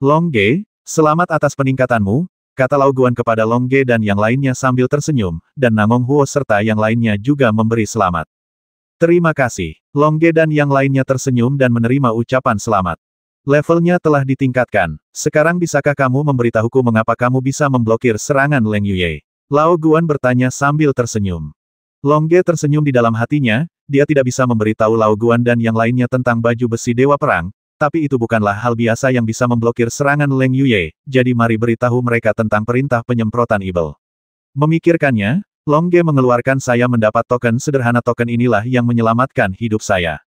Long Ge, selamat atas peningkatanmu, kata Lao Guan kepada Long Ge dan yang lainnya sambil tersenyum, dan Namong Huo serta yang lainnya juga memberi selamat. Terima kasih. Long Ge dan yang lainnya tersenyum dan menerima ucapan selamat. Levelnya telah ditingkatkan. Sekarang bisakah kamu memberitahuku mengapa kamu bisa memblokir serangan Leng Yuye? Lao Guan bertanya sambil tersenyum. Long Ge tersenyum di dalam hatinya, dia tidak bisa memberitahu Lao Guan dan yang lainnya tentang baju besi Dewa Perang, tapi itu bukanlah hal biasa yang bisa memblokir serangan Leng Yuye, jadi mari beritahu mereka tentang perintah penyemprotan ibel. Memikirkannya, Long Ge mengeluarkan saya mendapat token sederhana token inilah yang menyelamatkan hidup saya.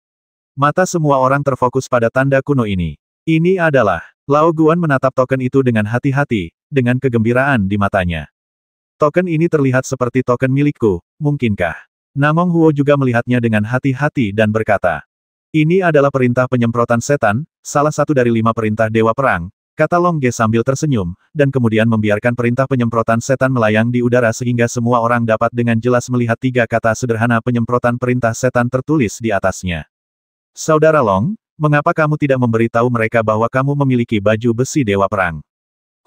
Mata semua orang terfokus pada tanda kuno ini. Ini adalah, Lao Guan menatap token itu dengan hati-hati, dengan kegembiraan di matanya. Token ini terlihat seperti token milikku, mungkinkah? Namong Huo juga melihatnya dengan hati-hati dan berkata, ini adalah perintah penyemprotan setan, salah satu dari 5 perintah Dewa Perang, kata Long Ge sambil tersenyum, dan kemudian membiarkan perintah penyemprotan setan melayang di udara sehingga semua orang dapat dengan jelas melihat 3 kata sederhana penyemprotan perintah setan tertulis di atasnya. Saudara Long, mengapa kamu tidak memberitahu mereka bahwa kamu memiliki baju besi Dewa Perang?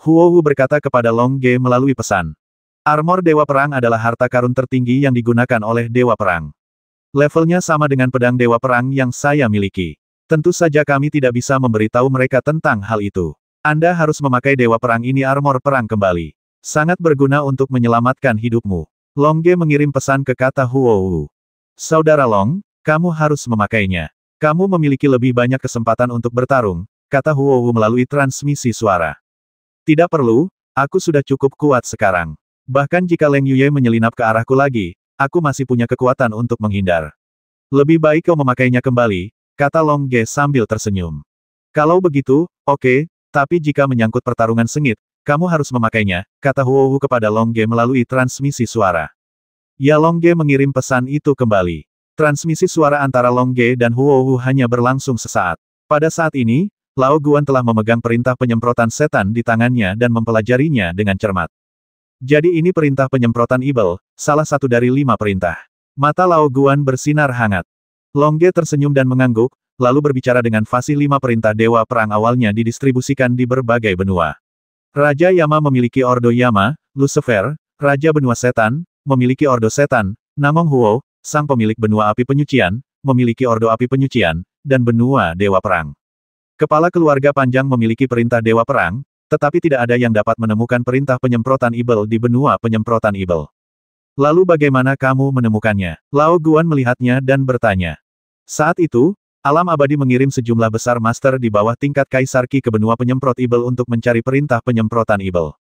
Huo Wu berkata kepada Long Ge melalui pesan. Armor Dewa Perang adalah harta karun tertinggi yang digunakan oleh Dewa Perang. Levelnya sama dengan pedang Dewa Perang yang saya miliki. Tentu saja kami tidak bisa memberitahu mereka tentang hal itu. Anda harus memakai Dewa Perang ini armor perang kembali. Sangat berguna untuk menyelamatkan hidupmu. Long Ge mengirim pesan ke kata Huo Wu. Saudara Long, kamu harus memakainya. Kamu memiliki lebih banyak kesempatan untuk bertarung, kata Huo Wu melalui transmisi suara. Tidak perlu, aku sudah cukup kuat sekarang. Bahkan jika Leng Yuye menyelinap ke arahku lagi, aku masih punya kekuatan untuk menghindar. Lebih baik kau memakainya kembali, kata Long Ge sambil tersenyum. Kalau begitu, oke, tapi jika menyangkut pertarungan sengit, kamu harus memakainya, kata Huo Wu kepada Long Ge melalui transmisi suara. Ya Long Ge mengirim pesan itu kembali. Transmisi suara antara Long Ge dan Huo Wu hanya berlangsung sesaat. Pada saat ini, Lao Guan telah memegang perintah penyemprotan setan di tangannya dan mempelajarinya dengan cermat. Jadi ini perintah penyemprotan ibel, salah satu dari 5 perintah. Mata Lao Guan bersinar hangat. Long Ge tersenyum dan mengangguk, lalu berbicara dengan fasih 5 perintah Dewa Perang awalnya didistribusikan di berbagai benua. Raja Yama memiliki Ordo Yama, Lucifer, Raja Benua Setan, memiliki Ordo Setan, Namong Huo, sang pemilik benua api penyucian, memiliki Ordo Api Penyucian, dan benua Dewa Perang. Kepala keluarga panjang memiliki perintah Dewa Perang, tetapi tidak ada yang dapat menemukan perintah penyemprotan ibel di benua penyemprotan ibel. Lalu bagaimana kamu menemukannya? Lao Guan melihatnya dan bertanya. Saat itu, alam abadi mengirim sejumlah besar master di bawah tingkat Kaisar Qi ke benua penyemprot ibel untuk mencari perintah penyemprotan ibel.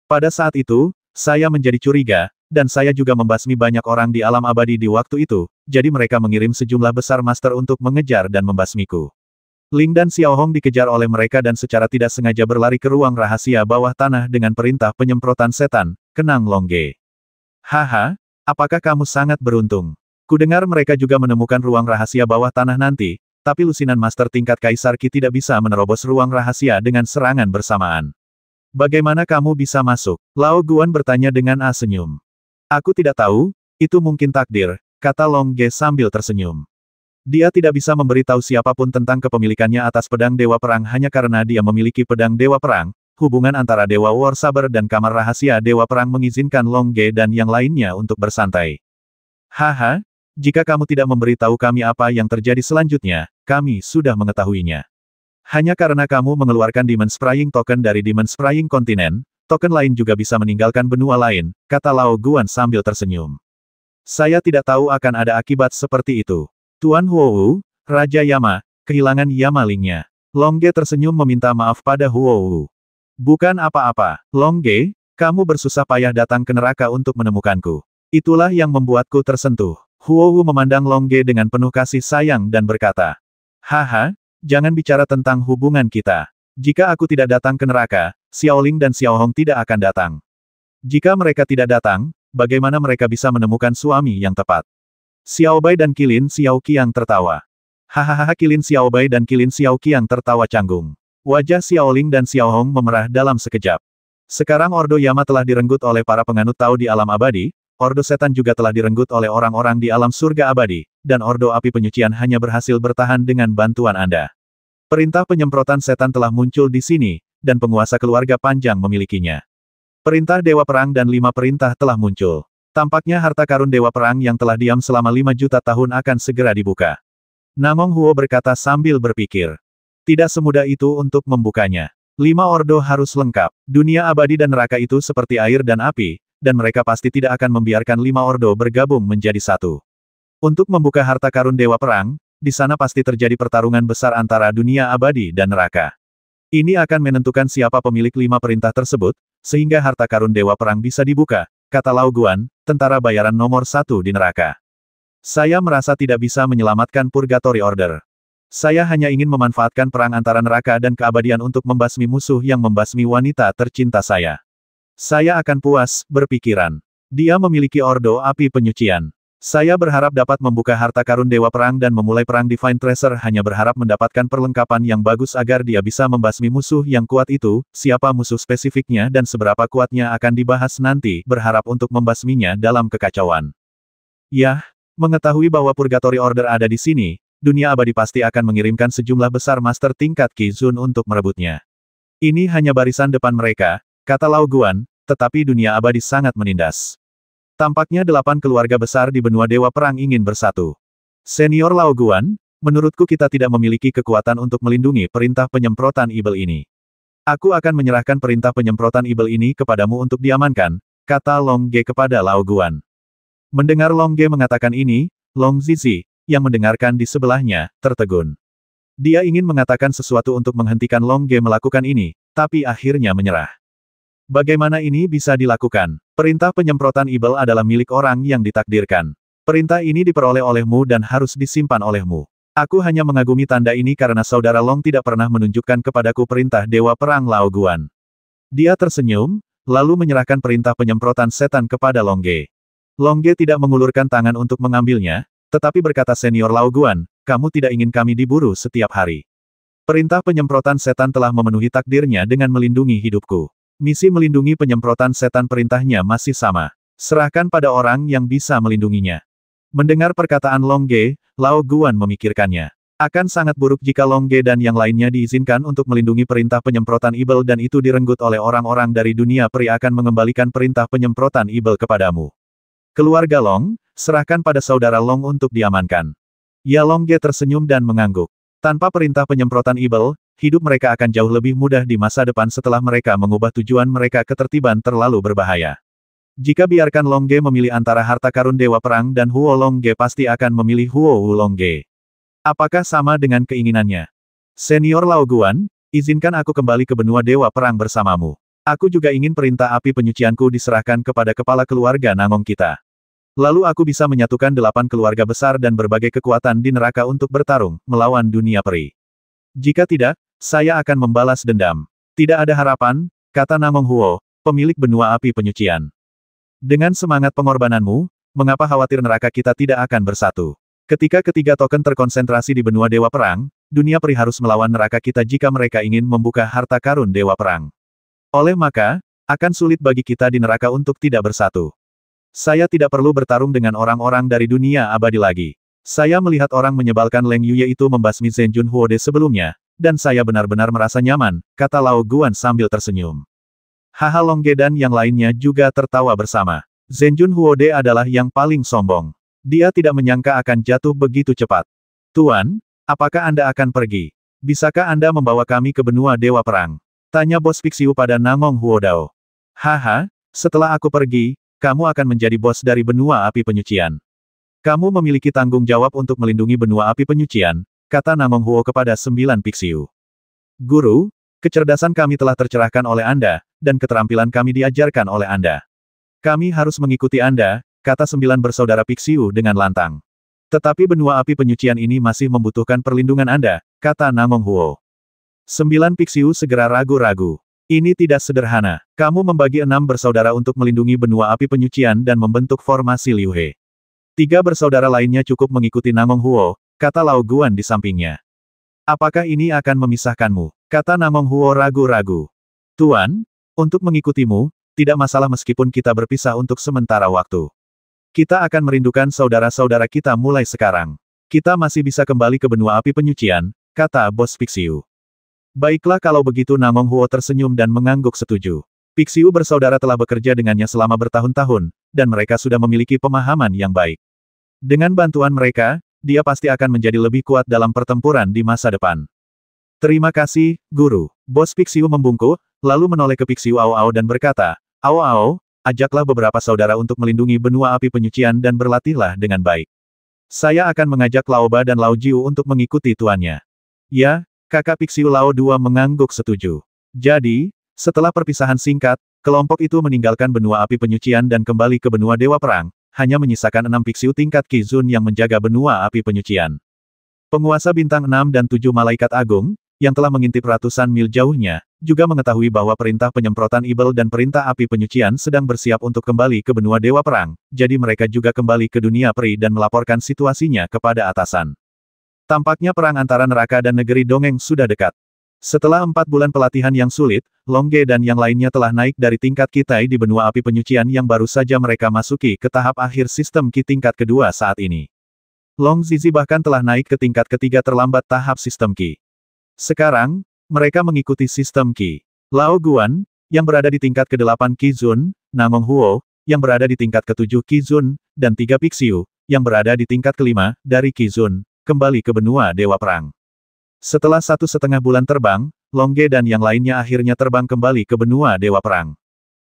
Pada saat itu, saya menjadi curiga, dan saya juga membasmi banyak orang di alam abadi di waktu itu, jadi mereka mengirim sejumlah besar master untuk mengejar dan membasmiku. Ling dan Xiao Hong dikejar oleh mereka dan secara tidak sengaja berlari ke ruang rahasia bawah tanah dengan perintah penyemprotan setan, kenang Long Ge. Haha, apakah kamu sangat beruntung? Kudengar mereka juga menemukan ruang rahasia bawah tanah nanti, tapi lusinan master tingkat Kaisar Qi tidak bisa menerobos ruang rahasia dengan serangan bersamaan. Bagaimana kamu bisa masuk? Lao Guan bertanya dengan senyum. Aku tidak tahu, itu mungkin takdir, kata Long Ge sambil tersenyum. Dia tidak bisa memberitahu siapapun tentang kepemilikannya atas pedang Dewa Perang hanya karena dia memiliki pedang Dewa Perang. Hubungan antara Dewa War Saber dan Kamar Rahasia Dewa Perang mengizinkan Long Ge dan yang lainnya untuk bersantai. Haha, jika kamu tidak memberitahu kami apa yang terjadi selanjutnya, kami sudah mengetahuinya. Hanya karena kamu mengeluarkan Demon Spraying Token dari Demon Spraying Kontinen, token lain juga bisa meninggalkan benua lain, kata Lao Guan sambil tersenyum. Saya tidak tahu akan ada akibat seperti itu. Tuan Huo Wu, Raja Yama, kehilangan Yama Lingnya. Long Ge tersenyum meminta maaf pada Huo Wu. Bukan apa-apa, Long Ge, kamu bersusah payah datang ke neraka untuk menemukanku. Itulah yang membuatku tersentuh. Huo Wu memandang Long Ge dengan penuh kasih sayang dan berkata, haha, jangan bicara tentang hubungan kita. Jika aku tidak datang ke neraka, Xiao Ling dan Xiao Hong tidak akan datang. Jika mereka tidak datang, bagaimana mereka bisa menemukan suami yang tepat? Xiao Bai dan Qilin Xiao Qiang tertawa. Hahaha, Qilin Xiao Bai dan Qilin Xiao Qiang tertawa canggung. Wajah Xiao Ling dan Xiao Hong memerah dalam sekejap. Sekarang Ordo Yama telah direnggut oleh para penganut Tao di alam abadi, Ordo Setan juga telah direnggut oleh orang-orang di alam surga abadi, dan Ordo Api Penyucian hanya berhasil bertahan dengan bantuan Anda. Perintah penyemprotan setan telah muncul di sini, dan penguasa keluarga panjang memilikinya. Perintah Dewa Perang dan 5 perintah telah muncul. Tampaknya harta karun Dewa Perang yang telah diam selama 5 juta tahun akan segera dibuka. Namong Huo berkata sambil berpikir. Tidak semudah itu untuk membukanya. 5 ordo harus lengkap. Dunia abadi dan neraka itu seperti air dan api, dan mereka pasti tidak akan membiarkan 5 ordo bergabung menjadi satu. Untuk membuka harta karun Dewa Perang, di sana pasti terjadi pertarungan besar antara dunia abadi dan neraka. Ini akan menentukan siapa pemilik 5 perintah tersebut, sehingga harta karun Dewa Perang bisa dibuka, kata Lao Guan, tentara bayaran nomor 1 di neraka. Saya merasa tidak bisa menyelamatkan Purgatory Order. Saya hanya ingin memanfaatkan perang antara neraka dan keabadian untuk membasmi musuh yang membasmi wanita tercinta saya. Saya akan puas, berpikiran. Dia memiliki Ordo Api Penyucian. Saya berharap dapat membuka harta karun Dewa Perang dan memulai perang Divine Tracer hanya berharap mendapatkan perlengkapan yang bagus agar dia bisa membasmi musuh yang kuat itu, siapa musuh spesifiknya dan seberapa kuatnya akan dibahas nanti, berharap untuk membasminya dalam kekacauan. Yah, mengetahui bahwa Purgatory Order ada di sini, dunia abadi pasti akan mengirimkan sejumlah besar master tingkat Qi Xun untuk merebutnya. Ini hanya barisan depan mereka, kata Lao Guan, tetapi dunia abadi sangat menindas. Tampaknya 8 keluarga besar di benua Dewa Perang ingin bersatu. Senior Lao Guan, menurutku kita tidak memiliki kekuatan untuk melindungi perintah penyemprotan ibel ini. Aku akan menyerahkan perintah penyemprotan ibel ini kepadamu untuk diamankan, kata Long Ge kepada Lao Guan. Mendengar Long Ge mengatakan ini, Long Zizi, yang mendengarkan di sebelahnya, tertegun. Dia ingin mengatakan sesuatu untuk menghentikan Long Ge melakukan ini, tapi akhirnya menyerah. Bagaimana ini bisa dilakukan? Perintah penyemprotan ibel adalah milik orang yang ditakdirkan. Perintah ini diperoleh olehmu dan harus disimpan olehmu. Aku hanya mengagumi tanda ini karena saudara Long tidak pernah menunjukkan kepadaku perintah Dewa Perang Lao Guan. Dia tersenyum, lalu menyerahkan perintah penyemprotan setan kepada Long Ge. Long Ge tidak mengulurkan tangan untuk mengambilnya, tetapi berkata senior Lao Guan, kamu tidak ingin kami diburu setiap hari. Perintah penyemprotan setan telah memenuhi takdirnya dengan melindungi hidupku. Misi melindungi penyemprotan setan perintahnya masih sama. Serahkan pada orang yang bisa melindunginya. Mendengar perkataan Long Ge, Lao Guan memikirkannya. Akan sangat buruk jika Long Ge dan yang lainnya diizinkan untuk melindungi perintah penyemprotan ibel dan itu direnggut oleh orang-orang dari dunia peri akan mengembalikan perintah penyemprotan ibel kepadamu. Keluarga Long, serahkan pada saudara Long untuk diamankan. Ya Long Ge tersenyum dan mengangguk. Tanpa perintah penyemprotan ibel, hidup mereka akan jauh lebih mudah di masa depan setelah mereka mengubah tujuan mereka ketertiban terlalu berbahaya. Jika biarkan Long Ge memilih antara harta karun Dewa Perang dan Huo Long Ge pasti akan memilih Huo Long Ge. Apakah sama dengan keinginannya? Senior Lao Guan, izinkan aku kembali ke benua Dewa Perang bersamamu. Aku juga ingin perintah api penyucianku diserahkan kepada kepala keluarga Nangong kita. Lalu aku bisa menyatukan 8 keluarga besar dan berbagai kekuatan di neraka untuk bertarung, melawan dunia peri. Jika tidak, saya akan membalas dendam. Tidak ada harapan, kata Namong Huo, pemilik benua api penyucian. Dengan semangat pengorbananmu, mengapa khawatir neraka kita tidak akan bersatu? Ketika ketiga token terkonsentrasi di benua Dewa Perang, dunia peri harus melawan neraka kita jika mereka ingin membuka harta karun Dewa Perang. Oleh maka, akan sulit bagi kita di neraka untuk tidak bersatu. Saya tidak perlu bertarung dengan orang-orang dari dunia abadi lagi. Saya melihat orang menyebalkan Leng Yuye itu membasmi Zhenjun Huode sebelumnya, dan saya benar-benar merasa nyaman, kata Lao Guan sambil tersenyum. Haha Long Ge dan yang lainnya juga tertawa bersama. Zhenjun Huode adalah yang paling sombong. Dia tidak menyangka akan jatuh begitu cepat. Tuan, apakah Anda akan pergi? Bisakah Anda membawa kami ke benua Dewa Perang? Tanya bos Pixiu pada Namong Huodao. Haha, setelah aku pergi, kamu akan menjadi bos dari benua api penyucian. Kamu memiliki tanggung jawab untuk melindungi benua api penyucian, kata Namong Huo kepada 9 Pixiu. Guru, kecerdasan kami telah tercerahkan oleh Anda, dan keterampilan kami diajarkan oleh Anda. Kami harus mengikuti Anda, kata 9 bersaudara Pixiu dengan lantang. Tetapi benua api penyucian ini masih membutuhkan perlindungan Anda, kata Namong Huo. 9 Pixiu segera ragu-ragu. Ini tidak sederhana. Kamu membagi 6 bersaudara untuk melindungi benua api penyucian dan membentuk formasi Liu He. 3 bersaudara lainnya cukup mengikuti Namong Huo, kata Lao Guan di sampingnya. Apakah ini akan memisahkanmu? Kata Namong Huo ragu-ragu. Tuan, untuk mengikutimu, tidak masalah meskipun kita berpisah untuk sementara waktu. Kita akan merindukan saudara-saudara kita mulai sekarang. Kita masih bisa kembali ke benua api penyucian, kata bos Pixiu. Baiklah kalau begitu, Namong Huo tersenyum dan mengangguk setuju. Pixiu bersaudara telah bekerja dengannya selama bertahun-tahun, dan mereka sudah memiliki pemahaman yang baik. Dengan bantuan mereka, dia pasti akan menjadi lebih kuat dalam pertempuran di masa depan. Terima kasih, Guru. Bos Pixiu membungkuk, lalu menoleh ke Pixiu Ao Ao dan berkata, Ao Ao, ajaklah beberapa saudara untuk melindungi benua api penyucian dan berlatihlah dengan baik. Saya akan mengajak Lao Ba dan Lao Jiu untuk mengikuti tuannya. Ya, kakak Pixiu Lao II mengangguk setuju. Jadi, setelah perpisahan singkat, kelompok itu meninggalkan benua api penyucian dan kembali ke benua Dewa Perang, hanya menyisakan 6 Pixiu tingkat Qizun yang menjaga benua api penyucian. Penguasa bintang 6 dan 7 malaikat agung, yang telah mengintip ratusan mil jauhnya, juga mengetahui bahwa perintah penyemprotan Ibel dan perintah api penyucian sedang bersiap untuk kembali ke benua Dewa Perang, jadi mereka juga kembali ke dunia peri dan melaporkan situasinya kepada atasan. Tampaknya perang antara neraka dan negeri dongeng sudah dekat. Setelah 4 bulan pelatihan yang sulit, Longge dan yang lainnya telah naik dari tingkat Kitai di benua api penyucian yang baru saja mereka masuki ke tahap akhir sistem Ki tingkat kedua saat ini. Long Zizi bahkan telah naik ke tingkat ketiga terlambat tahap sistem Ki. Sekarang, mereka mengikuti sistem Ki. Lao Guan, yang berada di tingkat ke-8 Qizun, Namong Huo, yang berada di tingkat ke-7 Qizun, dan 3 Pixiu, yang berada di tingkat ke-5 dari Qizun, kembali ke benua Dewa Perang. Setelah 1,5 bulan terbang, Longge dan yang lainnya akhirnya terbang kembali ke benua Dewa Perang.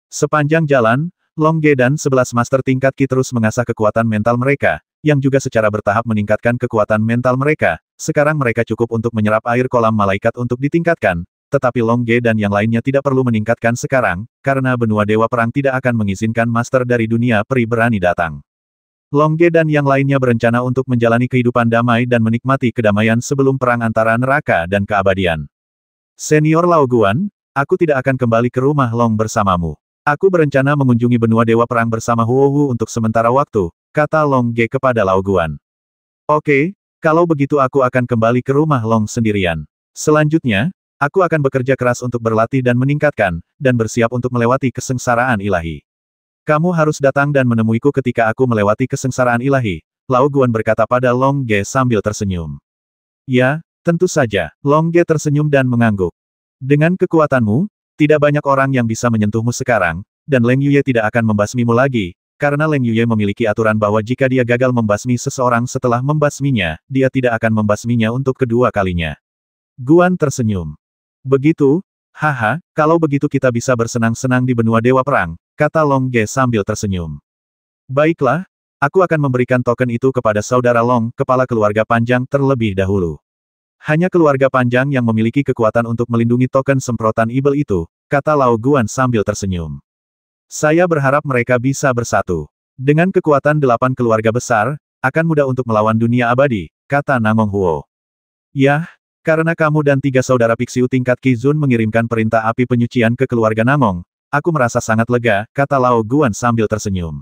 Sepanjang jalan, Longge dan 11 master tingkat Ki terus mengasah kekuatan mental mereka, yang juga secara bertahap meningkatkan kekuatan mental mereka. Sekarang mereka cukup untuk menyerap air kolam malaikat untuk ditingkatkan, tetapi Longge dan yang lainnya tidak perlu meningkatkan sekarang, karena benua Dewa Perang tidak akan mengizinkan master dari dunia peri berani datang. Longge dan yang lainnya berencana untuk menjalani kehidupan damai dan menikmati kedamaian sebelum perang antara neraka dan keabadian. Senior Lao Guan, aku tidak akan kembali ke rumah Long bersamamu. Aku berencana mengunjungi benua Dewa Perang bersama Huo Wu untuk sementara waktu, kata Longge kepada Lao Guan. Oke, kalau begitu aku akan kembali ke rumah Long sendirian. Selanjutnya, aku akan bekerja keras untuk berlatih dan meningkatkan, dan bersiap untuk melewati kesengsaraan ilahi. Kamu harus datang dan menemuiku ketika aku melewati kesengsaraan ilahi, Lao Guan berkata pada Longge sambil tersenyum. Ya, tentu saja, Longge tersenyum dan mengangguk. Dengan kekuatanmu, tidak banyak orang yang bisa menyentuhmu sekarang, dan Leng Yuye tidak akan membasmimu lagi, karena Leng Yuye memiliki aturan bahwa jika dia gagal membasmi seseorang setelah membasminya, dia tidak akan membasminya untuk kedua kalinya. Guan tersenyum. Begitu, haha, kalau begitu kita bisa bersenang-senang di benua Dewa Perang, kata Longge sambil tersenyum. Baiklah, aku akan memberikan token itu kepada saudara Long, kepala keluarga panjang terlebih dahulu. Hanya keluarga panjang yang memiliki kekuatan untuk melindungi token semprotan Ibel itu, kata Lao Guan sambil tersenyum. Saya berharap mereka bisa bersatu. Dengan kekuatan 8 keluarga besar, akan mudah untuk melawan dunia abadi, kata Namong Huo. Yah, karena kamu dan 3 saudara Pixiu tingkat Qizun mengirimkan perintah api penyucian ke keluarga Namong, aku merasa sangat lega, kata Lao Guan sambil tersenyum.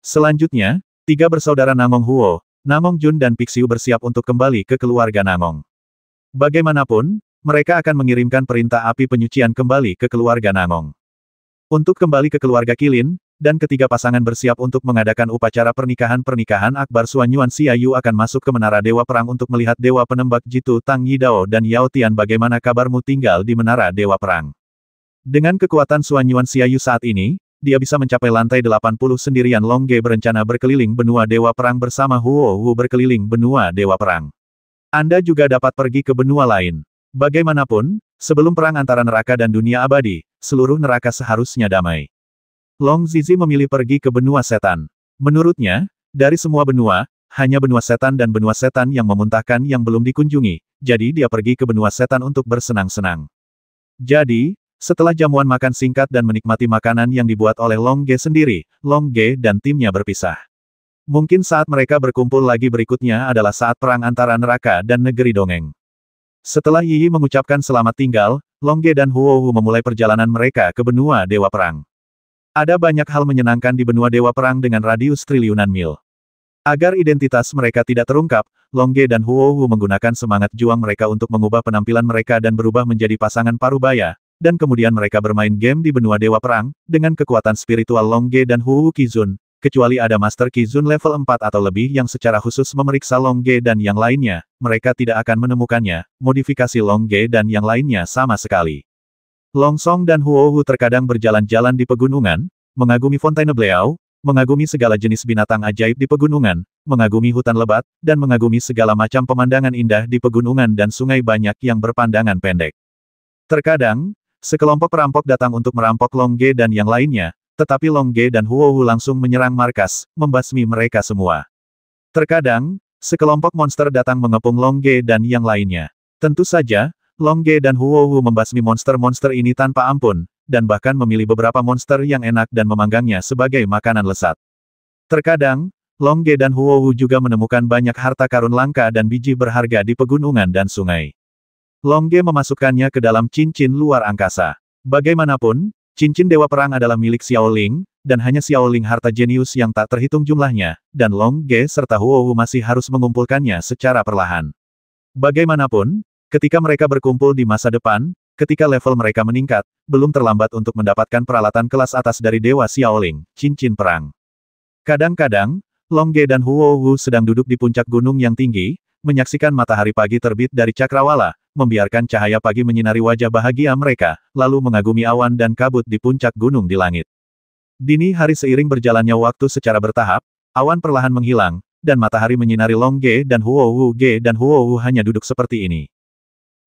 Selanjutnya, 3 bersaudara Namong Huo, Namong Jun dan Pixiu bersiap untuk kembali ke keluarga Namong. Bagaimanapun, mereka akan mengirimkan perintah api penyucian kembali ke keluarga Namong. Untuk kembali ke keluarga Qilin, dan ketiga pasangan bersiap untuk mengadakan upacara pernikahan akbar. Suan Yuan Xiaoyu akan masuk ke Menara Dewa Perang untuk melihat Dewa Penembak Jitu Tang Yidao dan Yao Tian. Bagaimana kabarmu tinggal di Menara Dewa Perang? Dengan kekuatan Suan Yuan Xiaoyu saat ini, dia bisa mencapai lantai 80 sendirian. Longge berencana berkeliling benua Dewa Perang bersama Huo Wu berkeliling benua Dewa Perang. Anda juga dapat pergi ke benua lain. Bagaimanapun, sebelum perang antara neraka dan dunia abadi, seluruh neraka seharusnya damai. Long Zizi memilih pergi ke benua setan. Menurutnya, dari semua benua, hanya benua setan dan benua setan yang memuntahkan yang belum dikunjungi, jadi dia pergi ke benua setan untuk bersenang-senang. Jadi, setelah jamuan makan singkat dan menikmati makanan yang dibuat oleh Longge sendiri, Longge dan timnya berpisah. Mungkin saat mereka berkumpul lagi berikutnya adalah saat perang antara neraka dan negeri dongeng. Setelah Yi mengucapkan selamat tinggal, Longge dan Huo Wu memulai perjalanan mereka ke benua Dewa Perang. Ada banyak hal menyenangkan di benua Dewa Perang dengan radius triliunan mil. Agar identitas mereka tidak terungkap, Longge dan Huo Wu menggunakan semangat juang mereka untuk mengubah penampilan mereka dan berubah menjadi pasangan parubaya, dan kemudian mereka bermain game di benua Dewa Perang, dengan kekuatan spiritual Longge dan Huo Wu Qizun, kecuali ada Master Qizun level 4 atau lebih yang secara khusus memeriksa Long Ge dan yang lainnya, mereka tidak akan menemukannya. Modifikasi Long Ge dan yang lainnya sama sekali. Long Song dan Huo Hu terkadang berjalan-jalan di pegunungan, mengagumi Fontainebleau, mengagumi segala jenis binatang ajaib di pegunungan, mengagumi hutan lebat, dan mengagumi segala macam pemandangan indah di pegunungan dan sungai banyak yang berpandangan pendek. Terkadang, sekelompok perampok datang untuk merampok Long Ge dan yang lainnya, tetapi Long Ge dan Huo Hu langsung menyerang markas, membasmi mereka semua. Terkadang, sekelompok monster datang mengepung Long Ge dan yang lainnya. Tentu saja, Long Ge dan Huo Hu membasmi monster-monster ini tanpa ampun, dan bahkan memilih beberapa monster yang enak dan memanggangnya sebagai makanan lezat. Terkadang, Long Ge dan Huo Hu juga menemukan banyak harta karun langka dan biji berharga di pegunungan dan sungai. Long Ge memasukkannya ke dalam cincin luar angkasa. Bagaimanapun, cincin Dewa Perang adalah milik Xiao Ling, dan hanya Xiao Ling harta jenius yang tak terhitung jumlahnya, dan Long Ge serta Huo Hu masih harus mengumpulkannya secara perlahan. Bagaimanapun, ketika mereka berkumpul di masa depan, ketika level mereka meningkat, belum terlambat untuk mendapatkan peralatan kelas atas dari Dewa Xiao Ling, cincin perang. Kadang-kadang, Long Ge dan Huo Hu sedang duduk di puncak gunung yang tinggi, menyaksikan matahari pagi terbit dari cakrawala, membiarkan cahaya pagi menyinari wajah bahagia mereka, lalu mengagumi awan dan kabut di puncak gunung di langit. Dini hari seiring berjalannya waktu secara bertahap, awan perlahan menghilang, dan matahari menyinari Long Ge dan Huo Hu. Ge dan Huo Hu hanya duduk seperti ini.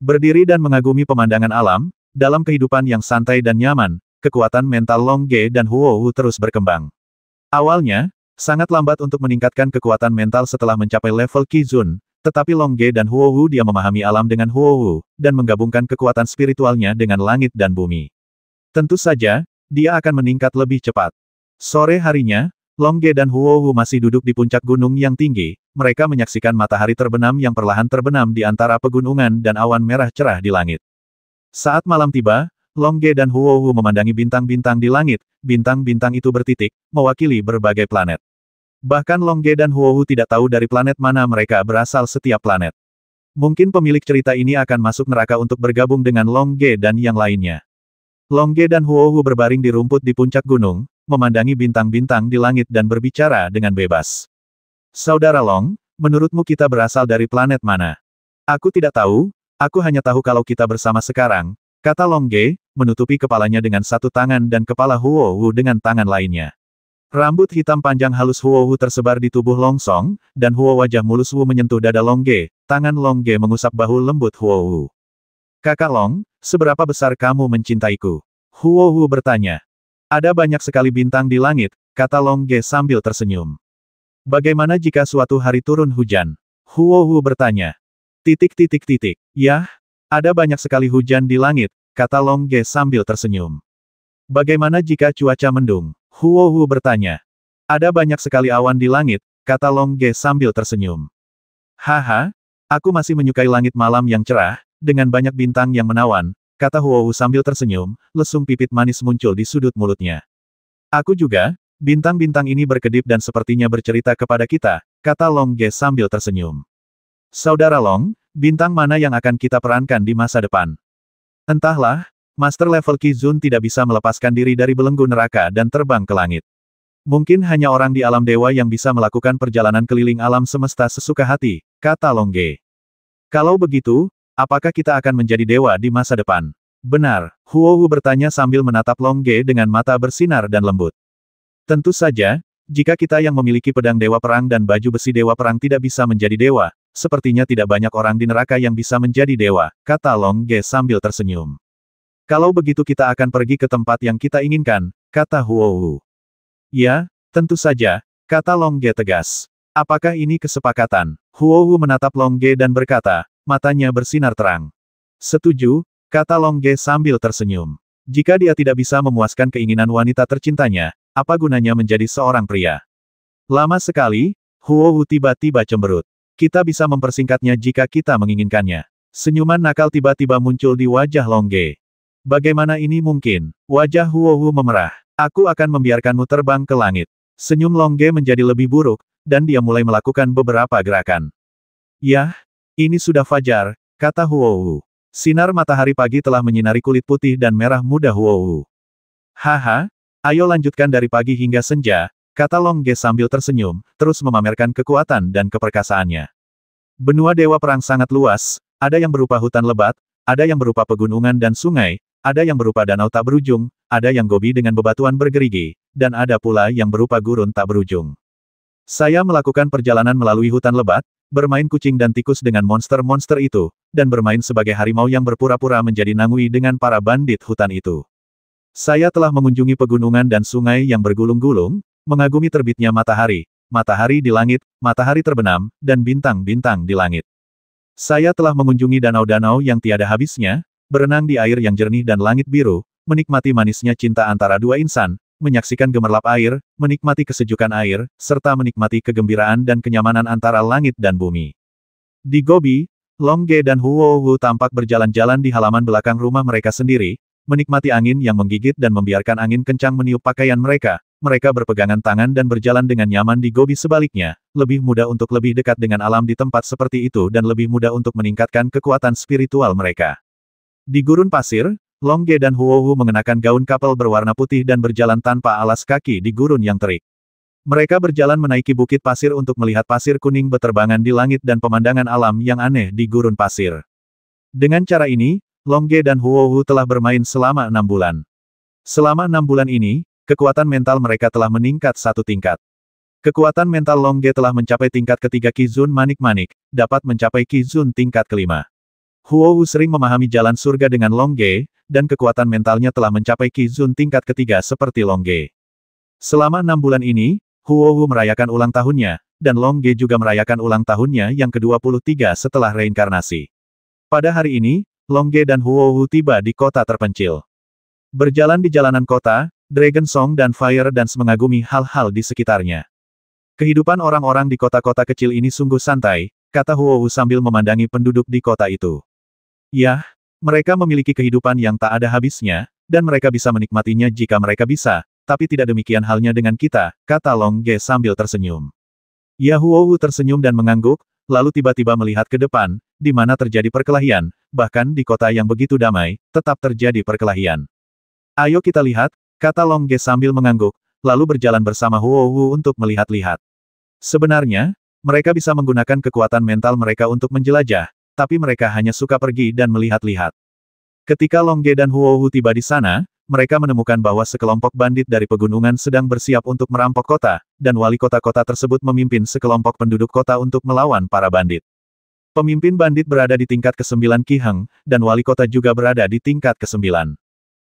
Berdiri dan mengagumi pemandangan alam, dalam kehidupan yang santai dan nyaman, kekuatan mental Long Ge dan Huo Hu terus berkembang. Awalnya, sangat lambat untuk meningkatkan kekuatan mental setelah mencapai level Qizun, tetapi Long Ge dan Huo Hu dia memahami alam dengan Huo Hu, dan menggabungkan kekuatan spiritualnya dengan langit dan bumi. Tentu saja, dia akan meningkat lebih cepat. Sore harinya, Long Ge dan Huo Hu masih duduk di puncak gunung yang tinggi, mereka menyaksikan matahari terbenam yang perlahan terbenam di antara pegunungan dan awan merah cerah di langit. Saat malam tiba, Long Ge dan Huo Hu memandangi bintang-bintang di langit, bintang-bintang itu bertitik, mewakili berbagai planet. Bahkan Long Ge dan Huo Hu tidak tahu dari planet mana mereka berasal setiap planet. Mungkin pemilik cerita ini akan masuk neraka untuk bergabung dengan Long Ge dan yang lainnya. Long Ge dan Huo Hu berbaring di rumput di puncak gunung, memandangi bintang-bintang di langit dan berbicara dengan bebas. Saudara Long, menurutmu kita berasal dari planet mana? Aku tidak tahu, aku hanya tahu kalau kita bersama sekarang, kata Long Ge, menutupi kepalanya dengan satu tangan dan kepala Huo Hu dengan tangan lainnya. Rambut hitam panjang halus Huo Hu tersebar di tubuh Long Song, dan Huo wajah mulus Wu menyentuh dada Long Ge, tangan Long Ge mengusap bahu lembut Huo Hu. Kakak Long, seberapa besar kamu mencintaiku? Huo Hu bertanya. Ada banyak sekali bintang di langit, kata Long Ge sambil tersenyum. Bagaimana jika suatu hari turun hujan? Huo Hu bertanya. Yah, ada banyak sekali hujan di langit, kata Long Ge sambil tersenyum. Bagaimana jika cuaca mendung? Huo Hu bertanya. Ada banyak sekali awan di langit, kata Long Ge sambil tersenyum. Haha, aku masih menyukai langit malam yang cerah, dengan banyak bintang yang menawan, kata Huo Hu sambil tersenyum, lesung pipit manis muncul di sudut mulutnya. Aku juga, bintang-bintang ini berkedip dan sepertinya bercerita kepada kita, kata Long Ge sambil tersenyum. Saudara Long, bintang mana yang akan kita perankan di masa depan? Entahlah, Master level Qizun tidak bisa melepaskan diri dari belenggu neraka dan terbang ke langit. Mungkin hanya orang di alam dewa yang bisa melakukan perjalanan keliling alam semesta sesuka hati, kata Long Ge. Kalau begitu, apakah kita akan menjadi dewa di masa depan? Benar, Huo Hu bertanya sambil menatap Long Ge dengan mata bersinar dan lembut. Tentu saja, jika kita yang memiliki pedang dewa perang dan baju besi dewa perang tidak bisa menjadi dewa, sepertinya tidak banyak orang di neraka yang bisa menjadi dewa, kata Long Ge sambil tersenyum. Kalau begitu kita akan pergi ke tempat yang kita inginkan, kata Huo Hu. Ya, tentu saja, kata Long Ge tegas. Apakah ini kesepakatan? Huo Hu menatap Long Ge dan berkata, matanya bersinar terang. Setuju, kata Long Ge sambil tersenyum. Jika dia tidak bisa memuaskan keinginan wanita tercintanya, apa gunanya menjadi seorang pria? Lama sekali, Huo Hu tiba-tiba cemberut. Kita bisa mempersingkatnya jika kita menginginkannya. Senyuman nakal tiba-tiba muncul di wajah Long Ge. Bagaimana ini mungkin? Wajah Huo Hu memerah. Aku akan membiarkanmu terbang ke langit. Senyum Long Ge menjadi lebih buruk, dan dia mulai melakukan beberapa gerakan. Yah, ini sudah fajar, kata Huo Hu. Sinar matahari pagi telah menyinari kulit putih dan merah muda Huo Hu. Haha, ayo lanjutkan dari pagi hingga senja, kata Long Ge sambil tersenyum, terus memamerkan kekuatan dan keperkasaannya. Benua Dewa Perang sangat luas, ada yang berupa hutan lebat, ada yang berupa pegunungan dan sungai, ada yang berupa danau tak berujung, ada yang gobi dengan bebatuan bergerigi, dan ada pula yang berupa gurun tak berujung. Saya melakukan perjalanan melalui hutan lebat, bermain kucing dan tikus dengan monster-monster itu, dan bermain sebagai harimau yang berpura-pura menjadi Nangui dengan para bandit hutan itu. Saya telah mengunjungi pegunungan dan sungai yang bergulung-gulung, mengagumi terbitnya matahari, matahari di langit, matahari terbenam, dan bintang-bintang di langit. Saya telah mengunjungi danau-danau yang tiada habisnya, berenang di air yang jernih dan langit biru, menikmati manisnya cinta antara dua insan, menyaksikan gemerlap air, menikmati kesejukan air, serta menikmati kegembiraan dan kenyamanan antara langit dan bumi. Di Gobi, Long Ge dan Huo Wu tampak berjalan-jalan di halaman belakang rumah mereka sendiri, menikmati angin yang menggigit dan membiarkan angin kencang meniup pakaian mereka. Mereka berpegangan tangan dan berjalan dengan nyaman di Gobi. Sebaliknya, lebih mudah untuk lebih dekat dengan alam di tempat seperti itu dan lebih mudah untuk meningkatkan kekuatan spiritual mereka. Di gurun pasir, Long Ge dan Huo Wu mengenakan gaun kapel berwarna putih dan berjalan tanpa alas kaki di gurun yang terik. Mereka berjalan menaiki bukit pasir untuk melihat pasir kuning beterbangan di langit dan pemandangan alam yang aneh di gurun pasir. Dengan cara ini, Long Ge dan Huo Wu telah bermain selama 6 bulan. Selama 6 bulan ini, kekuatan mental mereka telah meningkat 1 tingkat. Kekuatan mental Long Ge telah mencapai tingkat ketiga Qizun Manik-Manik, dapat mencapai Qizun tingkat kelima. Huo Wu sering memahami jalan surga dengan Long Ge, dan kekuatan mentalnya telah mencapai Qizun tingkat ketiga seperti Long Ge. Selama 6 bulan ini, Huo Wu merayakan ulang tahunnya, dan Long Ge juga merayakan ulang tahunnya yang ke-23 setelah reinkarnasi. Pada hari ini, Long Ge dan Huo Wu tiba di kota terpencil. Berjalan di jalanan kota, Dragon Song dan Fire Dance mengagumi hal-hal di sekitarnya. Kehidupan orang-orang di kota-kota kecil ini sungguh santai, kata Huo Wu sambil memandangi penduduk di kota itu. Yah, mereka memiliki kehidupan yang tak ada habisnya, dan mereka bisa menikmatinya jika mereka bisa, tapi tidak demikian halnya dengan kita, kata Long Ge sambil tersenyum. Ya, Huo Wu tersenyum dan mengangguk, lalu tiba-tiba melihat ke depan, di mana terjadi perkelahian, bahkan di kota yang begitu damai, tetap terjadi perkelahian. Ayo kita lihat, kata Long Ge sambil mengangguk, lalu berjalan bersama Huo Wu untuk melihat-lihat. Sebenarnya, mereka bisa menggunakan kekuatan mental mereka untuk menjelajah, tapi mereka hanya suka pergi dan melihat-lihat. Ketika Long Ge dan Huo Wu tiba di sana, mereka menemukan bahwa sekelompok bandit dari pegunungan sedang bersiap untuk merampok kota, dan wali kota-kota tersebut memimpin sekelompok penduduk kota untuk melawan para bandit. Pemimpin bandit berada di tingkat ke-9 Qi Heng, dan wali kota juga berada di tingkat ke-9.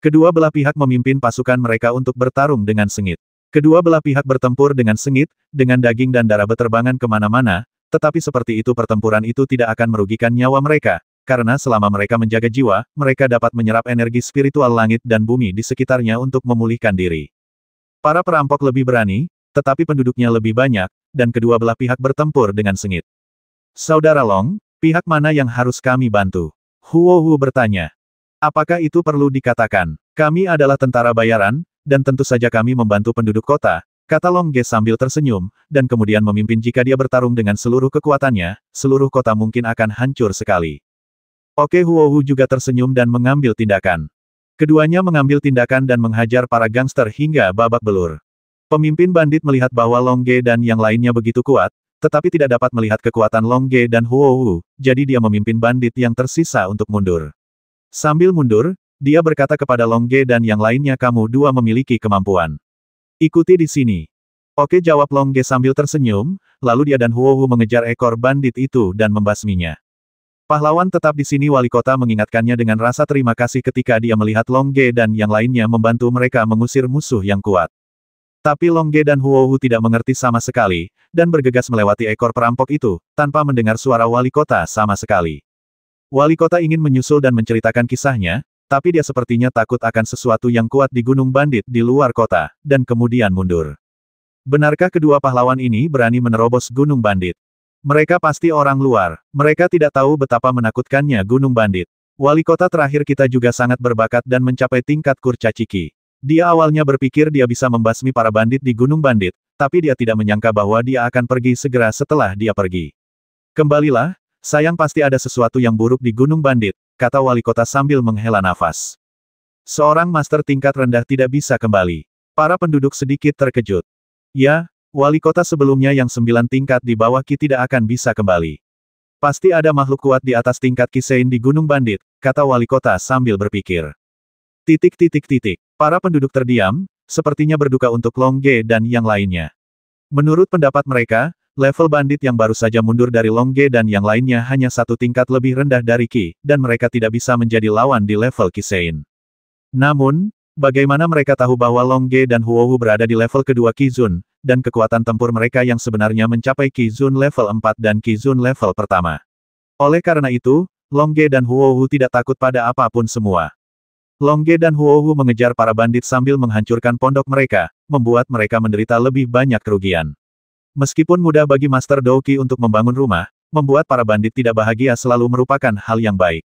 Kedua belah pihak memimpin pasukan mereka untuk bertarung dengan sengit. Kedua belah pihak bertempur dengan sengit, dengan daging dan darah beterbangan kemana-mana, tetapi seperti itu pertempuran itu tidak akan merugikan nyawa mereka, karena selama mereka menjaga jiwa, mereka dapat menyerap energi spiritual langit dan bumi di sekitarnya untuk memulihkan diri. Para perampok lebih berani, tetapi penduduknya lebih banyak, dan kedua belah pihak bertempur dengan sengit. Saudara Long, pihak mana yang harus kami bantu? Huo Wu bertanya. Apakah itu perlu dikatakan? Kami adalah tentara bayaran, dan tentu saja kami membantu penduduk kota, kata Long Ge sambil tersenyum, dan kemudian memimpin. Jika dia bertarung dengan seluruh kekuatannya, seluruh kota mungkin akan hancur sekali. Oke, Huo Wu juga tersenyum dan mengambil tindakan. Keduanya mengambil tindakan dan menghajar para gangster hingga babak belur. Pemimpin bandit melihat bahwa Long Ge dan yang lainnya begitu kuat, tetapi tidak dapat melihat kekuatan Long Ge dan Huo Wu, jadi dia memimpin bandit yang tersisa untuk mundur. Sambil mundur, dia berkata kepada Long Ge dan yang lainnya, kamu dua memiliki kemampuan. Ikuti di sini. Oke, jawab Long Ge sambil tersenyum, lalu dia dan Huo Wu mengejar ekor bandit itu dan membasminya. Pahlawan tetap di sini. Wali kota mengingatkannya dengan rasa terima kasih ketika dia melihat Long Ge dan yang lainnya membantu mereka mengusir musuh yang kuat. Tapi Long Ge dan Huo Wu tidak mengerti sama sekali, dan bergegas melewati ekor perampok itu, tanpa mendengar suara wali kota sama sekali. Wali kota ingin menyusul dan menceritakan kisahnya, tapi dia sepertinya takut akan sesuatu yang kuat di gunung bandit di luar kota, dan kemudian mundur. Benarkah kedua pahlawan ini berani menerobos gunung bandit? Mereka pasti orang luar. Mereka tidak tahu betapa menakutkannya gunung bandit. Wali kota terakhir kita juga sangat berbakat dan mencapai tingkat kurcaci. Dia awalnya berpikir dia bisa membasmi para bandit di gunung bandit, tapi dia tidak menyangka bahwa dia akan pergi segera setelah dia pergi. Kembalilah, sayang pasti ada sesuatu yang buruk di gunung bandit, kata wali kota sambil menghela nafas. Seorang master tingkat rendah tidak bisa kembali. Para penduduk sedikit terkejut. Ya, wali kota sebelumnya yang 9 tingkat di bawah Ki tidak akan bisa kembali. Pasti ada makhluk kuat di atas tingkat Ki Sein di Gunung Bandit, kata wali kota sambil berpikir. Titik. Para penduduk terdiam, sepertinya berduka untuk Long Ge dan yang lainnya. Menurut pendapat mereka, level bandit yang baru saja mundur dari Long Ge dan yang lainnya hanya 1 tingkat lebih rendah dari Ki, dan mereka tidak bisa menjadi lawan di level Ki Sein. Namun, bagaimana mereka tahu bahwa Long Ge dan Huohu berada di level kedua Qi Zun, dan kekuatan tempur mereka yang sebenarnya mencapai Qi Zun level 4 dan Qi Zun level pertama. Oleh karena itu, Long Ge dan Huohu tidak takut pada apapun semua. Long Ge dan Huohu mengejar para bandit sambil menghancurkan pondok mereka, membuat mereka menderita lebih banyak kerugian. Meskipun mudah bagi Master Douqi untuk membangun rumah, membuat para bandit tidak bahagia selalu merupakan hal yang baik.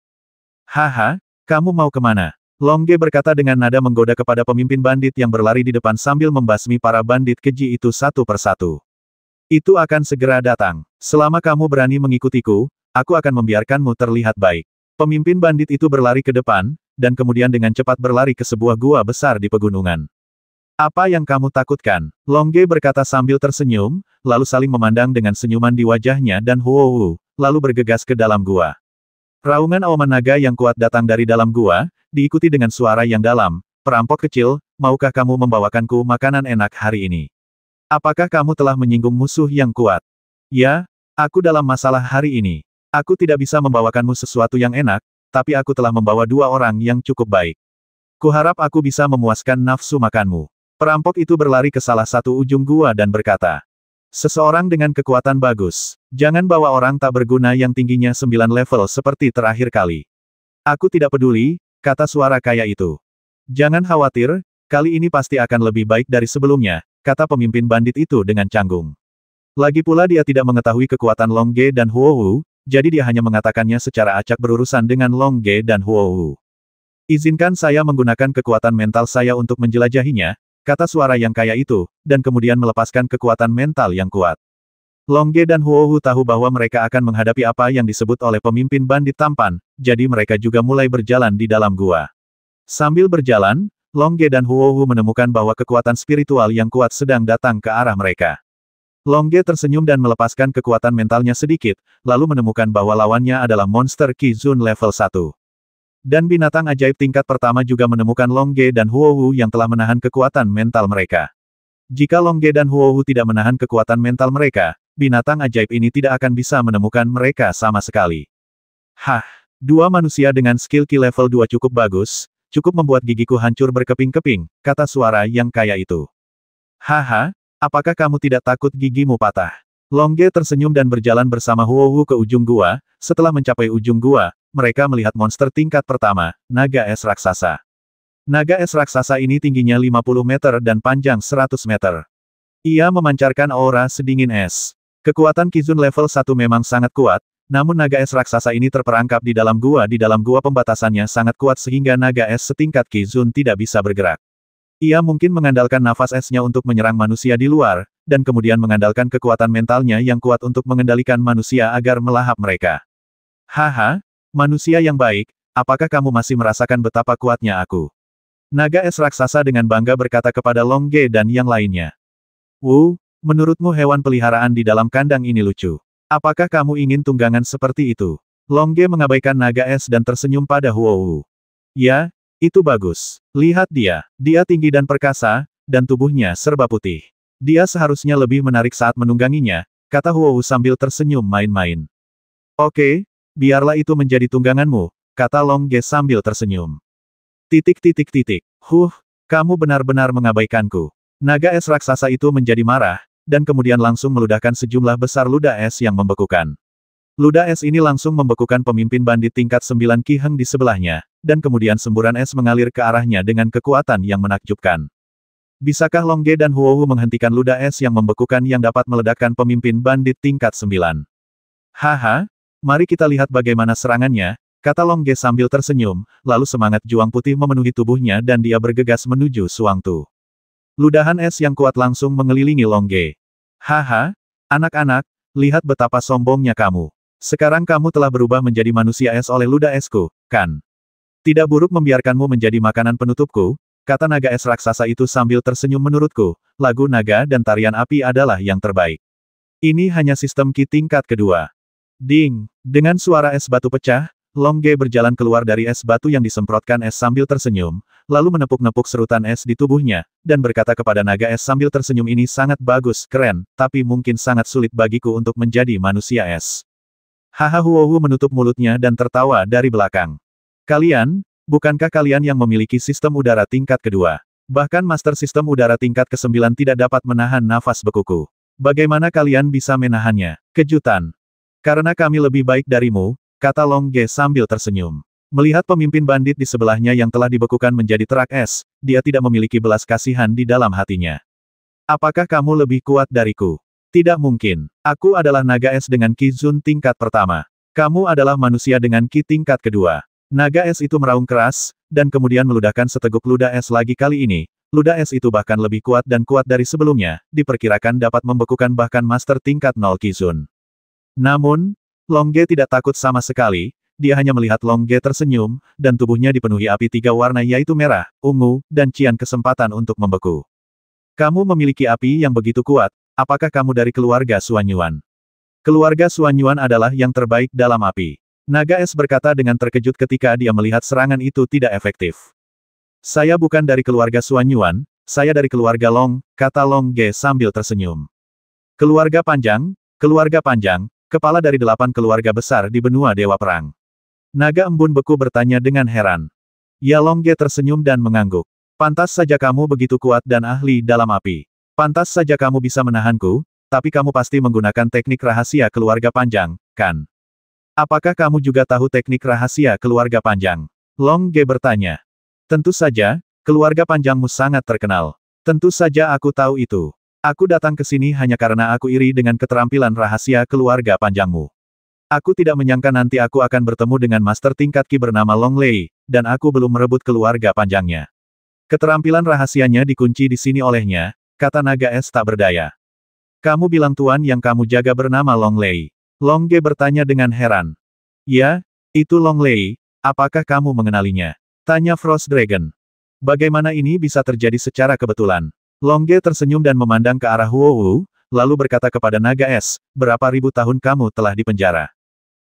Haha, kamu mau kemana? Long Ge berkata dengan nada menggoda kepada pemimpin bandit yang berlari di depan sambil membasmi para bandit keji itu satu persatu. Itu akan segera datang. Selama kamu berani mengikutiku, aku akan membiarkanmu terlihat baik. Pemimpin bandit itu berlari ke depan, dan kemudian dengan cepat berlari ke sebuah gua besar di pegunungan. Apa yang kamu takutkan? Long Ge berkata sambil tersenyum, lalu saling memandang dengan senyuman di wajahnya dan Huohu, lalu bergegas ke dalam gua. Raungan auman naga yang kuat datang dari dalam gua, diikuti dengan suara yang dalam. Perampok kecil, maukah kamu membawakanku makanan enak hari ini? Apakah kamu telah menyinggung musuh yang kuat? Ya, aku dalam masalah hari ini. Aku tidak bisa membawakanmu sesuatu yang enak, tapi aku telah membawa 2 orang yang cukup baik. Kuharap aku bisa memuaskan nafsu makanmu. Perampok itu berlari ke salah satu ujung gua dan berkata, seseorang dengan kekuatan bagus. Jangan bawa orang tak berguna yang tingginya 9 level seperti terakhir kali. Aku tidak peduli, kata suara kaya itu. Jangan khawatir, kali ini pasti akan lebih baik dari sebelumnya, kata pemimpin bandit itu dengan canggung. Lagi pula dia tidak mengetahui kekuatan Long Ge dan Huohu, jadi dia hanya mengatakannya secara acak berurusan dengan Long Ge dan Huohu. Izinkan saya menggunakan kekuatan mental saya untuk menjelajahinya, kata suara yang kaya itu, dan kemudian melepaskan kekuatan mental yang kuat. Long Ge dan Huohu tahu bahwa mereka akan menghadapi apa yang disebut oleh pemimpin bandit tampan, jadi mereka juga mulai berjalan di dalam gua. Sambil berjalan, Long Ge dan Huohu menemukan bahwa kekuatan spiritual yang kuat sedang datang ke arah mereka. Long Ge tersenyum dan melepaskan kekuatan mentalnya sedikit, lalu menemukan bahwa lawannya adalah monster Qi Zun level 1. Dan binatang ajaib tingkat pertama juga menemukan Long Ge dan Huohu yang telah menahan kekuatan mental mereka. Jika Long Ge dan Huohu tidak menahan kekuatan mental mereka, binatang ajaib ini tidak akan bisa menemukan mereka sama sekali. Hah, 2 manusia dengan skill Qi level 2 cukup bagus, cukup membuat gigiku hancur berkeping-keping, kata suara yang kaya itu. Haha, apakah kamu tidak takut gigimu patah? Long Ge tersenyum dan berjalan bersama Huohu ke ujung gua. Setelah mencapai ujung gua, mereka melihat monster tingkat pertama, naga es raksasa. Naga es raksasa ini tingginya 50 meter dan panjang 100 meter. Ia memancarkan aura sedingin es. Kekuatan Qi Zun level 1 memang sangat kuat, namun naga es raksasa ini terperangkap di dalam gua. Di dalam gua pembatasannya sangat kuat sehingga naga es setingkat Qi Zun tidak bisa bergerak. Ia mungkin mengandalkan nafas esnya untuk menyerang manusia di luar, dan kemudian mengandalkan kekuatan mentalnya yang kuat untuk mengendalikan manusia agar melahap mereka. Haha, manusia yang baik, apakah kamu masih merasakan betapa kuatnya aku? Naga es raksasa dengan bangga berkata kepada Long Ge dan yang lainnya. Menurutmu hewan peliharaan di dalam kandang ini lucu? Apakah kamu ingin tunggangan seperti itu? Long Ge mengabaikan naga es dan tersenyum pada Huohu. Ya, itu bagus. Lihat dia. Dia tinggi dan perkasa, dan tubuhnya serba putih. Dia seharusnya lebih menarik saat menungganginya, kata Huohu sambil tersenyum main-main. Oke, biarlah itu menjadi tungganganmu, kata Long Ge sambil tersenyum. Kamu benar-benar mengabaikanku. Naga es raksasa itu menjadi marah, dan kemudian langsung meludahkan sejumlah besar ludah es yang membekukan. Ludah es ini langsung membekukan pemimpin bandit tingkat 9 Qi Heng di sebelahnya, dan kemudian semburan es mengalir ke arahnya dengan kekuatan yang menakjubkan. Bisakah Long Ge dan Huohu menghentikan ludah es yang membekukan yang dapat meledakkan pemimpin bandit tingkat 9? Haha, mari kita lihat bagaimana serangannya, kata Long Ge sambil tersenyum, lalu semangat juang putih memenuhi tubuhnya dan dia bergegas menuju Suangtu. Ludahan es yang kuat langsung mengelilingi Long Ge. Haha, anak-anak, lihat betapa sombongnya kamu. Sekarang kamu telah berubah menjadi manusia es oleh ludah esku, kan? Tidak buruk membiarkanmu menjadi makanan penutupku, kata naga es raksasa itu sambil tersenyum menurutku, lagu naga dan tarian api adalah yang terbaik. Ini hanya sistem Ki tingkat kedua. Ding! Dengan suara es batu pecah, Longge berjalan keluar dari es batu yang disemprotkan es sambil tersenyum, lalu menepuk-nepuk serutan es di tubuhnya, dan berkata kepada naga es sambil tersenyum, ini sangat bagus, keren, tapi mungkin sangat sulit bagiku untuk menjadi manusia es. Haha, Huohu menutup mulutnya dan tertawa dari belakang. Kalian, bukankah kalian yang memiliki sistem udara tingkat kedua? Bahkan master sistem udara tingkat ke-9 tidak dapat menahan nafas bekuku. Bagaimana kalian bisa menahannya? Kejutan. Karena kami lebih baik darimu, kata Longge sambil tersenyum. Melihat pemimpin bandit di sebelahnya yang telah dibekukan menjadi terak es, dia tidak memiliki belas kasihan di dalam hatinya. Apakah kamu lebih kuat dariku? Tidak mungkin. Aku adalah naga es dengan Ki Zun tingkat pertama. Kamu adalah manusia dengan Ki tingkat kedua. Naga es itu meraung keras, dan kemudian meludahkan seteguk ludah es lagi. Kali ini, ludah es itu bahkan lebih kuat dan kuat dari sebelumnya, diperkirakan dapat membekukan bahkan master tingkat 0 Ki Zun. Namun, Longge tidak takut sama sekali, dia hanya melihat Longge tersenyum, dan tubuhnya dipenuhi api 3 warna yaitu merah, ungu, dan cian kesempatan untuk membeku. Kamu memiliki api yang begitu kuat, apakah kamu dari keluarga Suanyuan? Keluarga Suanyuan adalah yang terbaik dalam api. Naga es berkata dengan terkejut ketika dia melihat serangan itu tidak efektif. Saya bukan dari keluarga Suanyuan, saya dari keluarga Long, kata Longge sambil tersenyum. Keluarga panjang, kepala dari 8 keluarga besar di benua Dewa Perang. Naga embun beku bertanya dengan heran. Ya, Longge tersenyum dan mengangguk. Pantas saja kamu begitu kuat dan ahli dalam api. Pantas saja kamu bisa menahanku, tapi kamu pasti menggunakan teknik rahasia keluarga panjang, kan? Apakah kamu juga tahu teknik rahasia keluarga panjang? Longge bertanya. Tentu saja, keluarga panjangmu sangat terkenal. Tentu saja aku tahu itu. Aku datang ke sini hanya karena aku iri dengan keterampilan rahasia keluarga panjangmu. Aku tidak menyangka nanti aku akan bertemu dengan master tingkat Ki bernama Long Lei, dan aku belum merebut keluarga panjangnya. Keterampilan rahasianya dikunci di sini olehnya, kata naga es tak berdaya. Kamu bilang tuan yang kamu jaga bernama Long Lei? Longge bertanya dengan heran. Ya, itu Long Lei, apakah kamu mengenalinya? Tanya Frost Dragon. Bagaimana ini bisa terjadi secara kebetulan? Longge tersenyum dan memandang ke arah Huohu, lalu berkata kepada naga es, berapa ribu tahun kamu telah dipenjara?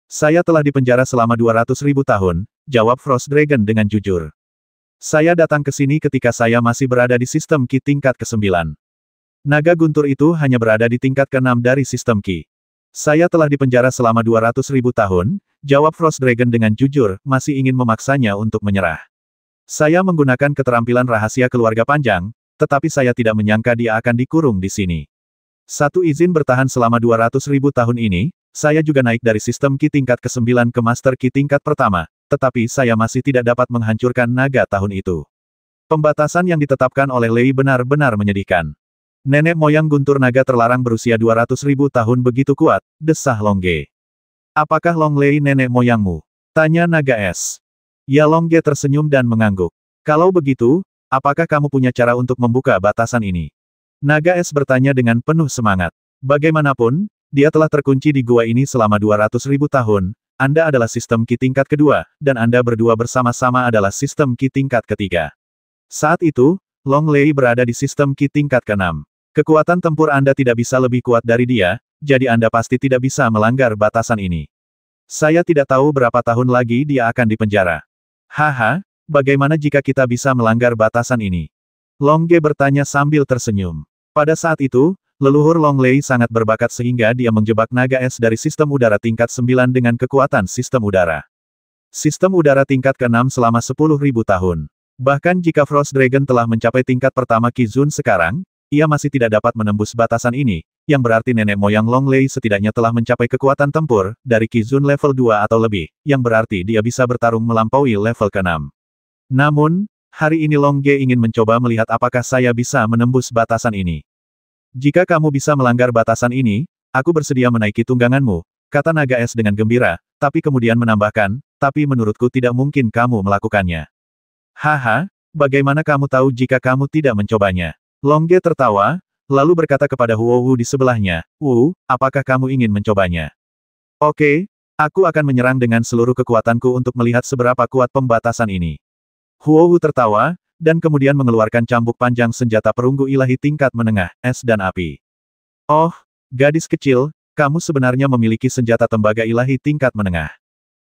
Saya telah dipenjara selama 200.000 tahun, jawab Frost Dragon dengan jujur. Saya datang ke sini ketika saya masih berada di sistem Ki tingkat ke-9. Naga guntur itu hanya berada di tingkat ke-6 dari sistem Ki. Saya telah dipenjara selama 200.000 tahun, jawab Frost Dragon dengan jujur, masih ingin memaksanya untuk menyerah. Saya menggunakan keterampilan rahasia keluarga panjang, tetapi saya tidak menyangka dia akan dikurung di sini. Satu izin bertahan selama 200.000 tahun ini, saya juga naik dari sistem Ki tingkat ke-9 ke Master Ki tingkat pertama, tetapi saya masih tidak dapat menghancurkan naga tahun itu. Pembatasan yang ditetapkan oleh Lei benar-benar menyedihkan. Nenek moyang guntur naga terlarang berusia 200.000 tahun begitu kuat, desah Longge. Apakah Long Lei nenek moyangmu? Tanya naga es. Ya, Longge tersenyum dan mengangguk. Kalau begitu, apakah kamu punya cara untuk membuka batasan ini? Naga es bertanya dengan penuh semangat. Bagaimanapun, dia telah terkunci di gua ini selama 200.000 tahun, Anda adalah sistem Ki tingkat kedua, dan Anda berdua bersama-sama adalah sistem Ki tingkat ketiga. Saat itu, Long Lei berada di sistem Ki tingkat ke-6. Kekuatan tempur Anda tidak bisa lebih kuat dari dia, jadi Anda pasti tidak bisa melanggar batasan ini. Saya tidak tahu berapa tahun lagi dia akan dipenjara. Haha, bagaimana jika kita bisa melanggar batasan ini? Longge bertanya sambil tersenyum. Pada saat itu, leluhur Long Lei sangat berbakat sehingga dia menjebak naga es dari sistem udara tingkat 9 dengan kekuatan sistem udara. Sistem udara tingkat ke-6 selama 10.000 tahun. Bahkan jika Frost Dragon telah mencapai tingkat pertama Ki Zun sekarang, ia masih tidak dapat menembus batasan ini, yang berarti nenek moyang Long Lei setidaknya telah mencapai kekuatan tempur, dari Ki Zun level 2 atau lebih, yang berarti dia bisa bertarung melampaui level ke-6. Namun, hari ini Longge ingin mencoba melihat apakah saya bisa menembus batasan ini. Jika kamu bisa melanggar batasan ini, aku bersedia menaiki tungganganmu, kata naga es dengan gembira, tapi kemudian menambahkan, tapi menurutku tidak mungkin kamu melakukannya. Haha, bagaimana kamu tahu jika kamu tidak mencobanya? Longge tertawa, lalu berkata kepada Huohu di sebelahnya, Wu, apakah kamu ingin mencobanya? Oke, aku akan menyerang dengan seluruh kekuatanku untuk melihat seberapa kuat pembatasan ini. Huohu tertawa, dan kemudian mengeluarkan cambuk panjang senjata perunggu ilahi tingkat menengah, es dan api. Oh, gadis kecil, kamu sebenarnya memiliki senjata tembaga ilahi tingkat menengah.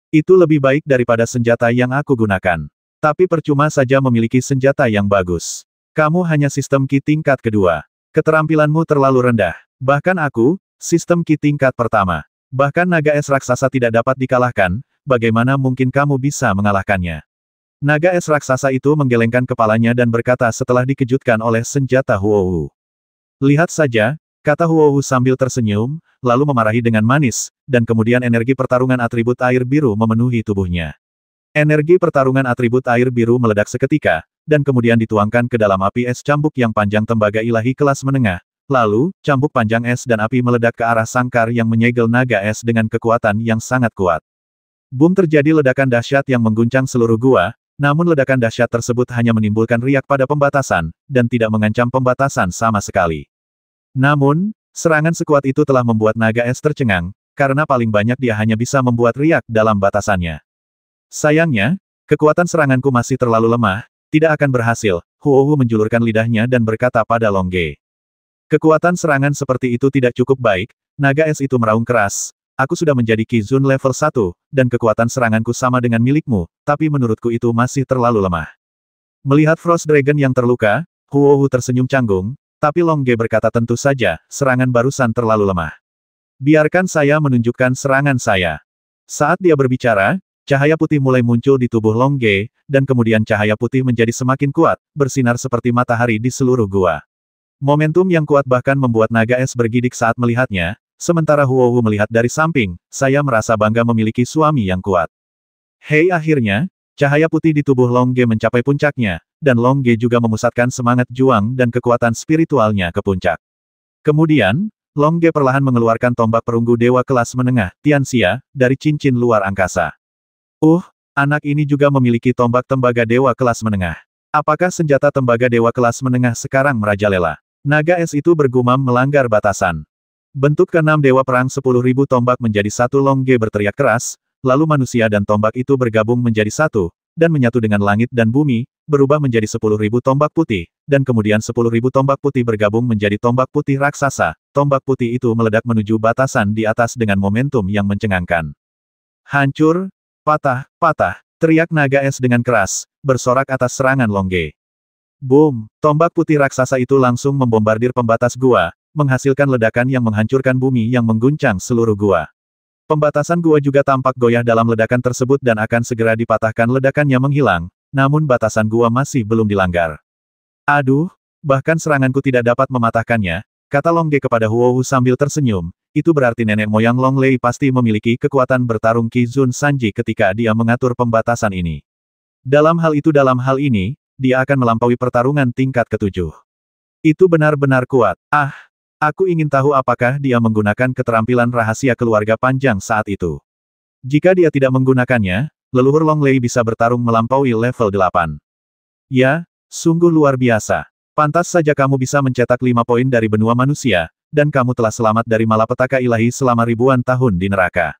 Itu lebih baik daripada senjata yang aku gunakan. Tapi percuma saja memiliki senjata yang bagus. Kamu hanya sistem Ki tingkat kedua. Keterampilanmu terlalu rendah. Bahkan aku, sistem Ki tingkat pertama. Bahkan naga es raksasa tidak dapat dikalahkan, bagaimana mungkin kamu bisa mengalahkannya? Naga es raksasa itu menggelengkan kepalanya dan berkata setelah dikejutkan oleh senjata Huohu. Lihat saja, kata Huohu sambil tersenyum, lalu memarahi dengan manis, dan kemudian energi pertarungan atribut air biru memenuhi tubuhnya. Energi pertarungan atribut air biru meledak seketika, dan kemudian dituangkan ke dalam api es cambuk yang panjang tembaga ilahi kelas menengah. Lalu, cambuk panjang es dan api meledak ke arah sangkar yang menyegel naga es dengan kekuatan yang sangat kuat. Boom, terjadi ledakan dahsyat yang mengguncang seluruh gua, namun ledakan dahsyat tersebut hanya menimbulkan riak pada pembatasan, dan tidak mengancam pembatasan sama sekali. Namun, serangan sekuat itu telah membuat naga es tercengang, karena paling banyak dia hanya bisa membuat riak dalam batasannya. Sayangnya, kekuatan seranganku masih terlalu lemah, tidak akan berhasil. Huohu menjulurkan lidahnya dan berkata pada Longge. Kekuatan serangan seperti itu tidak cukup baik, naga es itu meraung keras. Aku sudah menjadi Ki Zun level 1, dan kekuatan seranganku sama dengan milikmu, tapi menurutku itu masih terlalu lemah. Melihat Frost Dragon yang terluka, Huohu tersenyum canggung, tapi Longge berkata tentu saja, serangan barusan terlalu lemah. Biarkan saya menunjukkan serangan saya. Saat dia berbicara, cahaya putih mulai muncul di tubuh Longge, dan kemudian cahaya putih menjadi semakin kuat, bersinar seperti matahari di seluruh gua. Momentum yang kuat bahkan membuat naga es bergidik saat melihatnya, sementara Huohu melihat dari samping, saya merasa bangga memiliki suami yang kuat. Hei, akhirnya, cahaya putih di tubuh Longge mencapai puncaknya, dan Longge juga memusatkan semangat juang dan kekuatan spiritualnya ke puncak. Kemudian, Longge perlahan mengeluarkan tombak perunggu dewa kelas menengah, Tianxia, dari cincin luar angkasa. Anak ini juga memiliki tombak tembaga dewa kelas menengah. Apakah senjata tembaga dewa kelas menengah sekarang merajalela? Naga es itu bergumam melanggar batasan. Bentuk keenam dewa perang 10.000 tombak menjadi satu. Longge berteriak keras, lalu manusia dan tombak itu bergabung menjadi satu, dan menyatu dengan langit dan bumi, berubah menjadi 10.000 tombak putih, dan kemudian 10.000 tombak putih bergabung menjadi tombak putih raksasa. Tombak putih itu meledak menuju batasan di atas dengan momentum yang mencengangkan. Hancur, patah, patah, teriak naga es dengan keras, bersorak atas serangan Longge. Boom! Tombak putih raksasa itu langsung membombardir pembatas gua, menghasilkan ledakan yang menghancurkan bumi yang mengguncang seluruh gua. Pembatasan gua juga tampak goyah dalam ledakan tersebut dan akan segera dipatahkan. Ledakannya menghilang, namun batasan gua masih belum dilanggar. Aduh, bahkan seranganku tidak dapat mematahkannya, kata Longge kepada Huohu sambil tersenyum. Itu berarti nenek moyang Long Lei pasti memiliki kekuatan bertarung Ki Zun Sanji ketika dia mengatur pembatasan ini. Dalam hal ini, dia akan melampaui pertarungan tingkat ke-7. Itu benar-benar kuat. Aku ingin tahu apakah dia menggunakan keterampilan rahasia keluarga panjang saat itu. Jika dia tidak menggunakannya, leluhur Long Lei bisa bertarung melampaui level 8. Ya, sungguh luar biasa. Pantas saja kamu bisa mencetak 5 poin dari benua manusia, dan kamu telah selamat dari malapetaka ilahi selama ribuan tahun di neraka.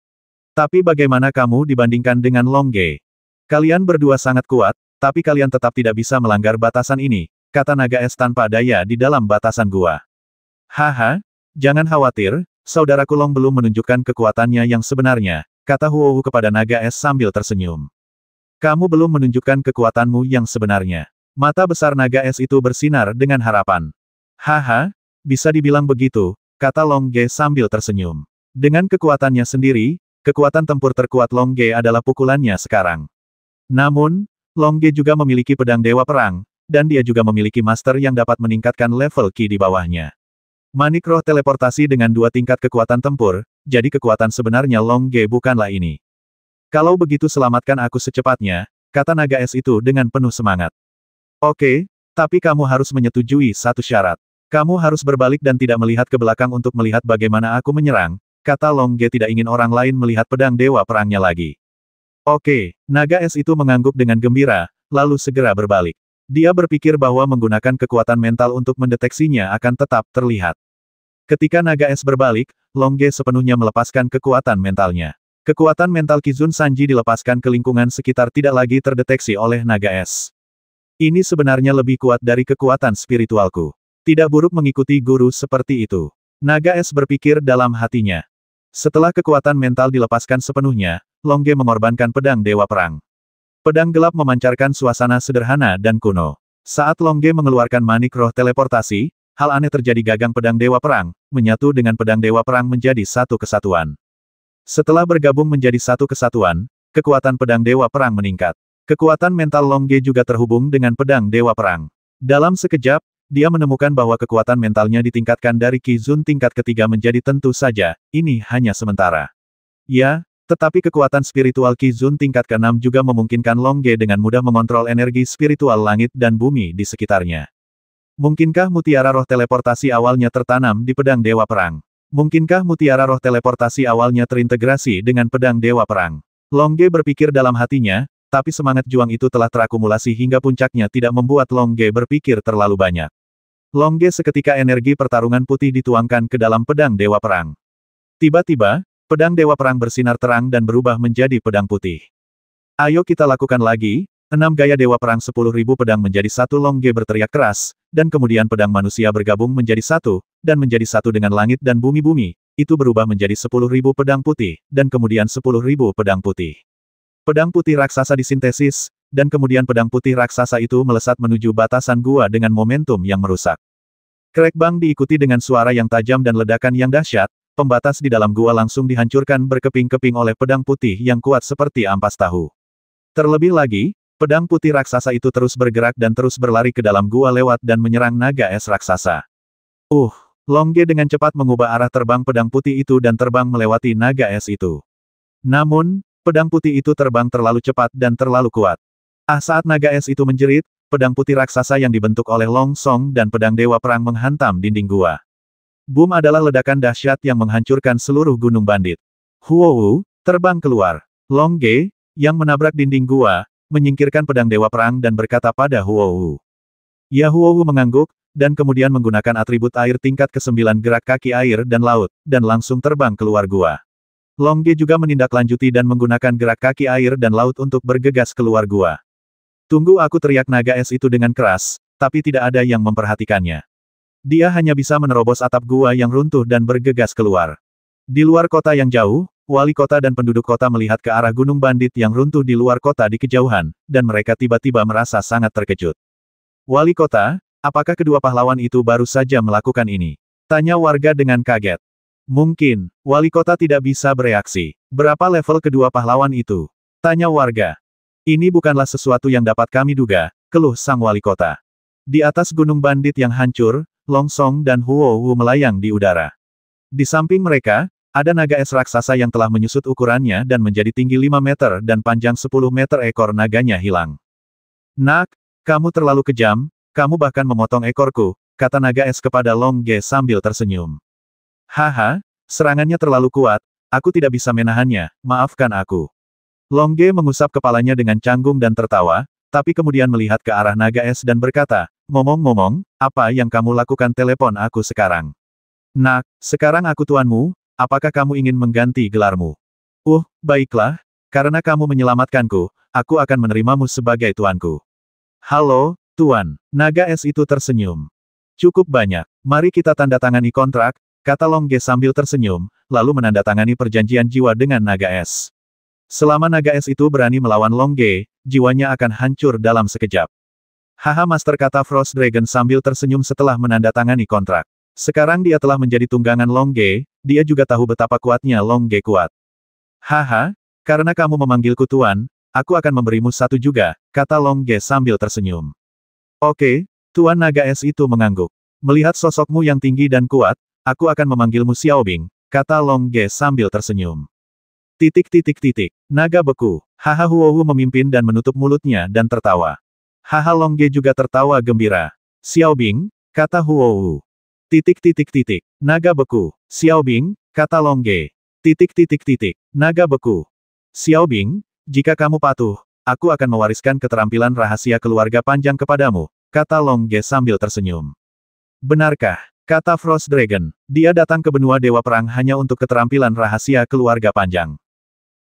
Tapi bagaimana kamu dibandingkan dengan Longge? Kalian berdua sangat kuat, tapi kalian tetap tidak bisa melanggar batasan ini, kata naga es tanpa daya di dalam batasan gua. Haha, jangan khawatir, saudaraku Long belum menunjukkan kekuatannya yang sebenarnya, kata Huohu kepada naga es sambil tersenyum. Kamu belum menunjukkan kekuatanmu yang sebenarnya. Mata besar naga es itu bersinar dengan harapan. Haha, bisa dibilang begitu, kata Longge sambil tersenyum. Dengan kekuatannya sendiri, kekuatan tempur terkuat Longge adalah pukulannya sekarang. Namun, Longge juga memiliki pedang dewa perang, dan dia juga memiliki master yang dapat meningkatkan level Ki di bawahnya. Manik roh teleportasi dengan 2 tingkat kekuatan tempur, jadi kekuatan sebenarnya Longge bukanlah ini. Kalau begitu selamatkan aku secepatnya, kata naga es itu dengan penuh semangat. Oke, tapi kamu harus menyetujui satu syarat. Kamu harus berbalik dan tidak melihat ke belakang untuk melihat bagaimana aku menyerang, kata Longge tidak ingin orang lain melihat pedang dewa perangnya lagi. Oke, naga es itu mengangguk dengan gembira, lalu segera berbalik. Dia berpikir bahwa menggunakan kekuatan mental untuk mendeteksinya akan tetap terlihat. Ketika naga es berbalik, Longge sepenuhnya melepaskan kekuatan mentalnya. Kekuatan mental Ki Zun Sanji dilepaskan ke lingkungan sekitar tidak lagi terdeteksi oleh naga es. Ini sebenarnya lebih kuat dari kekuatan spiritualku. Tidak buruk mengikuti guru seperti itu. Naga es berpikir dalam hatinya. Setelah kekuatan mental dilepaskan sepenuhnya, Longge mengorbankan pedang Dewa Perang. Pedang gelap memancarkan suasana sederhana dan kuno. Saat Longge mengeluarkan manik roh teleportasi, hal aneh terjadi. Gagang pedang Dewa Perang menyatu dengan pedang Dewa Perang menjadi satu kesatuan. Setelah bergabung menjadi satu kesatuan, kekuatan pedang Dewa Perang meningkat. Kekuatan mental Longge juga terhubung dengan pedang Dewa Perang. Dalam sekejap, dia menemukan bahwa kekuatan mentalnya ditingkatkan dari Qi Zun tingkat ketiga menjadi tentu saja, ini hanya sementara. Ya, tetapi kekuatan spiritual Qi Zun tingkat ke-6 juga memungkinkan Longge dengan mudah mengontrol energi spiritual langit dan bumi di sekitarnya. Mungkinkah mutiara roh teleportasi awalnya tertanam di pedang Dewa Perang? Mungkinkah mutiara roh teleportasi awalnya terintegrasi dengan pedang Dewa Perang? Longge berpikir dalam hatinya, tapi semangat juang itu telah terakumulasi hingga puncaknya tidak membuat Longge berpikir terlalu banyak. Longge seketika energi pertarungan putih dituangkan ke dalam pedang Dewa Perang. Tiba-tiba, pedang Dewa Perang bersinar terang dan berubah menjadi pedang putih. Ayo kita lakukan lagi, 6 gaya Dewa Perang 10.000 pedang menjadi satu. Longge berteriak keras, dan kemudian pedang manusia bergabung menjadi satu, dan menjadi satu dengan langit dan bumi-bumi, itu berubah menjadi 10.000 pedang putih, dan kemudian 10.000 pedang putih. Pedang putih raksasa disintesis, dan kemudian pedang putih raksasa itu melesat menuju batasan gua dengan momentum yang merusak. Krek bang diikuti dengan suara yang tajam dan ledakan yang dahsyat, pembatas di dalam gua langsung dihancurkan berkeping-keping oleh pedang putih yang kuat seperti ampas tahu. Terlebih lagi, pedang putih raksasa itu terus bergerak dan terus berlari ke dalam gua lewat dan menyerang naga es raksasa. Longge dengan cepat mengubah arah terbang pedang putih itu dan terbang melewati naga es itu. Namun, pedang putih itu terbang terlalu cepat dan terlalu kuat. Saat naga es itu menjerit, pedang putih raksasa yang dibentuk oleh Long Song dan pedang Dewa Perang menghantam dinding gua. Boom adalah ledakan dahsyat yang menghancurkan seluruh gunung bandit. Huowu, terbang keluar. Longge, yang menabrak dinding gua, menyingkirkan pedang Dewa Perang dan berkata pada Huowu. Ya, Huowu mengangguk, dan kemudian menggunakan atribut air tingkat ke-9 gerak kaki air dan laut, dan langsung terbang keluar gua. Longge juga menindaklanjuti dan menggunakan gerak kaki air dan laut untuk bergegas keluar gua. Tunggu, aku, teriak naga es itu dengan keras, tapi tidak ada yang memperhatikannya. Dia hanya bisa menerobos atap gua yang runtuh dan bergegas keluar. Di luar kota yang jauh, wali kota dan penduduk kota melihat ke arah gunung bandit yang runtuh di luar kota di kejauhan, dan mereka tiba-tiba merasa sangat terkejut. Wali kota, apakah kedua pahlawan itu baru saja melakukan ini? Tanya warga dengan kaget. Mungkin, wali kota tidak bisa bereaksi. Berapa level kedua pahlawan itu? Tanya warga. Ini bukanlah sesuatu yang dapat kami duga, keluh sang wali kota. Di atas gunung bandit yang hancur, Long Song dan Huowu melayang di udara. Di samping mereka, ada naga es raksasa yang telah menyusut ukurannya dan menjadi tinggi 5 meter dan panjang 10 meter. Ekor naganya hilang. Nak, kamu terlalu kejam, kamu bahkan memotong ekorku, kata naga es kepada Longge sambil tersenyum. Haha, serangannya terlalu kuat, aku tidak bisa menahannya, maafkan aku. Longge mengusap kepalanya dengan canggung dan tertawa, tapi kemudian melihat ke arah naga es dan berkata, ngomong-ngomong, apa yang kamu lakukan? Telepon aku sekarang. Nak, sekarang aku tuanmu, apakah kamu ingin mengganti gelarmu? Baiklah, karena kamu menyelamatkanku, aku akan menerimamu sebagai tuanku. Halo, tuan, naga es itu tersenyum. Cukup banyak, mari kita tanda tangani kontrak, kata Longge sambil tersenyum, lalu menandatangani perjanjian jiwa dengan naga es. Selama naga es itu berani melawan Longge, jiwanya akan hancur dalam sekejap. Haha, Master, kata Frost Dragon sambil tersenyum setelah menandatangani kontrak. Sekarang dia telah menjadi tunggangan Longge, dia juga tahu betapa kuatnya Longge kuat. Haha, karena kamu memanggilku tuan, aku akan memberimu satu juga, kata Longge sambil tersenyum. Oke, tuan, naga es itu mengangguk. Melihat sosokmu yang tinggi dan kuat, aku akan memanggilmu Xiaobing, kata Longge sambil tersenyum. Naga beku. Haha, Huowu memimpin dan menutup mulutnya dan tertawa. Haha, Longge juga tertawa gembira. Xiaobing, kata Huowu. Naga beku. Xiaobing, kata Longge. Naga beku. Xiaobing, jika kamu patuh, aku akan mewariskan keterampilan rahasia keluarga panjang kepadamu, kata Longge sambil tersenyum. Benarkah? Kata Frost Dragon. Dia datang ke benua Dewa Perang hanya untuk keterampilan rahasia keluarga panjang.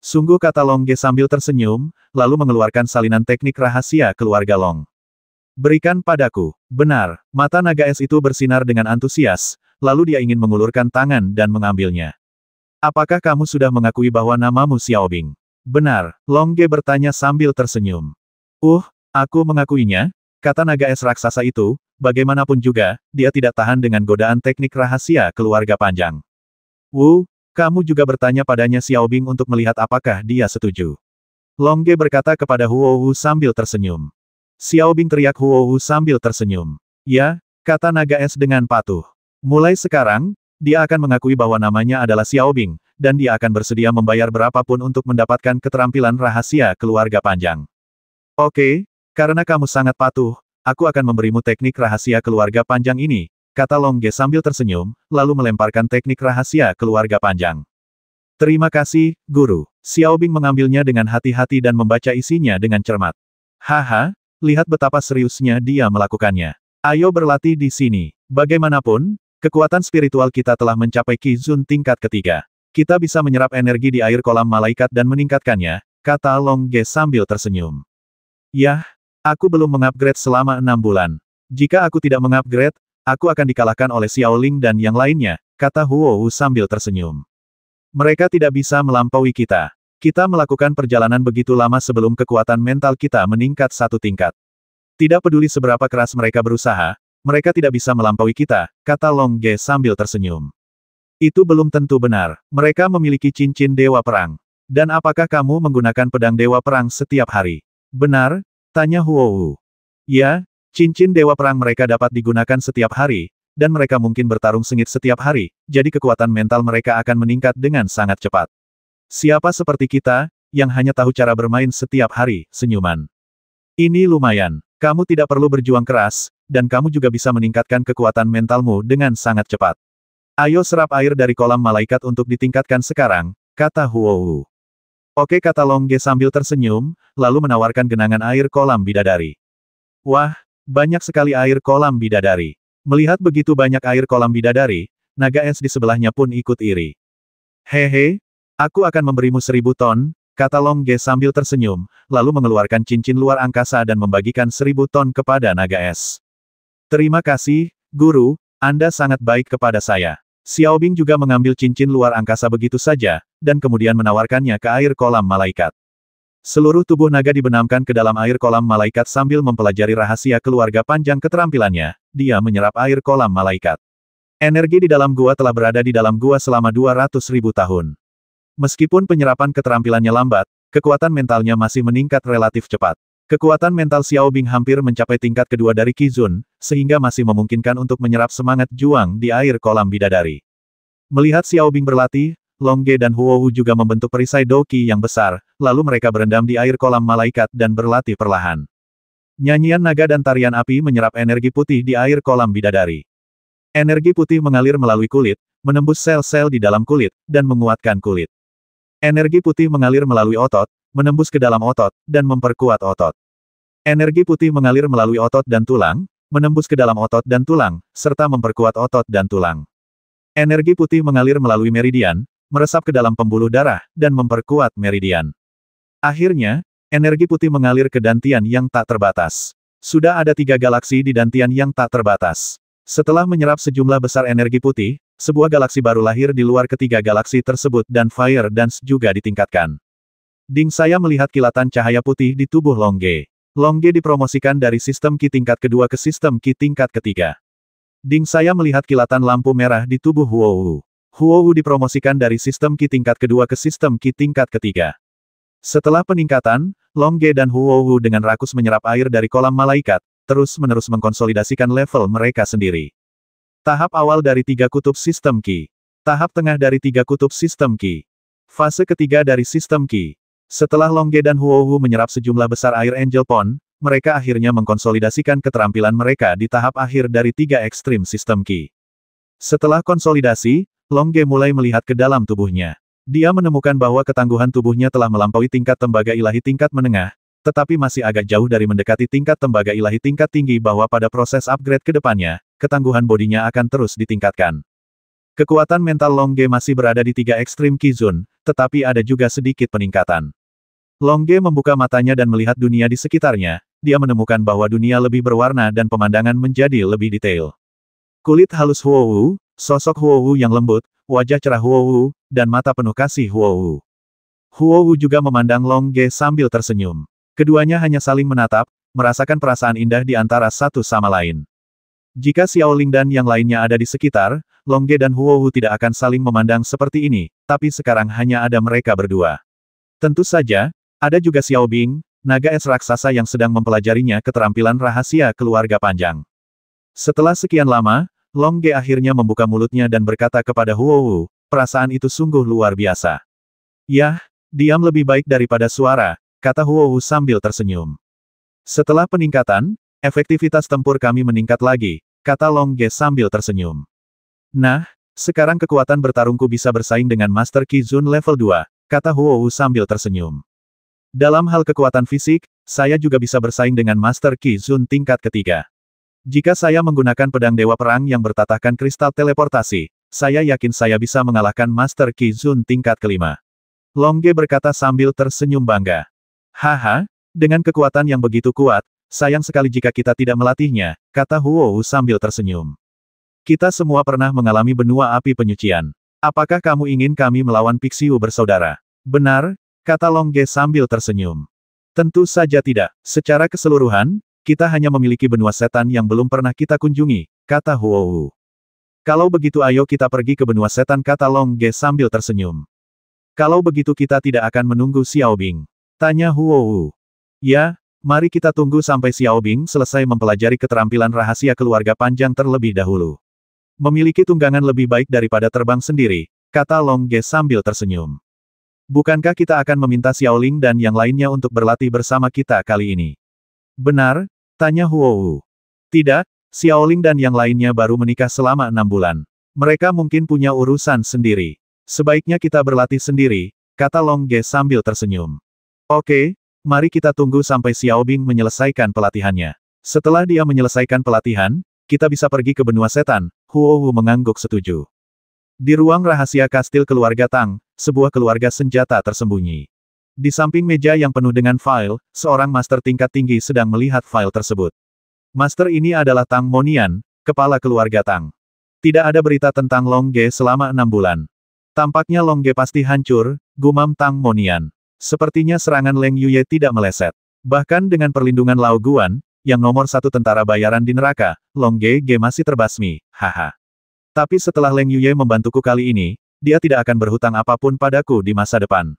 Sungguh, kata Longge sambil tersenyum, lalu mengeluarkan salinan teknik rahasia keluarga Long. Berikan padaku. Benar, mata naga es itu bersinar dengan antusias, lalu dia ingin mengulurkan tangan dan mengambilnya. Apakah kamu sudah mengakui bahwa namamu Xiaobing? Benar, Long Ge bertanya sambil tersenyum. Aku mengakuinya, kata naga es raksasa itu, bagaimanapun juga, dia tidak tahan dengan godaan teknik rahasia keluarga panjang. Kamu juga bertanya padanya Xiaobing untuk melihat apakah dia setuju. Long Ge berkata kepada Huo sambil tersenyum. Xiaobing teriak Huo sambil tersenyum. Ya, kata naga es dengan patuh. Mulai sekarang, dia akan mengakui bahwa namanya adalah Xiaobing, dan dia akan bersedia membayar berapapun untuk mendapatkan keterampilan rahasia keluarga panjang. Oke, karena kamu sangat patuh, aku akan memberimu teknik rahasia keluarga panjang ini, kata Long Ge sambil tersenyum, lalu melemparkan teknik rahasia keluarga panjang. Terima kasih, Guru. Xiaobing mengambilnya dengan hati-hati dan membaca isinya dengan cermat. Haha, lihat betapa seriusnya dia melakukannya. Ayo berlatih di sini. Bagaimanapun, kekuatan spiritual kita telah mencapai Qi Zun tingkat ketiga. Kita bisa menyerap energi di air kolam malaikat dan meningkatkannya, kata Long Ge sambil tersenyum. Yah, aku belum mengupgrade selama 6 bulan. Jika aku tidak mengupgrade, aku akan dikalahkan oleh Xiaoling dan yang lainnya, kata Huo sambil tersenyum. Mereka tidak bisa melampaui kita. Kita melakukan perjalanan begitu lama sebelum kekuatan mental kita meningkat 1 tingkat. Tidak peduli seberapa keras mereka berusaha, mereka tidak bisa melampaui kita, kata Long Ge sambil tersenyum. Itu belum tentu benar. Mereka memiliki cincin Dewa Perang. Dan apakah kamu menggunakan pedang Dewa Perang setiap hari? Benar? Tanya Huo. Ya, cincin Dewa Perang mereka dapat digunakan setiap hari, dan mereka mungkin bertarung sengit setiap hari, jadi kekuatan mental mereka akan meningkat dengan sangat cepat. Siapa seperti kita, yang hanya tahu cara bermain setiap hari, senyuman. Ini lumayan. Kamu tidak perlu berjuang keras, dan kamu juga bisa meningkatkan kekuatan mentalmu dengan sangat cepat. Ayo serap air dari kolam malaikat untuk ditingkatkan sekarang, kata Huo. Oke, kata Long Ge sambil tersenyum, lalu menawarkan genangan air kolam bidadari. Wah, banyak sekali air kolam bidadari. Melihat begitu banyak air kolam bidadari, naga es di sebelahnya pun ikut iri. Hehe, aku akan memberimu 1000 ton, kata Long Ge sambil tersenyum, lalu mengeluarkan cincin luar angkasa dan membagikan 1000 ton kepada naga es. Terima kasih, Guru, Anda sangat baik kepada saya. Xiaobing juga mengambil cincin luar angkasa begitu saja, dan kemudian menawarkannya ke air kolam malaikat. Seluruh tubuh naga dibenamkan ke dalam air kolam malaikat sambil mempelajari rahasia keluarga panjang keterampilannya, dia menyerap air kolam malaikat. Energi di dalam gua telah berada di dalam gua selama 200.000 tahun. Meskipun penyerapan keterampilannya lambat, kekuatan mentalnya masih meningkat relatif cepat. Kekuatan mental Xiaobing hampir mencapai tingkat kedua dari Qi Zun, sehingga masih memungkinkan untuk menyerap semangat juang di air kolam bidadari. Melihat Xiaobing berlatih, Long Ge dan Huo juga membentuk perisai Doqi yang besar, lalu mereka berendam di air kolam malaikat dan berlatih perlahan. Nyanyian naga dan tarian api menyerap energi putih di air kolam bidadari. Energi putih mengalir melalui kulit, menembus sel-sel di dalam kulit, dan menguatkan kulit. Energi putih mengalir melalui otot, menembus ke dalam otot, dan memperkuat otot. Energi putih mengalir melalui otot dan tulang, menembus ke dalam otot dan tulang, serta memperkuat otot dan tulang. Energi putih mengalir melalui meridian, meresap ke dalam pembuluh darah, dan memperkuat meridian. Akhirnya, energi putih mengalir ke dantian yang tak terbatas. Sudah ada 3 galaksi di dantian yang tak terbatas. Setelah menyerap sejumlah besar energi putih, sebuah galaksi baru lahir di luar ketiga galaksi tersebut dan Fire Dance juga ditingkatkan. Ding saya melihat kilatan cahaya putih di tubuh Long Ge. Long Ge dipromosikan dari sistem Qi tingkat kedua ke sistem Qi tingkat ketiga. Ding saya melihat kilatan lampu merah di tubuh Huo. Huo dipromosikan dari sistem Qi tingkat kedua ke sistem Qi tingkat ketiga. Setelah peningkatan, Long Ge dan Huo dengan rakus menyerap air dari kolam malaikat, terus-menerus mengkonsolidasikan level mereka sendiri. Tahap awal dari 3 kutub sistem Qi. Tahap tengah dari 3 kutub sistem Qi. Fase ketiga dari sistem Qi. Setelah Long Ge dan Huo menyerap sejumlah besar air Angel Pond, mereka akhirnya mengkonsolidasikan keterampilan mereka di tahap akhir dari 3 ekstrim sistem Qi. Setelah konsolidasi, Long Ge mulai melihat ke dalam tubuhnya. Dia menemukan bahwa ketangguhan tubuhnya telah melampaui tingkat tembaga ilahi tingkat menengah, tetapi masih agak jauh dari mendekati tingkat tembaga ilahi tingkat tinggi bahwa pada proses upgrade ke depannya, ketangguhan bodinya akan terus ditingkatkan. Kekuatan mental Long Ge masih berada di 3 ekstrim Qi Zun, tetapi ada juga sedikit peningkatan. Long Ge membuka matanya dan melihat dunia di sekitarnya, dia menemukan bahwa dunia lebih berwarna dan pemandangan menjadi lebih detail. Kulit halus Huowu, sosok Huowu yang lembut, wajah cerah Huowu, dan mata penuh kasih Huowu. Huowu juga memandang Long Ge sambil tersenyum. Keduanya hanya saling menatap, merasakan perasaan indah di antara satu sama lain. Jika Xiaoling dan yang lainnya ada di sekitar, Long Ge dan Huowu tidak akan saling memandang seperti ini, tapi sekarang hanya ada mereka berdua. Tentu saja, ada juga Xiao Bing, naga es raksasa yang sedang mempelajarinya keterampilan rahasia keluarga panjang. Setelah sekian lama, Long Ge akhirnya membuka mulutnya dan berkata kepada Huowu, perasaan itu sungguh luar biasa. Yah, diam lebih baik daripada suara, kata Huowu sambil tersenyum. Setelah peningkatan, efektivitas tempur kami meningkat lagi, kata Long Ge sambil tersenyum. Nah, sekarang kekuatan bertarungku bisa bersaing dengan Master Qi Zun level 2, kata Huowu sambil tersenyum. Dalam hal kekuatan fisik, saya juga bisa bersaing dengan Master Qi Zun tingkat ketiga. Jika saya menggunakan pedang Dewa Perang yang bertatahkan kristal teleportasi, saya yakin saya bisa mengalahkan Master Qi Zun tingkat kelima. Long Ge berkata sambil tersenyum bangga. Haha, dengan kekuatan yang begitu kuat, sayang sekali jika kita tidak melatihnya, kata Huowu sambil tersenyum. Kita semua pernah mengalami benua api penyucian. Apakah kamu ingin kami melawan Pixiu bersaudara? Benar, kata Long Ge sambil tersenyum. Tentu saja tidak. Secara keseluruhan, kita hanya memiliki benua setan yang belum pernah kita kunjungi, kata Huowu. Kalau begitu ayo kita pergi ke benua setan, kata Long Ge sambil tersenyum. Kalau begitu kita tidak akan menunggu Xiao Bing, tanya Huowu. Ya, mari kita tunggu sampai Xiao Bing selesai mempelajari keterampilan rahasia keluarga panjang terlebih dahulu. Memiliki tunggangan lebih baik daripada terbang sendiri, kata Long Ge sambil tersenyum. Bukankah kita akan meminta Xiaoling dan yang lainnya untuk berlatih bersama kita kali ini? Benar, tanya Huowu. Tidak, Xiaoling dan yang lainnya baru menikah selama 6 bulan. Mereka mungkin punya urusan sendiri. Sebaiknya kita berlatih sendiri, kata Long Ge sambil tersenyum. Oke, mari kita tunggu sampai Xiao Bing menyelesaikan pelatihannya. Setelah dia menyelesaikan pelatihan, kita bisa pergi ke benua setan, Huowu mengangguk setuju. Di ruang rahasia kastil keluarga Tang, sebuah keluarga senjata tersembunyi. Di samping meja yang penuh dengan file, seorang master tingkat tinggi sedang melihat file tersebut. Master ini adalah Tang Monian, kepala keluarga Tang. Tidak ada berita tentang Long Ge selama 6 bulan. Tampaknya Long Ge pasti hancur, gumam Tang Monian. Sepertinya serangan Leng Yuye tidak meleset. Bahkan dengan perlindungan Lao Guan, yang nomor 1 tentara bayaran di neraka, Long Ge masih terbasmi, haha. Tapi setelah Leng Yuye membantuku kali ini, dia tidak akan berhutang apapun padaku di masa depan.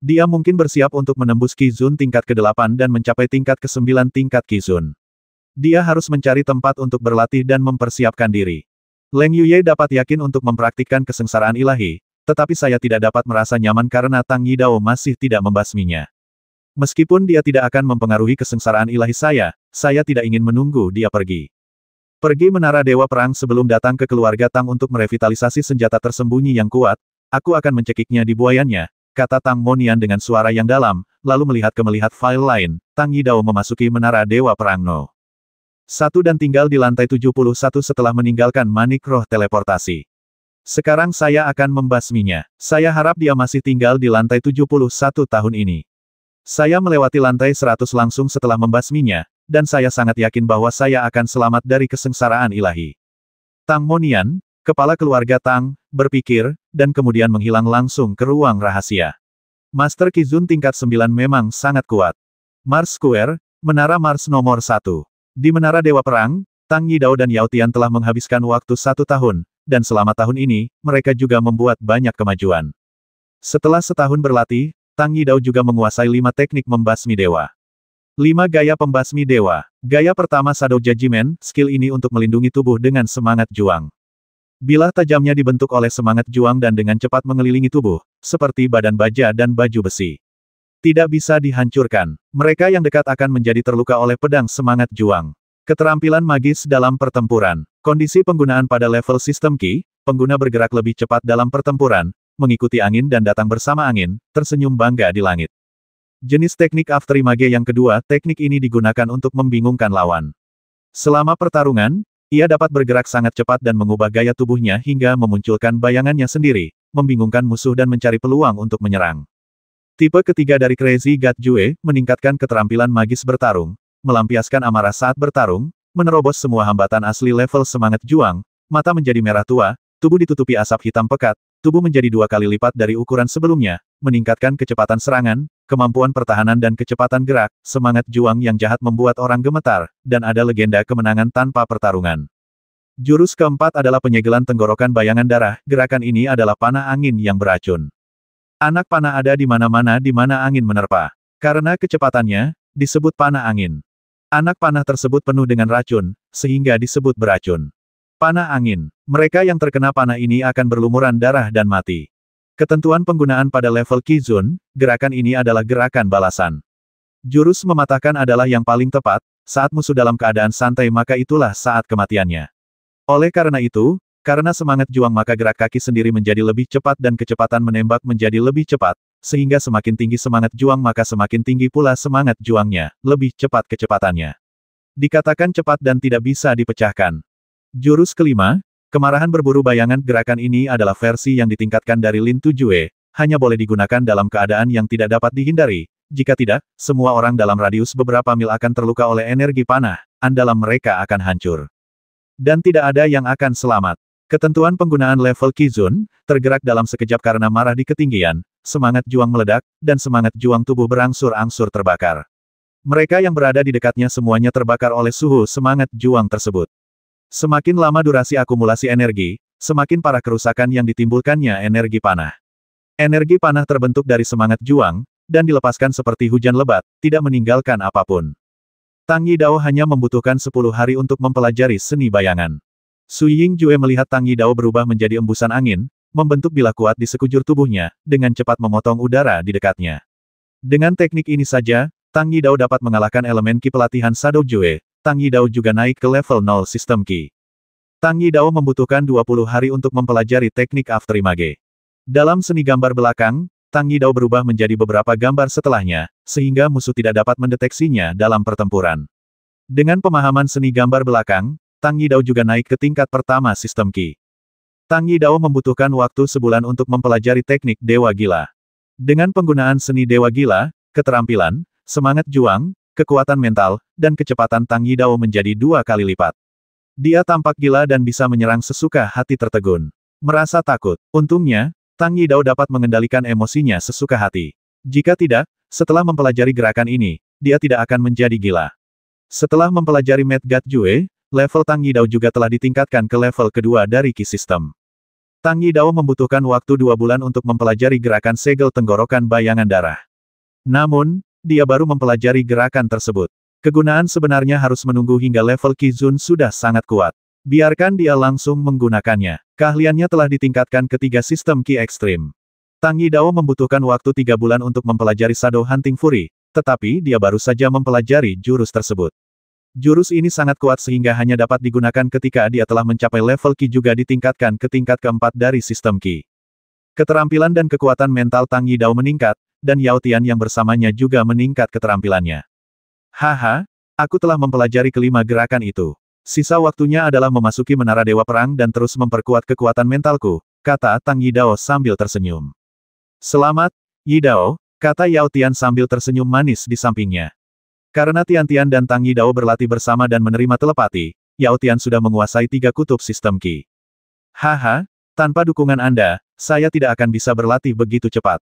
Dia mungkin bersiap untuk menembus Qi Zun tingkat ke-8 dan mencapai tingkat ke-9 tingkat Qi Zun. Dia harus mencari tempat untuk berlatih dan mempersiapkan diri. Leng Yuye dapat yakin untuk mempraktikkan kesengsaraan ilahi, tetapi saya tidak dapat merasa nyaman karena Tang Yidao masih tidak membasminya. Meskipun dia tidak akan mempengaruhi kesengsaraan ilahi saya tidak ingin menunggu dia pergi. Pergi menara Dewa Perang sebelum datang ke keluarga Tang untuk merevitalisasi senjata tersembunyi yang kuat, aku akan mencekiknya di buayannya, kata Tang Monian dengan suara yang dalam, lalu melihat file lain, Tang Yidao memasuki menara Dewa Perang No. 1 dan tinggal di lantai 71 setelah meninggalkan manik roh teleportasi. Sekarang saya akan membasminya. Saya harap dia masih tinggal di lantai 71 tahun ini. Saya melewati lantai 100 langsung setelah membasminya, dan saya sangat yakin bahwa saya akan selamat dari kesengsaraan ilahi. Tang Monian, kepala keluarga Tang, berpikir, dan kemudian menghilang langsung ke ruang rahasia. Master Qi Zun tingkat 9 memang sangat kuat. Mars Square, Menara Mars nomor 1. Di Menara Dewa Perang, Tang Yidao dan Yao Tian telah menghabiskan waktu 1 tahun, dan selama tahun ini, mereka juga membuat banyak kemajuan. Setelah setahun berlatih, Tang Yidao juga menguasai 5 teknik membasmi dewa. 5 gaya pembasmi dewa. Gaya pertama Shadow Judgment, skill ini untuk melindungi tubuh dengan semangat juang. Bilah tajamnya dibentuk oleh semangat juang dan dengan cepat mengelilingi tubuh, seperti badan baja dan baju besi. Tidak bisa dihancurkan. Mereka yang dekat akan menjadi terluka oleh pedang semangat juang. Keterampilan magis dalam pertempuran. Kondisi penggunaan pada level sistem Qi, pengguna bergerak lebih cepat dalam pertempuran, mengikuti angin dan datang bersama angin, tersenyum bangga di langit. Jenis teknik Afterimage yang kedua, teknik ini digunakan untuk membingungkan lawan. Selama pertarungan, ia dapat bergerak sangat cepat dan mengubah gaya tubuhnya hingga memunculkan bayangannya sendiri, membingungkan musuh dan mencari peluang untuk menyerang. Tipe ketiga dari Crazy God Jue, meningkatkan keterampilan magis bertarung, melampiaskan amarah saat bertarung, menerobos semua hambatan asli level semangat juang, mata menjadi merah tua, tubuh ditutupi asap hitam pekat, tubuh menjadi 2 kali lipat dari ukuran sebelumnya, meningkatkan kecepatan serangan, kemampuan pertahanan dan kecepatan gerak, semangat juang yang jahat membuat orang gemetar, dan ada legenda kemenangan tanpa pertarungan. Jurus keempat adalah penyegelan tenggorokan bayangan darah, gerakan ini adalah panah angin yang beracun. Anak panah ada di mana-mana di mana angin menerpa. Karena kecepatannya, disebut panah angin. Anak panah tersebut penuh dengan racun, sehingga disebut beracun. Panah angin. Mereka yang terkena panah ini akan berlumuran darah dan mati. Ketentuan penggunaan pada level Qizun, gerakan ini adalah gerakan balasan. Jurus mematahkan adalah yang paling tepat, saat musuh dalam keadaan santai maka itulah saat kematiannya. Oleh karena itu, karena semangat juang maka gerak kaki sendiri menjadi lebih cepat dan kecepatan menembak menjadi lebih cepat, sehingga semakin tinggi semangat juang maka semakin tinggi pula semangat juangnya, lebih cepat kecepatannya. Dikatakan cepat dan tidak bisa dipecahkan. Jurus kelima, kemarahan berburu bayangan. Gerakan ini adalah versi yang ditingkatkan dari Lin Tujue, hanya boleh digunakan dalam keadaan yang tidak dapat dihindari, jika tidak, semua orang dalam radius beberapa mil akan terluka oleh energi panah, andalan mereka akan hancur. Dan tidak ada yang akan selamat. Ketentuan penggunaan level Qizun, tergerak dalam sekejap karena marah di ketinggian, semangat juang meledak, dan semangat juang tubuh berangsur-angsur terbakar. Mereka yang berada di dekatnya semuanya terbakar oleh suhu semangat juang tersebut. Semakin lama durasi akumulasi energi, semakin parah kerusakan yang ditimbulkannya energi panah. Energi panah terbentuk dari semangat juang, dan dilepaskan seperti hujan lebat, tidak meninggalkan apapun. Tang Yidao hanya membutuhkan 10 hari untuk mempelajari seni bayangan. Su Yingjue melihat Tang Yidao berubah menjadi embusan angin, membentuk bilah kuat di sekujur tubuhnya, dengan cepat memotong udara di dekatnya. Dengan teknik ini saja, Tang Yidao dapat mengalahkan elemen Qi pelatihan Shadow Jue. Tang Yidao juga naik ke level 0 sistem Qi. Tang Yidao membutuhkan 20 hari untuk mempelajari teknik Afterimage. Dalam seni gambar belakang, Tang Yidao berubah menjadi beberapa gambar setelahnya, sehingga musuh tidak dapat mendeteksinya dalam pertempuran. Dengan pemahaman seni gambar belakang, Tang Yidao juga naik ke tingkat pertama sistem Qi. Tang Yidao membutuhkan waktu sebulan untuk mempelajari teknik Dewa Gila. Dengan penggunaan seni Dewa Gila, keterampilan, semangat juang, kekuatan mental, dan kecepatan Tang Yidao menjadi 2 kali lipat. Dia tampak gila dan bisa menyerang sesuka hati tertegun. Merasa takut. Untungnya, Tang Yidao dapat mengendalikan emosinya sesuka hati. Jika tidak, setelah mempelajari gerakan ini, dia tidak akan menjadi gila. Setelah mempelajari Medgat Jue, level Tang Yidao juga telah ditingkatkan ke level kedua dari Qi System. Tang Yidao membutuhkan waktu 2 bulan untuk mempelajari gerakan segel tenggorokan bayangan darah. Namun, dia baru mempelajari gerakan tersebut. Kegunaan sebenarnya harus menunggu hingga level Qizun sudah sangat kuat. Biarkan dia langsung menggunakannya. Keahliannya telah ditingkatkan ke 3 sistem Qi ekstrim. Tang Yidao membutuhkan waktu 3 bulan untuk mempelajari Shadow Hunting Fury, tetapi dia baru saja mempelajari jurus tersebut. Jurus ini sangat kuat sehingga hanya dapat digunakan ketika dia telah mencapai level Qi juga ditingkatkan ke tingkat keempat dari sistem Qi. Keterampilan dan kekuatan mental Tang Yidao meningkat, dan Yao Tian yang bersamanya juga meningkat keterampilannya. Haha, aku telah mempelajari kelima gerakan itu. Sisa waktunya adalah memasuki menara Dewa Perang dan terus memperkuat kekuatan mentalku, kata Tang Yidao sambil tersenyum. Selamat, Yidao, kata Yao Tian sambil tersenyum manis di sampingnya. Karena Tian dan Tang Yidao berlatih bersama dan menerima telepati, Yao Tian sudah menguasai 3 kutub sistem Qi. Haha, tanpa dukungan Anda, saya tidak akan bisa berlatih begitu cepat.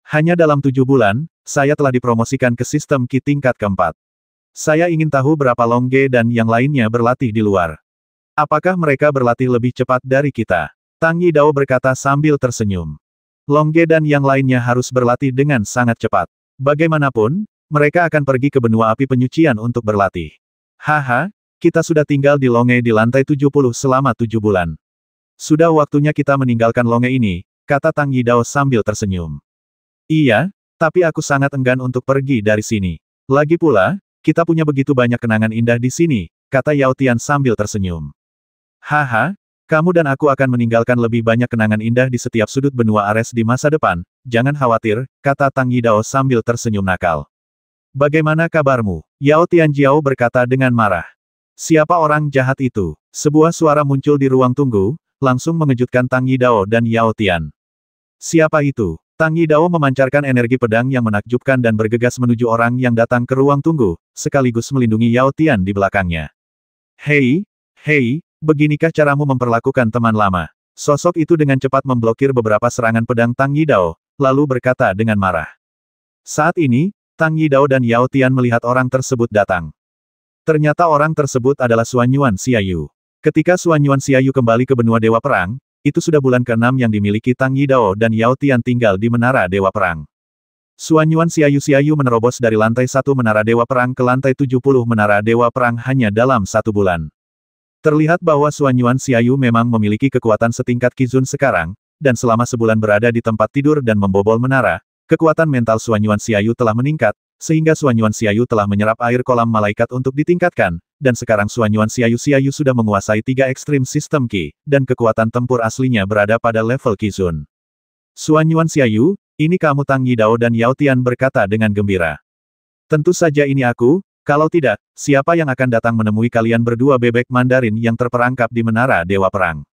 Hanya dalam 7 bulan, saya telah dipromosikan ke sistem Qi tingkat keempat. Saya ingin tahu berapa Longge dan yang lainnya berlatih di luar. Apakah mereka berlatih lebih cepat dari kita? Tang Yidao berkata sambil tersenyum. Longge dan yang lainnya harus berlatih dengan sangat cepat. Bagaimanapun, mereka akan pergi ke benua api penyucian untuk berlatih. Haha, kita sudah tinggal di Longe di lantai 70 selama 7 bulan. Sudah waktunya kita meninggalkan Longe ini, kata Tang Yidao sambil tersenyum. Iya, tapi aku sangat enggan untuk pergi dari sini. Lagi pula, kita punya begitu banyak kenangan indah di sini, kata Yao Tian sambil tersenyum. Haha, kamu dan aku akan meninggalkan lebih banyak kenangan indah di setiap sudut benua Ares di masa depan, jangan khawatir, kata Tang Yidao sambil tersenyum nakal. Bagaimana kabarmu? Yao Tianjiao berkata dengan marah. Siapa orang jahat itu? Sebuah suara muncul di ruang tunggu, langsung mengejutkan Tang Yidao dan Yao Tian. Siapa itu? Tang Yidao memancarkan energi pedang yang menakjubkan dan bergegas menuju orang yang datang ke ruang tunggu, sekaligus melindungi Yao Tian di belakangnya. Hei, beginikah caramu memperlakukan teman lama? Sosok itu dengan cepat memblokir beberapa serangan pedang Tang Yidao, lalu berkata dengan marah. Saat ini, Tang Yidao dan Yao Tian melihat orang tersebut datang. Ternyata orang tersebut adalah Xuan Yuan Xiaoyu. Ketika Xuan Yuan Xiaoyu kembali ke benua Dewa Perang, itu sudah bulan ke-6 yang dimiliki Tang Yidao dan Yao Tian tinggal di Menara Dewa Perang. Xuan Yuan Xiaoyu menerobos dari lantai 1 Menara Dewa Perang ke lantai 70 Menara Dewa Perang hanya dalam 1 bulan. Terlihat bahwa Xuan Yuan Xiaoyu memang memiliki kekuatan setingkat Qizun sekarang, dan selama sebulan berada di tempat tidur dan membobol menara, kekuatan mental Xuan Yuan Xiaoyu telah meningkat, sehingga Xuan Yuan Xiaoyu telah menyerap air kolam malaikat untuk ditingkatkan, dan sekarang Xuan Yuan Xiaoyu sudah menguasai 3 ekstrim sistem Qi, dan kekuatan tempur aslinya berada pada level Qizun. Xuan Yuan Xiaoyu, ini kamu Tang Yidao dan Yao Tian berkata dengan gembira. Tentu saja ini aku, kalau tidak, siapa yang akan datang menemui kalian berdua bebek Mandarin yang terperangkap di Menara Dewa Perang?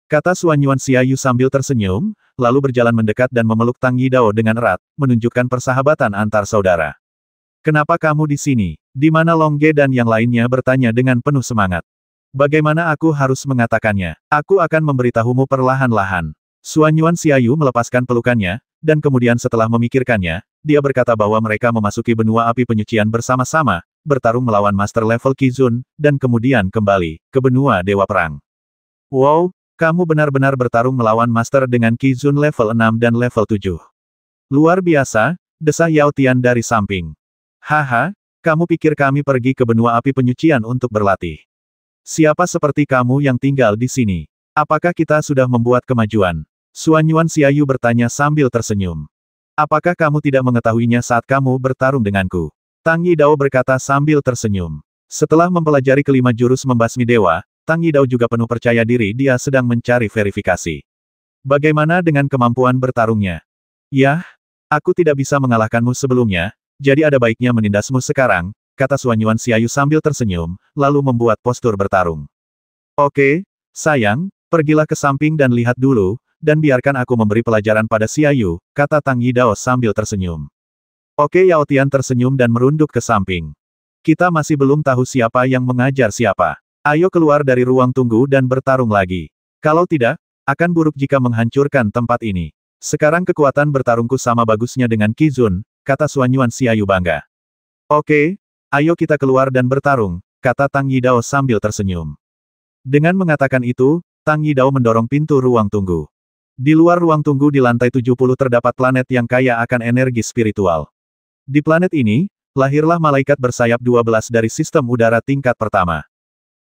Kata Xuan Yuan Xiaoyu sambil tersenyum, lalu berjalan mendekat dan memeluk Tang Yidao dengan erat, menunjukkan persahabatan antar saudara. Kenapa kamu di sini? Di mana Long Ge dan yang lainnya bertanya dengan penuh semangat. Bagaimana aku harus mengatakannya? Aku akan memberitahumu perlahan-lahan. Xuan Yuan Xiaoyu melepaskan pelukannya, dan kemudian setelah memikirkannya, dia berkata bahwa mereka memasuki benua api penyucian bersama-sama, bertarung melawan master level Qizun, dan kemudian kembali ke benua Dewa Perang. Wow, kamu benar-benar bertarung melawan master dengan Qizun level 6 dan level 7. Luar biasa, desah Yao Tian dari samping. Haha, kamu pikir kami pergi ke benua api penyucian untuk berlatih? Siapa seperti kamu yang tinggal di sini? Apakah kita sudah membuat kemajuan? Xuan Yuan Xiaoyu bertanya sambil tersenyum. Apakah kamu tidak mengetahuinya saat kamu bertarung denganku? Tang Yidao berkata sambil tersenyum. Setelah mempelajari kelima jurus membasmi dewa, Tang Yidao juga penuh percaya diri dia sedang mencari verifikasi. Bagaimana dengan kemampuan bertarungnya? Yah, aku tidak bisa mengalahkanmu sebelumnya, jadi ada baiknya menindasmu sekarang, kata Xuan Yuan Xiaoyu sambil tersenyum, lalu membuat postur bertarung. Oke, sayang, pergilah ke samping dan lihat dulu, dan biarkan aku memberi pelajaran pada Xiaoyu, kata Tang Yidao sambil tersenyum. Oke, Yao Tian tersenyum dan merunduk ke samping. Kita masih belum tahu siapa yang mengajar siapa. Ayo keluar dari ruang tunggu dan bertarung lagi. Kalau tidak, akan buruk jika menghancurkan tempat ini. Sekarang kekuatan bertarungku sama bagusnya dengan Qizun, kata Xuan Yuan Xiaoyu bangga. Oke, ayo kita keluar dan bertarung, kata Tang Yidao sambil tersenyum. Dengan mengatakan itu, Tang Yidao mendorong pintu ruang tunggu. Di luar ruang tunggu di lantai 70 terdapat planet yang kaya akan energi spiritual. Di planet ini, lahirlah malaikat bersayap 12 dari sistem udara tingkat pertama.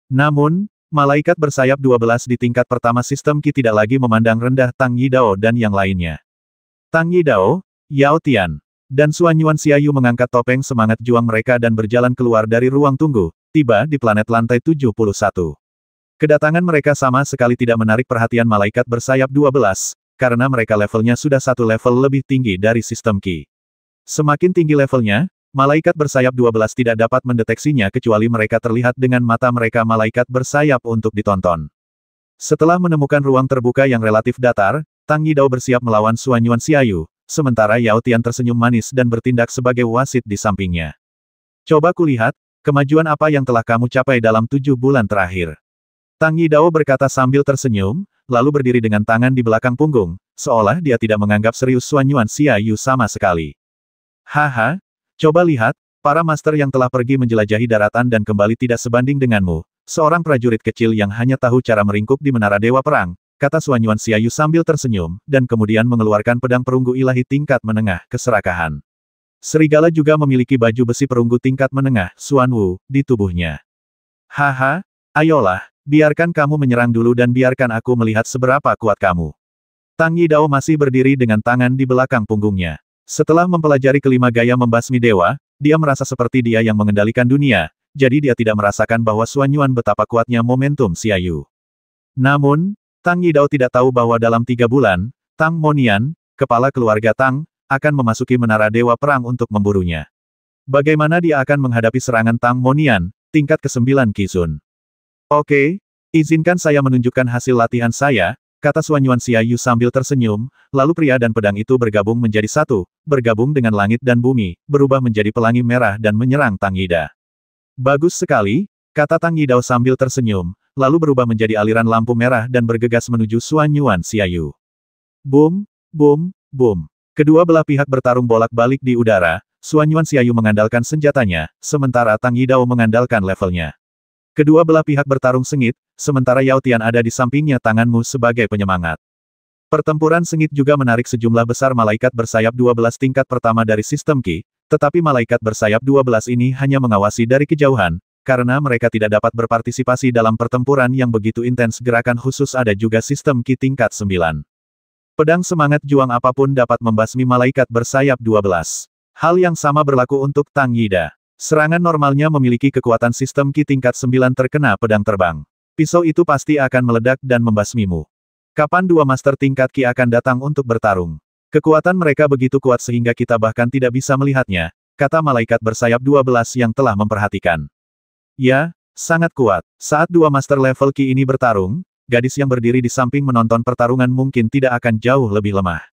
Namun, malaikat bersayap 12 di tingkat pertama sistem Qi tidak lagi memandang rendah Tang Yidao dan yang lainnya. Tang Yidao, Yao Tian, dan Xuan Yuan Xiaoyu mengangkat topeng semangat juang mereka dan berjalan keluar dari ruang tunggu, tiba di planet lantai 71. Kedatangan mereka sama sekali tidak menarik perhatian malaikat bersayap 12, karena mereka levelnya sudah 1 level lebih tinggi dari sistem Qi. Semakin tinggi levelnya, malaikat bersayap 12 tidak dapat mendeteksinya kecuali mereka terlihat dengan mata mereka malaikat bersayap untuk ditonton. Setelah menemukan ruang terbuka yang relatif datar, Tang Yidao bersiap melawan Xuan Yuan Xiaoyu, sementara Yao Tian tersenyum manis dan bertindak sebagai wasit di sampingnya. Coba kulihat, kemajuan apa yang telah kamu capai dalam 7 bulan terakhir. Tang Yidao berkata sambil tersenyum, lalu berdiri dengan tangan di belakang punggung, seolah dia tidak menganggap serius Xuan Yuan Xiaoyu sama sekali. Haha. Coba lihat, para master yang telah pergi menjelajahi daratan dan kembali tidak sebanding denganmu, seorang prajurit kecil yang hanya tahu cara meringkuk di Menara Dewa Perang, kata Xuan Yuan Xiaoyu sambil tersenyum, dan kemudian mengeluarkan pedang perunggu ilahi tingkat menengah keserakahan. Serigala juga memiliki baju besi perunggu tingkat menengah, Xuan Wu, di tubuhnya. Haha, ayolah, biarkan kamu menyerang dulu dan biarkan aku melihat seberapa kuat kamu. Tang Yidao masih berdiri dengan tangan di belakang punggungnya. Setelah mempelajari kelima gaya membasmi dewa, dia merasa seperti dia yang mengendalikan dunia, jadi dia tidak merasakan bahwa Xuan Yuan betapa kuatnya momentum Xiaoyu. Namun, Tang Yidao tidak tahu bahwa dalam 3 bulan, Tang Monian, kepala keluarga Tang, akan memasuki Menara Dewa Perang untuk memburunya. Bagaimana dia akan menghadapi serangan Tang Monian, tingkat ke-9 Qizun? Oke, izinkan saya menunjukkan hasil latihan saya, kata Suanyuan Xiaoyu sambil tersenyum, lalu pria dan pedang itu bergabung menjadi satu, bergabung dengan langit dan bumi, berubah menjadi pelangi merah dan menyerang Tang Yida. Bagus sekali, kata Tang Yidao sambil tersenyum, lalu berubah menjadi aliran lampu merah dan bergegas menuju Suanyuan Xiaoyu. Boom, boom, boom. Kedua belah pihak bertarung bolak-balik di udara, Suanyuan Xiaoyu mengandalkan senjatanya, sementara Tang Yidao mengandalkan levelnya. Kedua belah pihak bertarung sengit, sementara Yao Tian ada di sampingnya tanganmu sebagai penyemangat. Pertempuran sengit juga menarik sejumlah besar malaikat bersayap 12 tingkat pertama dari sistem Qi, tetapi malaikat bersayap 12 ini hanya mengawasi dari kejauhan, karena mereka tidak dapat berpartisipasi dalam pertempuran yang begitu intens. Gerakan khusus ada juga sistem Qi tingkat 9. Pedang semangat juang apapun dapat membasmi malaikat bersayap 12. Hal yang sama berlaku untuk Tang Yida. Serangan normalnya memiliki kekuatan sistem Qi tingkat 9 terkena pedang terbang. Pisau itu pasti akan meledak dan membasmimu. Kapan dua master tingkat Qi akan datang untuk bertarung? Kekuatan mereka begitu kuat sehingga kita bahkan tidak bisa melihatnya, kata malaikat bersayap 12 yang telah memperhatikan. Ya, sangat kuat. Saat dua master level Qi ini bertarung, gadis yang berdiri di samping menonton pertarungan mungkin tidak akan jauh lebih lemah.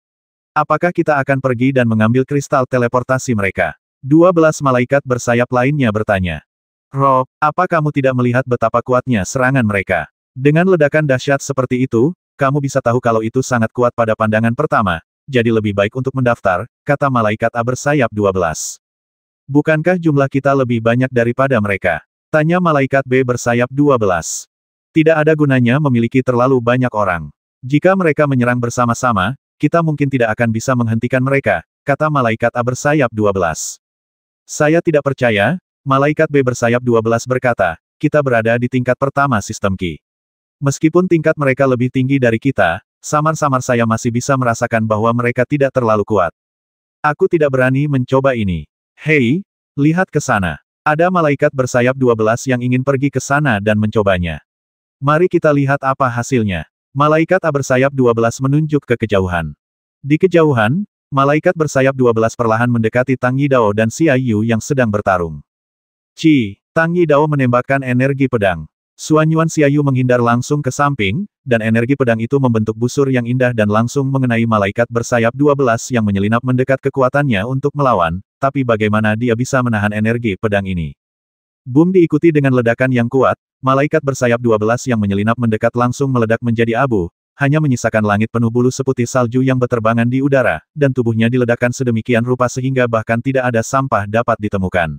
Apakah kita akan pergi dan mengambil kristal teleportasi mereka? 12 malaikat bersayap lainnya bertanya. Rob, apa kamu tidak melihat betapa kuatnya serangan mereka? Dengan ledakan dahsyat seperti itu, kamu bisa tahu kalau itu sangat kuat pada pandangan pertama, jadi lebih baik untuk mendaftar, kata malaikat A bersayap 12. Bukankah jumlah kita lebih banyak daripada mereka? Tanya malaikat B bersayap 12. Tidak ada gunanya memiliki terlalu banyak orang. Jika mereka menyerang bersama-sama, kita mungkin tidak akan bisa menghentikan mereka, kata malaikat A bersayap 12. Saya tidak percaya, malaikat B bersayap 12 berkata, kita berada di tingkat pertama sistem Qi. Meskipun tingkat mereka lebih tinggi dari kita, samar-samar saya masih bisa merasakan bahwa mereka tidak terlalu kuat. Aku tidak berani mencoba ini. Hei, lihat ke sana. Ada malaikat bersayap 12 yang ingin pergi ke sana dan mencobanya. Mari kita lihat apa hasilnya. Malaikat A bersayap 12 menunjuk ke kejauhan. Di kejauhan, malaikat bersayap 12 perlahan mendekati Tang Yidao dan Xiaoyu yang sedang bertarung. Tang Yidao menembakkan energi pedang. Suanyuan Xiaoyu menghindar langsung ke samping, dan energi pedang itu membentuk busur yang indah dan langsung mengenai malaikat bersayap 12 yang menyelinap mendekat kekuatannya untuk melawan, tapi bagaimana dia bisa menahan energi pedang ini? Boom diikuti dengan ledakan yang kuat, malaikat bersayap 12 yang menyelinap mendekat langsung meledak menjadi abu, hanya menyisakan langit penuh bulu seputih salju yang berterbangan di udara, dan tubuhnya diledakkan sedemikian rupa sehingga bahkan tidak ada sampah dapat ditemukan.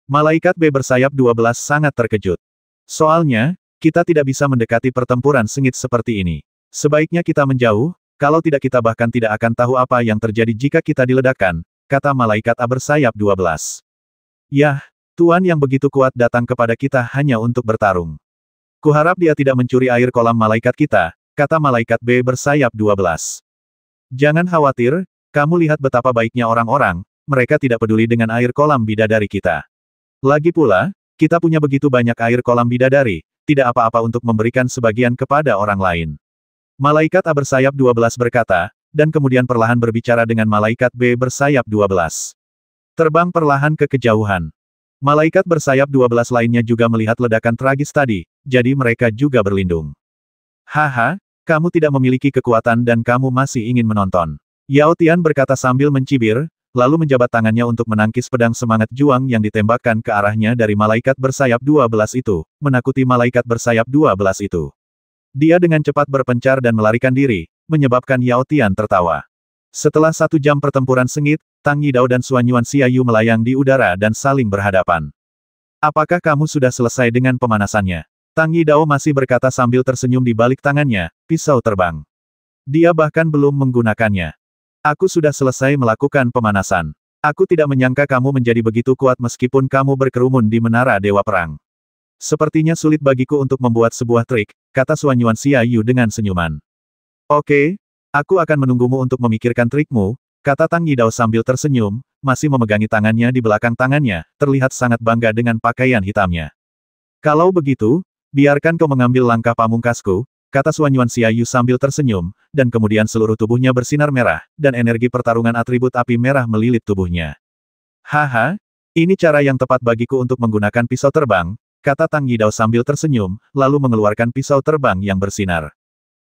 Malaikat B bersayap 12 sangat terkejut. Soalnya, kita tidak bisa mendekati pertempuran sengit seperti ini. Sebaiknya kita menjauh, kalau tidak kita bahkan tidak akan tahu apa yang terjadi jika kita diledakkan, kata malaikat A bersayap 12. Yah, Tuan yang begitu kuat datang kepada kita hanya untuk bertarung. Kuharap dia tidak mencuri air kolam malaikat kita, kata malaikat B bersayap 12. Jangan khawatir, kamu lihat betapa baiknya orang-orang, mereka tidak peduli dengan air kolam bidadari kita. Lagi pula, kita punya begitu banyak air kolam bidadari, tidak apa-apa untuk memberikan sebagian kepada orang lain. Malaikat A bersayap 12 berkata, dan kemudian perlahan berbicara dengan malaikat B bersayap 12. Terbang perlahan ke kejauhan. Malaikat bersayap 12 lainnya juga melihat ledakan tragis tadi, jadi mereka juga berlindung. Haha, kamu tidak memiliki kekuatan dan kamu masih ingin menonton. Yao Tian berkata sambil mencibir, lalu menjabat tangannya untuk menangkis pedang semangat juang yang ditembakkan ke arahnya dari malaikat bersayap 12 itu, menakuti malaikat bersayap 12 itu. Dia dengan cepat berpencar dan melarikan diri, menyebabkan Yao Tian tertawa. Setelah 1 jam pertempuran sengit, Tang Yidao dan Suanyuan Xiaoyu melayang di udara dan saling berhadapan. Apakah kamu sudah selesai dengan pemanasannya? Tang Yidao masih berkata sambil tersenyum di balik tangannya, pisau terbang. Dia bahkan belum menggunakannya. Aku sudah selesai melakukan pemanasan. Aku tidak menyangka kamu menjadi begitu kuat meskipun kamu berkerumun di menara Dewa Perang. Sepertinya sulit bagiku untuk membuat sebuah trik, kata Suanyuan Xiaoyu dengan senyuman. Oke, aku akan menunggumu untuk memikirkan trikmu, kata Tang Yidao sambil tersenyum, masih memegangi tangannya di belakang tangannya, terlihat sangat bangga dengan pakaian hitamnya. Kalau begitu, biarkan kau mengambil langkah pamungkasku, kata Suanyuan Xiaoyu sambil tersenyum, dan kemudian seluruh tubuhnya bersinar merah, dan energi pertarungan atribut api merah melilit tubuhnya. Haha, ini cara yang tepat bagiku untuk menggunakan pisau terbang, kata Tang Yidao sambil tersenyum, lalu mengeluarkan pisau terbang yang bersinar.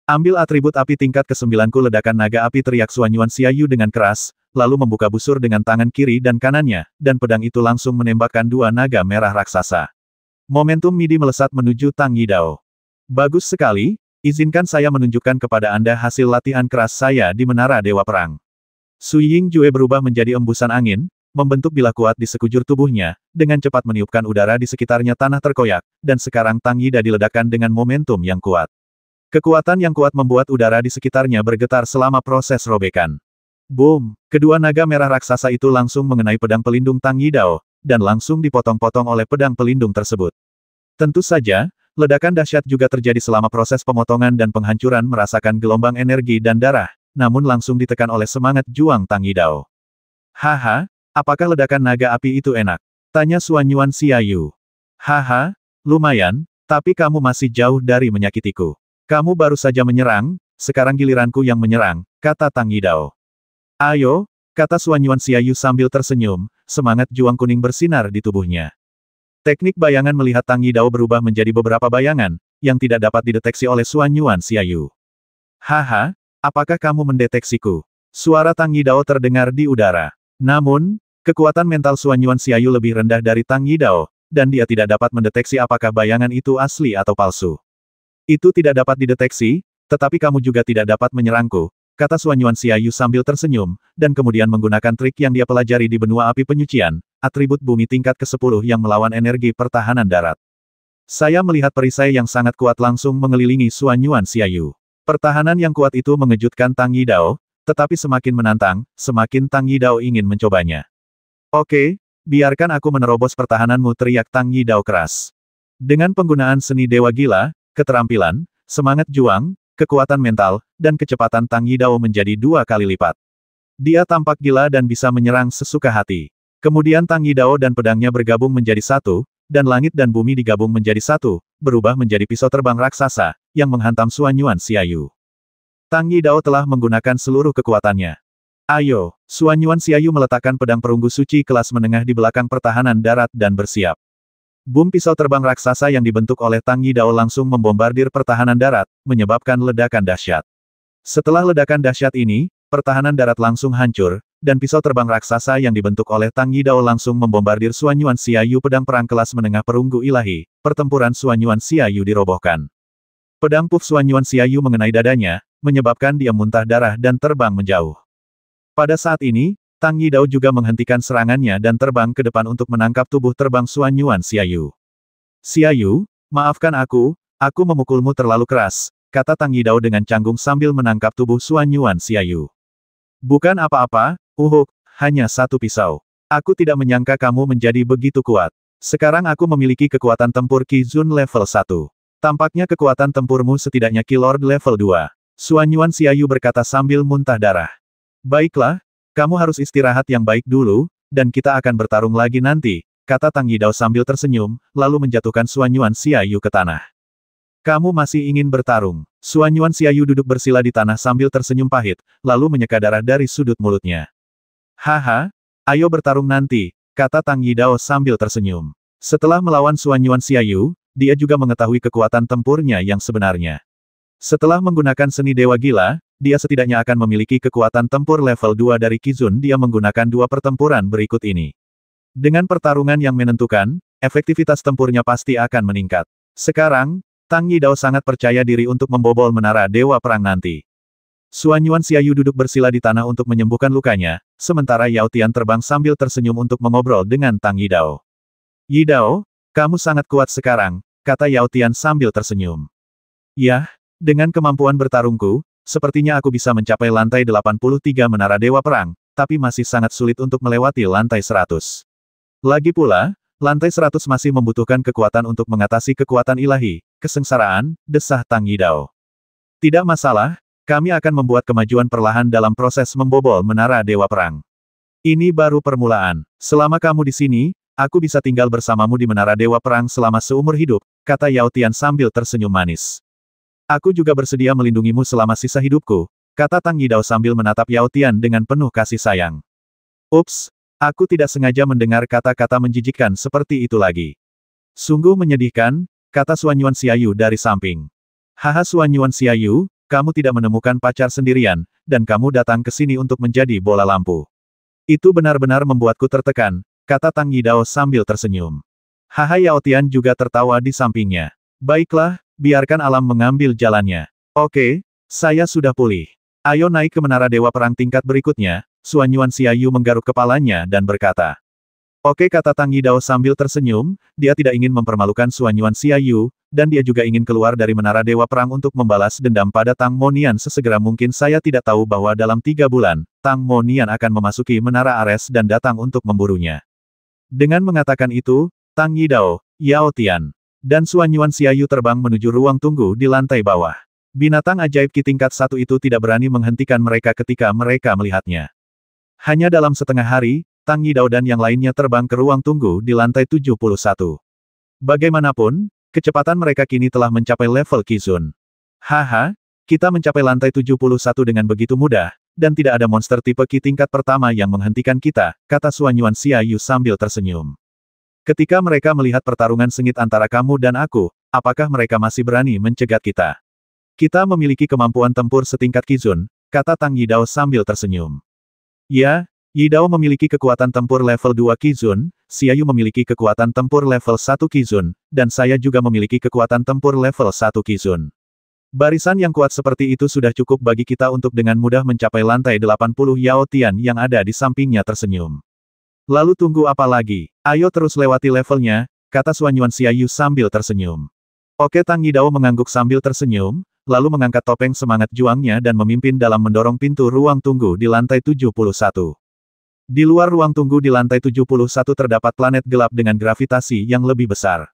Ambil atribut api tingkat ke-9ku. Ledakan naga api, teriak Xuanyuan Xiaoyu dengan keras, lalu membuka busur dengan tangan kiri dan kanannya, dan pedang itu langsung menembakkan dua naga merah raksasa. Momentum MIDI melesat menuju Tang Yidao. Bagus sekali, izinkan saya menunjukkan kepada Anda hasil latihan keras saya di Menara Dewa Perang. Su Yingjue berubah menjadi embusan angin, membentuk bilah kuat di sekujur tubuhnya, dengan cepat meniupkan udara di sekitarnya. Tanah terkoyak, dan sekarang Tang Yida diledakkan dengan momentum yang kuat. Kekuatan yang kuat membuat udara di sekitarnya bergetar selama proses robekan. Boom! Kedua naga merah raksasa itu langsung mengenai pedang pelindung Tang Yidao, dan langsung dipotong-potong oleh pedang pelindung tersebut. Tentu saja, ledakan dahsyat juga terjadi selama proses pemotongan dan penghancuran. Merasakan gelombang energi dan darah, namun langsung ditekan oleh semangat juang Tang Yidao. Haha, apakah ledakan naga api itu enak? Tanya Xuanyuan Xiaoyu. Haha, lumayan, tapi kamu masih jauh dari menyakitiku. Kamu baru saja menyerang, sekarang giliranku yang menyerang, kata Tang Yidao. Ayo, kata Xuanyuan Xiaoyu sambil tersenyum, semangat juang kuning bersinar di tubuhnya. Teknik bayangan melihat Tang Yidao berubah menjadi beberapa bayangan, yang tidak dapat dideteksi oleh Xuanyuan Xiaoyu. Haha, apakah kamu mendeteksiku? Suara Tang Yidao terdengar di udara. Namun, kekuatan mental Xuanyuan Xiaoyu lebih rendah dari Tang Yidao, dan dia tidak dapat mendeteksi apakah bayangan itu asli atau palsu. Itu tidak dapat dideteksi, tetapi kamu juga tidak dapat menyerangku, kata Xuanyuan Xiaoyu sambil tersenyum, dan kemudian menggunakan trik yang dia pelajari di benua api penyucian, atribut bumi tingkat ke-10 yang melawan energi pertahanan darat. Saya melihat perisai yang sangat kuat langsung mengelilingi Xuanyuan Xiaoyu. Pertahanan yang kuat itu mengejutkan Tang Yidao, tetapi semakin menantang, semakin Tang Yidao ingin mencobanya. Oke, biarkan aku menerobos pertahananmu, teriak Tang Yidao keras. Dengan penggunaan seni Dewa Gila, keterampilan, semangat juang, kekuatan mental, dan kecepatan Tang Yidao menjadi 2 kali lipat. Dia tampak gila dan bisa menyerang sesuka hati. Kemudian Tang Yidao dan pedangnya bergabung menjadi satu, dan langit dan bumi digabung menjadi satu, berubah menjadi pisau terbang raksasa, yang menghantam Xuanyuan Xiaoyu. Tang Yidao telah menggunakan seluruh kekuatannya. Ayo, Xuanyuan Xiaoyu meletakkan pedang perunggu suci kelas menengah di belakang pertahanan darat dan bersiap. Boom, pisau terbang raksasa yang dibentuk oleh Tang Yidao langsung membombardir pertahanan darat, menyebabkan ledakan dahsyat. Setelah ledakan dahsyat ini, pertahanan darat langsung hancur, dan pisau terbang raksasa yang dibentuk oleh Tang Yidao langsung membombardir Xuanyuan Xiaoyu. Pedang perang kelas menengah perunggu ilahi, pertempuran Xuanyuan Xiaoyu dirobohkan. Pedang puff Xuanyuan Xiaoyu mengenai dadanya, menyebabkan dia muntah darah dan terbang menjauh. Pada saat ini, Tang Yidao juga menghentikan serangannya dan terbang ke depan untuk menangkap tubuh terbang Xuanyuan Xiaoyu. Xiaoyu, maafkan aku memukulmu terlalu keras, kata Tang Yidao dengan canggung sambil menangkap tubuh Xuanyuan Xiaoyu. Bukan apa-apa, hanya satu pisau. Aku tidak menyangka kamu menjadi begitu kuat. Sekarang aku memiliki kekuatan tempur Qi Zun level 1. Tampaknya kekuatan tempurmu setidaknya Qi Lord level 2. Xuanyuan Xiaoyu berkata sambil muntah darah. Baiklah, kamu harus istirahat yang baik dulu, dan kita akan bertarung lagi nanti, kata Tang Yidao sambil tersenyum, lalu menjatuhkan Xuanyuan Xiaoyu ke tanah. Kamu masih ingin bertarung? Xuanyuan Xiaoyu duduk bersila di tanah sambil tersenyum pahit, lalu menyeka darah dari sudut mulutnya. Haha, ayo bertarung nanti, kata Tang Yidao sambil tersenyum. Setelah melawan Xuanyuan Xiaoyu, dia juga mengetahui kekuatan tempurnya yang sebenarnya. Setelah menggunakan seni Dewa Gila, dia setidaknya akan memiliki kekuatan tempur level 2 dari Qi Zun. Dia menggunakan 2 pertempuran berikut ini. Dengan pertarungan yang menentukan, efektivitas tempurnya pasti akan meningkat. Sekarang, Tang Yidao sangat percaya diri untuk membobol Menara Dewa Perang nanti. Xuanyuan Xiaoyu duduk bersila di tanah untuk menyembuhkan lukanya, sementara Yao Tian terbang sambil tersenyum untuk mengobrol dengan Tang Yidao. Yidao, kamu sangat kuat sekarang, kata Yao Tian sambil tersenyum. Yah, dengan kemampuan bertarungku, sepertinya aku bisa mencapai lantai 83 Menara Dewa Perang, tapi masih sangat sulit untuk melewati lantai 100. Lagi pula, lantai 100 masih membutuhkan kekuatan untuk mengatasi kekuatan ilahi, kesengsaraan, desah Tang Yidao. Tidak masalah, kami akan membuat kemajuan perlahan dalam proses membobol Menara Dewa Perang. Ini baru permulaan. Selama kamu di sini, aku bisa tinggal bersamamu di Menara Dewa Perang selama seumur hidup, kata Yao Tian sambil tersenyum manis. Aku juga bersedia melindungimu selama sisa hidupku, kata Tang Yidao sambil menatap Yao Tian dengan penuh kasih sayang. Ups, aku tidak sengaja mendengar kata-kata menjijikkan seperti itu lagi. Sungguh menyedihkan, kata Xuanyuan Xiaoyu dari samping. Haha, Xuanyuan Xiaoyu, kamu tidak menemukan pacar sendirian, dan kamu datang ke sini untuk menjadi bola lampu. Itu benar-benar membuatku tertekan, kata Tang Yidao sambil tersenyum. Haha, Yao Tian juga tertawa di sampingnya. Baiklah, biarkan alam mengambil jalannya. Oke, saya sudah pulih. Ayo naik ke menara Dewa Perang tingkat berikutnya. Suan Yuan Xiaoyu menggaruk kepalanya dan berkata. Oke, kata Tang Yidao sambil tersenyum, dia tidak ingin mempermalukan Suan Yuan Xiaoyu, dan dia juga ingin keluar dari menara Dewa Perang untuk membalas dendam pada Tang Monian sesegera mungkin. Saya tidak tahu bahwa dalam 3 bulan, Tang Monian akan memasuki menara Ares dan datang untuk memburunya. Dengan mengatakan itu, Tang Yidao, Yao Tian, dan Suan Yuan Xiaoyu terbang menuju ruang tunggu di lantai bawah. Binatang ajaib Qi tingkat 1 itu tidak berani menghentikan mereka ketika mereka melihatnya. Hanya dalam setengah hari, Tang Yidao dan yang lainnya terbang ke ruang tunggu di lantai 71. Bagaimanapun, kecepatan mereka kini telah mencapai level Qizun. Haha, kita mencapai lantai 71 dengan begitu mudah, dan tidak ada monster tipe Qi tingkat pertama yang menghentikan kita, kata Suan Yuan Xiaoyu sambil tersenyum. Ketika mereka melihat pertarungan sengit antara kamu dan aku, apakah mereka masih berani mencegat kita? Kita memiliki kemampuan tempur setingkat Qizun, kata Tang Yidao sambil tersenyum. Ya, Yidao memiliki kekuatan tempur level 2 Qizun, Xiaoyu memiliki kekuatan tempur level 1 Qizun, dan saya juga memiliki kekuatan tempur level 1 Qizun. Barisan yang kuat seperti itu sudah cukup bagi kita untuk dengan mudah mencapai lantai 80. Yao Tian yang ada di sampingnya tersenyum. Lalu tunggu apa lagi? Ayo terus lewati levelnya, kata Suan Yuan Xiaoyu sambil tersenyum. Oke, Tang Yidao mengangguk sambil tersenyum, lalu mengangkat topeng semangat juangnya dan memimpin dalam mendorong pintu ruang tunggu di lantai 71. Di luar ruang tunggu di lantai 71 terdapat planet gelap dengan gravitasi yang lebih besar.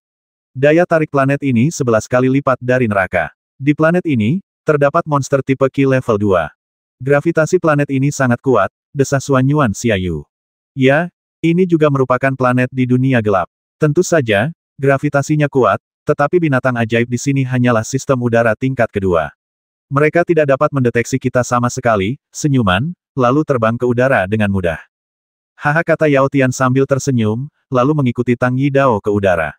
Daya tarik planet ini 11 kali lipat dari neraka. Di planet ini, terdapat monster tipe Qi level 2. Gravitasi planet ini sangat kuat, desah Suan Yuan Xiaoyu. Ya, ini juga merupakan planet di dunia gelap. Tentu saja, gravitasinya kuat, tetapi binatang ajaib di sini hanyalah sistem udara tingkat kedua. Mereka tidak dapat mendeteksi kita sama sekali, senyuman, lalu terbang ke udara dengan mudah. Haha, kata Yao Tian sambil tersenyum, lalu mengikuti Tang Yidao ke udara.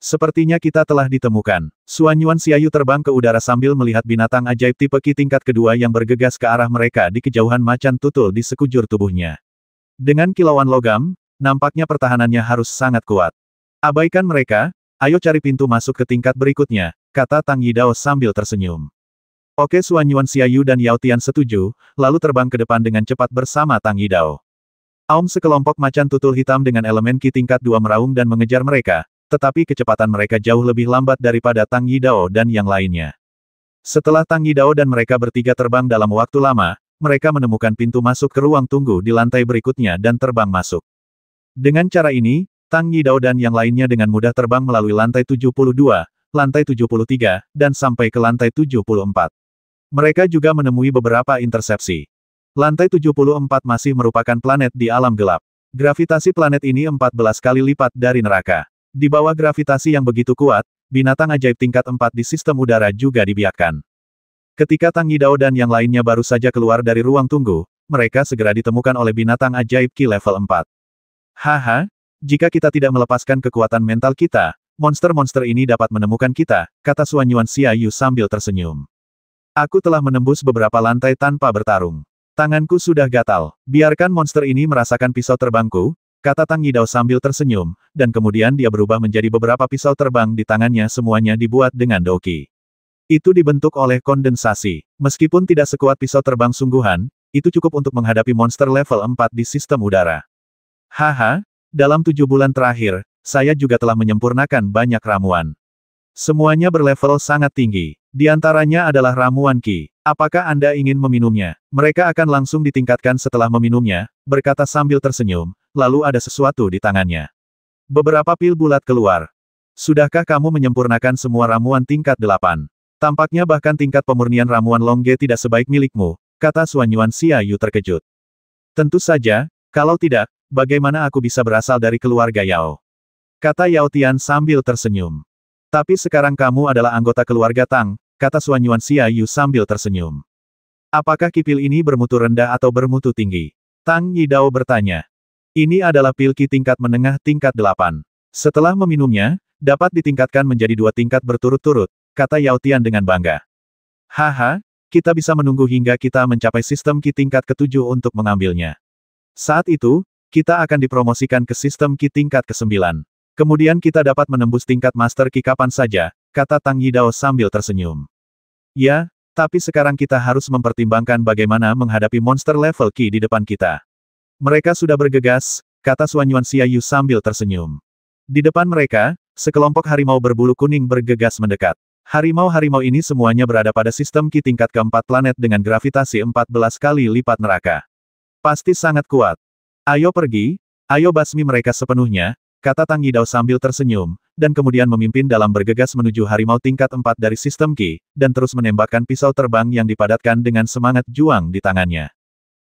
Sepertinya kita telah ditemukan. Suan Yuan Xiaoyu terbang ke udara sambil melihat binatang ajaib tipe Qi tingkat kedua yang bergegas ke arah mereka di kejauhan macan tutul di sekujur tubuhnya. Dengan kilauan logam, nampaknya pertahanannya harus sangat kuat. Abaikan mereka, ayo cari pintu masuk ke tingkat berikutnya, kata Tang Yidao sambil tersenyum. Oke, Suan Yuan Xiaoyu dan Yao Tian setuju, lalu terbang ke depan dengan cepat bersama Tang Yidao. Aum, sekelompok macan tutul hitam dengan elemen Qi tingkat 2 meraung dan mengejar mereka, tetapi kecepatan mereka jauh lebih lambat daripada Tang Yidao dan yang lainnya. Setelah Tang Yidao dan mereka bertiga terbang dalam waktu lama, mereka menemukan pintu masuk ke ruang tunggu di lantai berikutnya dan terbang masuk. Dengan cara ini, Tang Yidao dan yang lainnya dengan mudah terbang melalui lantai 72, lantai 73, dan sampai ke lantai 74. Mereka juga menemui beberapa intersepsi. Lantai 74 masih merupakan planet di alam gelap. Gravitasi planet ini 14 kali lipat dari neraka. Di bawah gravitasi yang begitu kuat, binatang ajaib tingkat 4 di sistem udara juga dibiarkan. Ketika Tang Yidao dan yang lainnya baru saja keluar dari ruang tunggu, mereka segera ditemukan oleh binatang ajaib Qi level 4. Haha, jika kita tidak melepaskan kekuatan mental kita, monster-monster ini dapat menemukan kita, kata Suan Yuan Xiaoyu sambil tersenyum. Aku telah menembus beberapa lantai tanpa bertarung. Tanganku sudah gatal. Biarkan monster ini merasakan pisau terbangku, kata Tang Yidao sambil tersenyum, dan kemudian dia berubah menjadi beberapa pisau terbang di tangannya, semuanya dibuat dengan doki. Itu dibentuk oleh kondensasi. Meskipun tidak sekuat pisau terbang sungguhan, itu cukup untuk menghadapi monster level 4 di sistem udara. Haha, dalam 7 bulan terakhir, saya juga telah menyempurnakan banyak ramuan. Semuanya berlevel sangat tinggi. Di antaranya adalah ramuan Qi. Apakah Anda ingin meminumnya? Mereka akan langsung ditingkatkan setelah meminumnya, berkata sambil tersenyum, lalu ada sesuatu di tangannya. Beberapa pil bulat keluar. Sudahkah kamu menyempurnakan semua ramuan tingkat 8? Tampaknya bahkan tingkat pemurnian ramuan Longge tidak sebaik milikmu, kata Suan Yuan Xiaoyu terkejut. Tentu saja, kalau tidak, bagaimana aku bisa berasal dari keluarga Yao? Kata Yao Tian sambil tersenyum. Tapi sekarang kamu adalah anggota keluarga Tang, kata Suan Yuan Xiaoyu sambil tersenyum. Apakah kipil ini bermutu rendah atau bermutu tinggi? Tang Yidao bertanya. Ini adalah pil Qi tingkat menengah tingkat 8. Setelah meminumnya, dapat ditingkatkan menjadi 2 tingkat berturut-turut, kata Yao Tian dengan bangga. Haha, kita bisa menunggu hingga kita mencapai sistem Qi tingkat ke-7 untuk mengambilnya. Saat itu, kita akan dipromosikan ke sistem Qi tingkat ke-9. Kemudian kita dapat menembus tingkat Master Qi kapan saja, kata Tang Yidao sambil tersenyum. Ya, tapi sekarang kita harus mempertimbangkan bagaimana menghadapi monster level Qi di depan kita. Mereka sudah bergegas, kata Xuanyuan Xiaoyu sambil tersenyum. Di depan mereka, sekelompok harimau berbulu kuning bergegas mendekat. Harimau-harimau ini semuanya berada pada sistem Qi tingkat ke-4 planet dengan gravitasi 14 kali lipat neraka. Pasti sangat kuat. Ayo pergi, ayo basmi mereka sepenuhnya, kata Tang Yidao sambil tersenyum, dan kemudian memimpin dalam bergegas menuju harimau tingkat 4 dari sistem Qi, dan terus menembakkan pisau terbang yang dipadatkan dengan semangat juang di tangannya.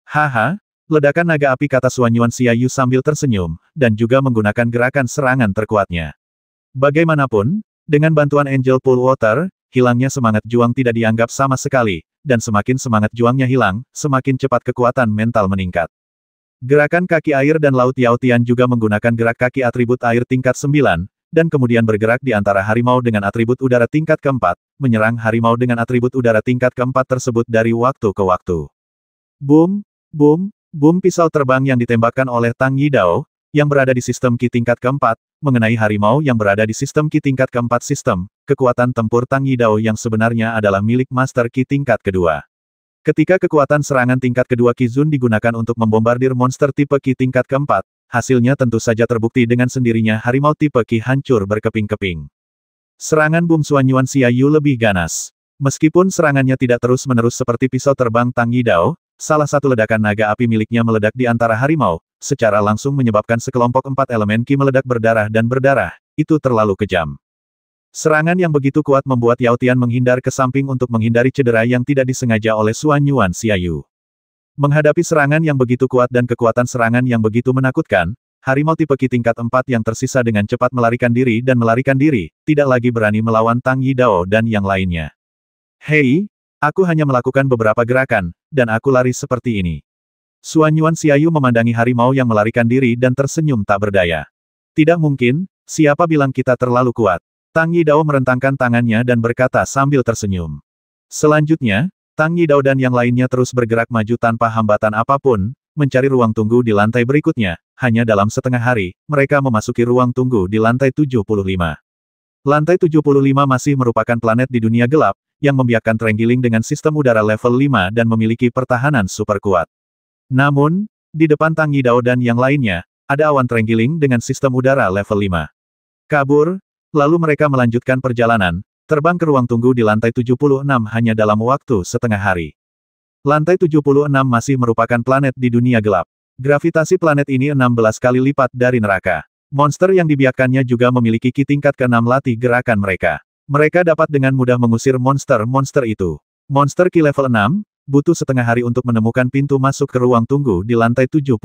Haha, ledakan naga api, kata Xuanyuan Xiaoyu sambil tersenyum, dan juga menggunakan gerakan serangan terkuatnya. Bagaimanapun, dengan bantuan Angel Pool Water, hilangnya semangat juang tidak dianggap sama sekali, dan semakin semangat juangnya hilang, semakin cepat kekuatan mental meningkat. Gerakan kaki air dan laut Yao Tian juga menggunakan gerak kaki atribut air tingkat 9, dan kemudian bergerak di antara harimau dengan atribut udara tingkat ke-4, menyerang harimau dengan atribut udara tingkat ke-4 tersebut dari waktu ke waktu. Boom, boom, boom, pisau terbang yang ditembakkan oleh Tang Yidao, yang berada di sistem Qi tingkat ke-4, mengenai harimau yang berada di sistem Qi tingkat ke-4 sistem, kekuatan tempur Tang Yidao yang sebenarnya adalah milik Master Qi tingkat kedua. Ketika kekuatan serangan tingkat kedua Qizun digunakan untuk membombardir monster tipe Qi tingkat ke-4, hasilnya tentu saja terbukti dengan sendirinya harimau tipe Qi hancur berkeping-keping. Serangan Boom Xuanyuan Xiaoyu lebih ganas. Meskipun serangannya tidak terus-menerus seperti pisau terbang Tang Yidao, salah satu ledakan naga api miliknya meledak di antara harimau, secara langsung menyebabkan sekelompok 4 elemen Qi meledak berdarah dan berdarah, itu terlalu kejam. Serangan yang begitu kuat membuat Yao Tian menghindar ke samping untuk menghindari cedera yang tidak disengaja oleh Xuanyuan Xiaoyu. Menghadapi serangan yang begitu kuat dan kekuatan serangan yang begitu menakutkan, harimau tipe Qi tingkat 4 yang tersisa dengan cepat melarikan diri, tidak lagi berani melawan Tang Yidao dan yang lainnya. Hei, aku hanya melakukan beberapa gerakan, dan aku lari seperti ini. Xuanyuan Xiaoyu memandangi harimau yang melarikan diri dan tersenyum tak berdaya. Tidak mungkin, siapa bilang kita terlalu kuat? Tang Yidao merentangkan tangannya dan berkata sambil tersenyum. Selanjutnya, Tang Yidao dan yang lainnya terus bergerak maju tanpa hambatan apapun, mencari ruang tunggu di lantai berikutnya. Hanya dalam setengah hari, mereka memasuki ruang tunggu di lantai 75. Lantai 75 masih merupakan planet di dunia gelap, yang membiarkan Trenggiling dengan sistem udara level 5 dan memiliki pertahanan super kuat. Namun, di depan Tang Yidao dan yang lainnya, ada awan Trenggiling dengan sistem udara level 5. Kabur, lalu mereka melanjutkan perjalanan, terbang ke ruang tunggu di lantai 76 hanya dalam waktu setengah hari. Lantai 76 masih merupakan planet di dunia gelap. Gravitasi planet ini 16 kali lipat dari neraka. Monster yang dibiarkannya juga memiliki Qi tingkat ke-6 latih gerakan mereka. Mereka dapat dengan mudah mengusir monster-monster itu. Monster Qi level 6, butuh setengah hari untuk menemukan pintu masuk ke ruang tunggu di lantai 77.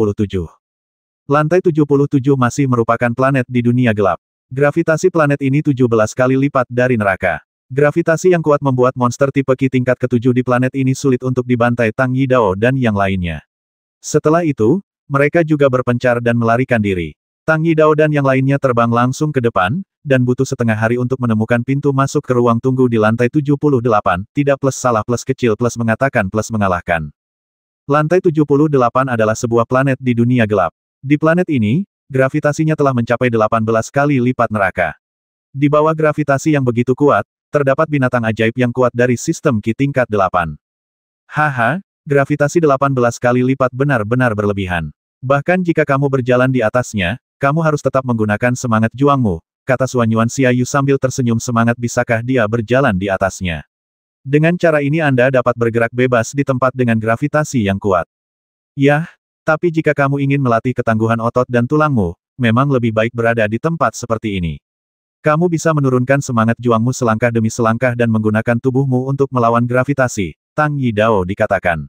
Lantai 77 masih merupakan planet di dunia gelap. Gravitasi planet ini 17 kali lipat dari neraka. Gravitasi yang kuat membuat monster tipe Qi tingkat ke-7 di planet ini sulit untuk dibantai Tang Yidao dan yang lainnya. Setelah itu, mereka juga berpencar dan melarikan diri. Tang Yidao dan yang lainnya terbang langsung ke depan, dan butuh setengah hari untuk menemukan pintu masuk ke ruang tunggu di lantai 78, tidak plus salah plus kecil plus mengatakan plus mengalahkan. Lantai 78 adalah sebuah planet di dunia gelap. Di planet ini, gravitasinya telah mencapai 18 kali lipat neraka. Di bawah gravitasi yang begitu kuat, terdapat binatang ajaib yang kuat dari sistem Qi tingkat 8. Haha, gravitasi 18 kali lipat benar-benar berlebihan. Bahkan jika kamu berjalan di atasnya, kamu harus tetap menggunakan semangat juangmu, kata Xuanyuan Xiaoyu sambil tersenyum. Semangat, bisakah dia berjalan di atasnya? Dengan cara ini Anda dapat bergerak bebas di tempat dengan gravitasi yang kuat. Yah, tapi jika kamu ingin melatih ketangguhan otot dan tulangmu, memang lebih baik berada di tempat seperti ini. Kamu bisa menurunkan semangat juangmu selangkah demi selangkah dan menggunakan tubuhmu untuk melawan gravitasi, Tang Yidao dikatakan.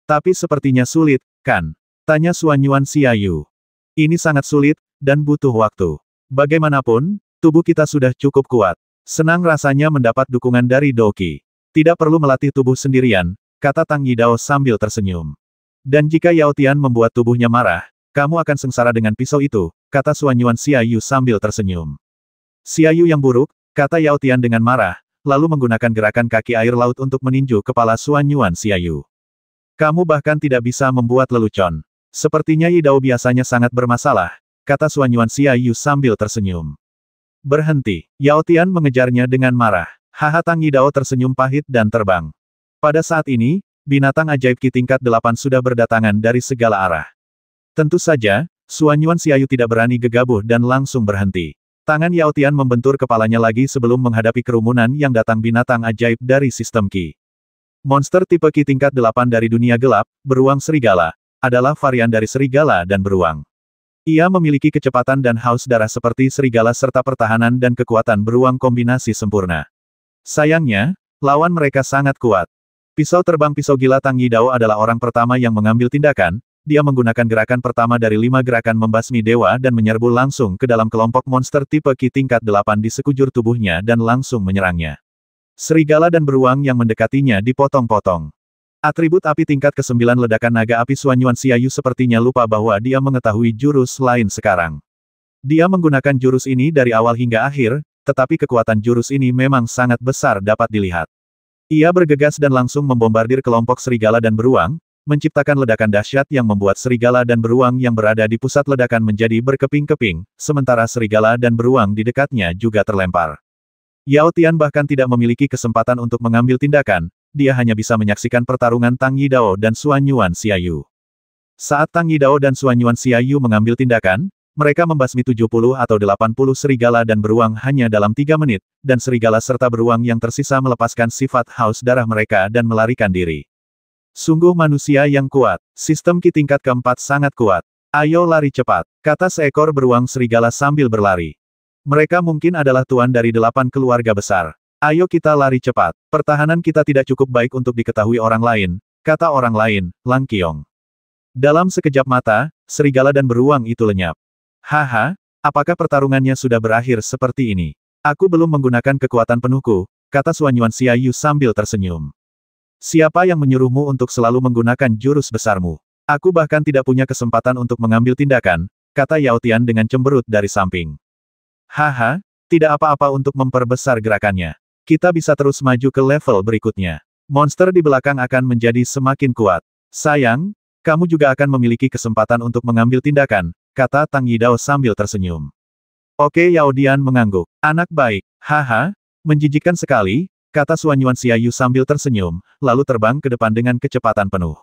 Tapi sepertinya sulit, kan? Tanya Xuanyuan Xiaoyu. Ini sangat sulit, dan butuh waktu. Bagaimanapun, tubuh kita sudah cukup kuat. Senang rasanya mendapat dukungan dari Doki. Tidak perlu melatih tubuh sendirian, kata Tang Yidao sambil tersenyum. Dan jika Yao Tian membuat tubuhnya marah, kamu akan sengsara dengan pisau itu, kata Xuanyuan Xiaoyu sambil tersenyum. Xiaoyu yang buruk, kata Yao Tian dengan marah, lalu menggunakan gerakan kaki air laut untuk meninju kepala Xuan Yuan Xiaoyu. Kamu bahkan tidak bisa membuat lelucon. Sepertinya Yi Dao biasanya sangat bermasalah, kata Xuan Yuan Xiaoyu sambil tersenyum. Berhenti. Yao Tian mengejarnya dengan marah. Haha, Tang Yi Dao tersenyum pahit dan terbang. Pada saat ini, binatang ajaib Qi tingkat 8 sudah berdatangan dari segala arah. Tentu saja, Xuan Yuan Xiaoyu tidak berani gegabah dan langsung berhenti. Tangan Yao Tian membentur kepalanya lagi sebelum menghadapi kerumunan yang datang binatang ajaib dari sistem Qi. Monster tipe Qi tingkat 8 dari dunia gelap, beruang serigala, adalah varian dari serigala dan beruang. Ia memiliki kecepatan dan haus darah seperti serigala serta pertahanan dan kekuatan beruang kombinasi sempurna. Sayangnya, lawan mereka sangat kuat. Pisau terbang pisau gila Tang Yi Dao adalah orang pertama yang mengambil tindakan. Dia menggunakan gerakan pertama dari 5 gerakan membasmi dewa dan menyerbu langsung ke dalam kelompok monster tipe Qi tingkat 8 di sekujur tubuhnya dan langsung menyerangnya. Serigala dan beruang yang mendekatinya dipotong-potong. Atribut api tingkat ke-9 ledakan naga api Xuan Yuan Xiaoyu sepertinya lupa bahwa dia mengetahui jurus lain sekarang. Dia menggunakan jurus ini dari awal hingga akhir, tetapi kekuatan jurus ini memang sangat besar dapat dilihat. Ia bergegas dan langsung membombardir kelompok serigala dan beruang, menciptakan ledakan dahsyat yang membuat serigala dan beruang yang berada di pusat ledakan menjadi berkeping-keping, sementara serigala dan beruang di dekatnya juga terlempar. Yao Tian bahkan tidak memiliki kesempatan untuk mengambil tindakan, dia hanya bisa menyaksikan pertarungan Tang Yi Dao dan Xuan Yuan Xiaoyu. Saat Tang Yi Dao dan Xuan Yuan Xiaoyu mengambil tindakan, mereka membasmi 70 atau 80 serigala dan beruang hanya dalam 3 menit, dan serigala serta beruang yang tersisa melepaskan sifat haus darah mereka dan melarikan diri. Sungguh manusia yang kuat. Sistem Qi tingkat keempat sangat kuat. Ayo lari cepat, kata seekor beruang serigala sambil berlari. Mereka mungkin adalah tuan dari 8 keluarga besar. Ayo kita lari cepat. Pertahanan kita tidak cukup baik untuk diketahui orang lain, kata orang lain, Lang Qiong. Dalam sekejap mata, serigala dan beruang itu lenyap. Haha, apakah pertarungannya sudah berakhir seperti ini? Aku belum menggunakan kekuatan penuhku, kata Xuan Yuan Xiaoyu sambil tersenyum. Siapa yang menyuruhmu untuk selalu menggunakan jurus besarmu? Aku bahkan tidak punya kesempatan untuk mengambil tindakan, kata Yao Tian dengan cemberut dari samping. Haha, tidak apa-apa untuk memperbesar gerakannya. Kita bisa terus maju ke level berikutnya. Monster di belakang akan menjadi semakin kuat. Sayang, kamu juga akan memiliki kesempatan untuk mengambil tindakan, kata Tang Yi Dao sambil tersenyum. Oke, Yao Dian mengangguk. Anak baik. Haha, menjijikkan sekali, kata Xuan Yuan Xiaoyu sambil tersenyum, lalu terbang ke depan dengan kecepatan penuh.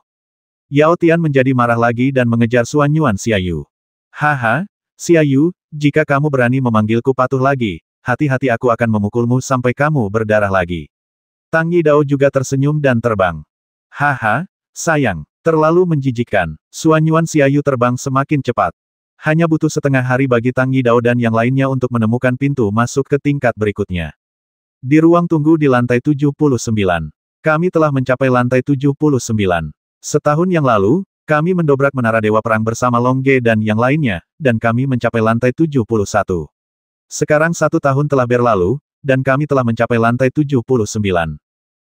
Yao Tian menjadi marah lagi dan mengejar Xuan Yuan Xiaoyu. Haha, Xiaoyu, jika kamu berani memanggilku patuh lagi, hati-hati aku akan memukulmu sampai kamu berdarah lagi. Tang Yi Dao juga tersenyum dan terbang. Haha, sayang, terlalu menjijikkan. Xuan Yuan Xiaoyu terbang semakin cepat. Hanya butuh setengah hari bagi Tang Yi Dao dan yang lainnya untuk menemukan pintu masuk ke tingkat berikutnya. Di ruang tunggu di lantai 79. Kami telah mencapai lantai 79. Setahun yang lalu, kami mendobrak menara Dewa Perang bersama Long Ge dan yang lainnya, dan kami mencapai lantai 71. Sekarang 1 tahun telah berlalu, dan kami telah mencapai lantai 79.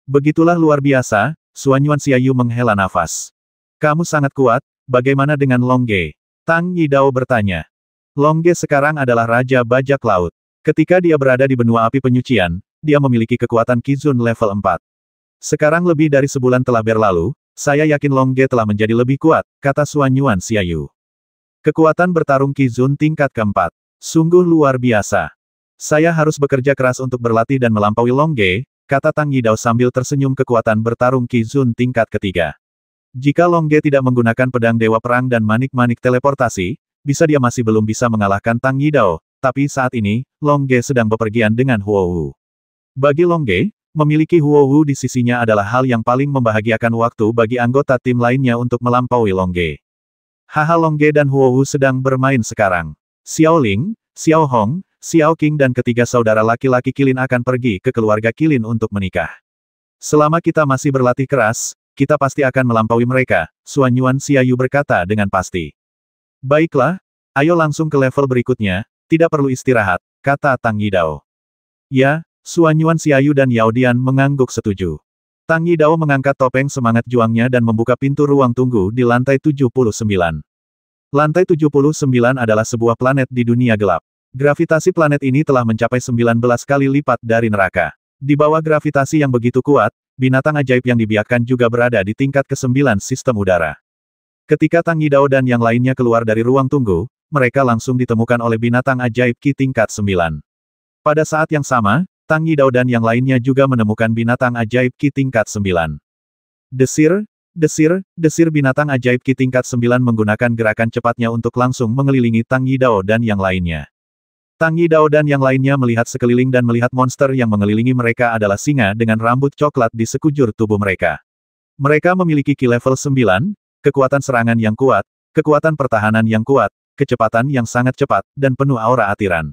Begitulah luar biasa, Xuan Yuan Xiaoyu menghela nafas. Kamu sangat kuat, bagaimana dengan Long Ge? Tang Yi Dao bertanya. Long Ge sekarang adalah Raja Bajak Laut. Ketika dia berada di benua api penyucian, dia memiliki kekuatan Qizun level 4. Sekarang lebih dari sebulan telah berlalu, saya yakin Long Ge telah menjadi lebih kuat, kata Xuan Yuan Xiaoyu. Kekuatan bertarung Qizun tingkat keempat. Sungguh luar biasa. Saya harus bekerja keras untuk berlatih dan melampaui Long Ge, kata Tang Yi Dao sambil tersenyum. Kekuatan bertarung Qizun tingkat ketiga. Jika Long Ge tidak menggunakan pedang Dewa Perang dan manik-manik teleportasi, bisa dia masih belum bisa mengalahkan Tang Yi Dao, tapi saat ini, Long Ge sedang bepergian dengan Huo Wu. Bagi Long Ge, memiliki Huo Wu di sisinya adalah hal yang paling membahagiakan waktu bagi anggota tim lainnya untuk melampaui Long Ge. Haha, Long Ge dan Huo Wu sedang bermain sekarang. Xiao Ling, Xiao Hong, Xiao Qing dan ketiga saudara laki-laki Qilin akan pergi ke keluarga Qilin untuk menikah. Selama kita masih berlatih keras, kita pasti akan melampaui mereka, Xuan Yuan Xiaoyu berkata dengan pasti. Baiklah, ayo langsung ke level berikutnya, tidak perlu istirahat, kata Tang Yi Dao. Ya, Xuan Yuan Xiaoyu dan Yao Dian mengangguk setuju. Tang Yi Dao mengangkat topeng semangat juangnya dan membuka pintu ruang tunggu di lantai 79. Lantai 79 adalah sebuah planet di dunia gelap. Gravitasi planet ini telah mencapai 19 kali lipat dari neraka. Di bawah gravitasi yang begitu kuat, binatang ajaib yang dibiakkan juga berada di tingkat ke-9 sistem udara. Ketika Tang Yidao dan yang lainnya keluar dari ruang tunggu, mereka langsung ditemukan oleh binatang ajaib Qi tingkat 9. Pada saat yang sama, Tang Yidao dan yang lainnya juga menemukan binatang ajaib Qi tingkat 9. Desir, desir, desir binatang ajaib Qi tingkat 9 menggunakan gerakan cepatnya untuk langsung mengelilingi Tang Yidao dan yang lainnya. Tang Yidao dan yang lainnya melihat sekeliling dan melihat monster yang mengelilingi mereka adalah singa dengan rambut coklat di sekujur tubuh mereka. Mereka memiliki Qi level 9, kekuatan serangan yang kuat, kekuatan pertahanan yang kuat, kecepatan yang sangat cepat, dan penuh aura atiran.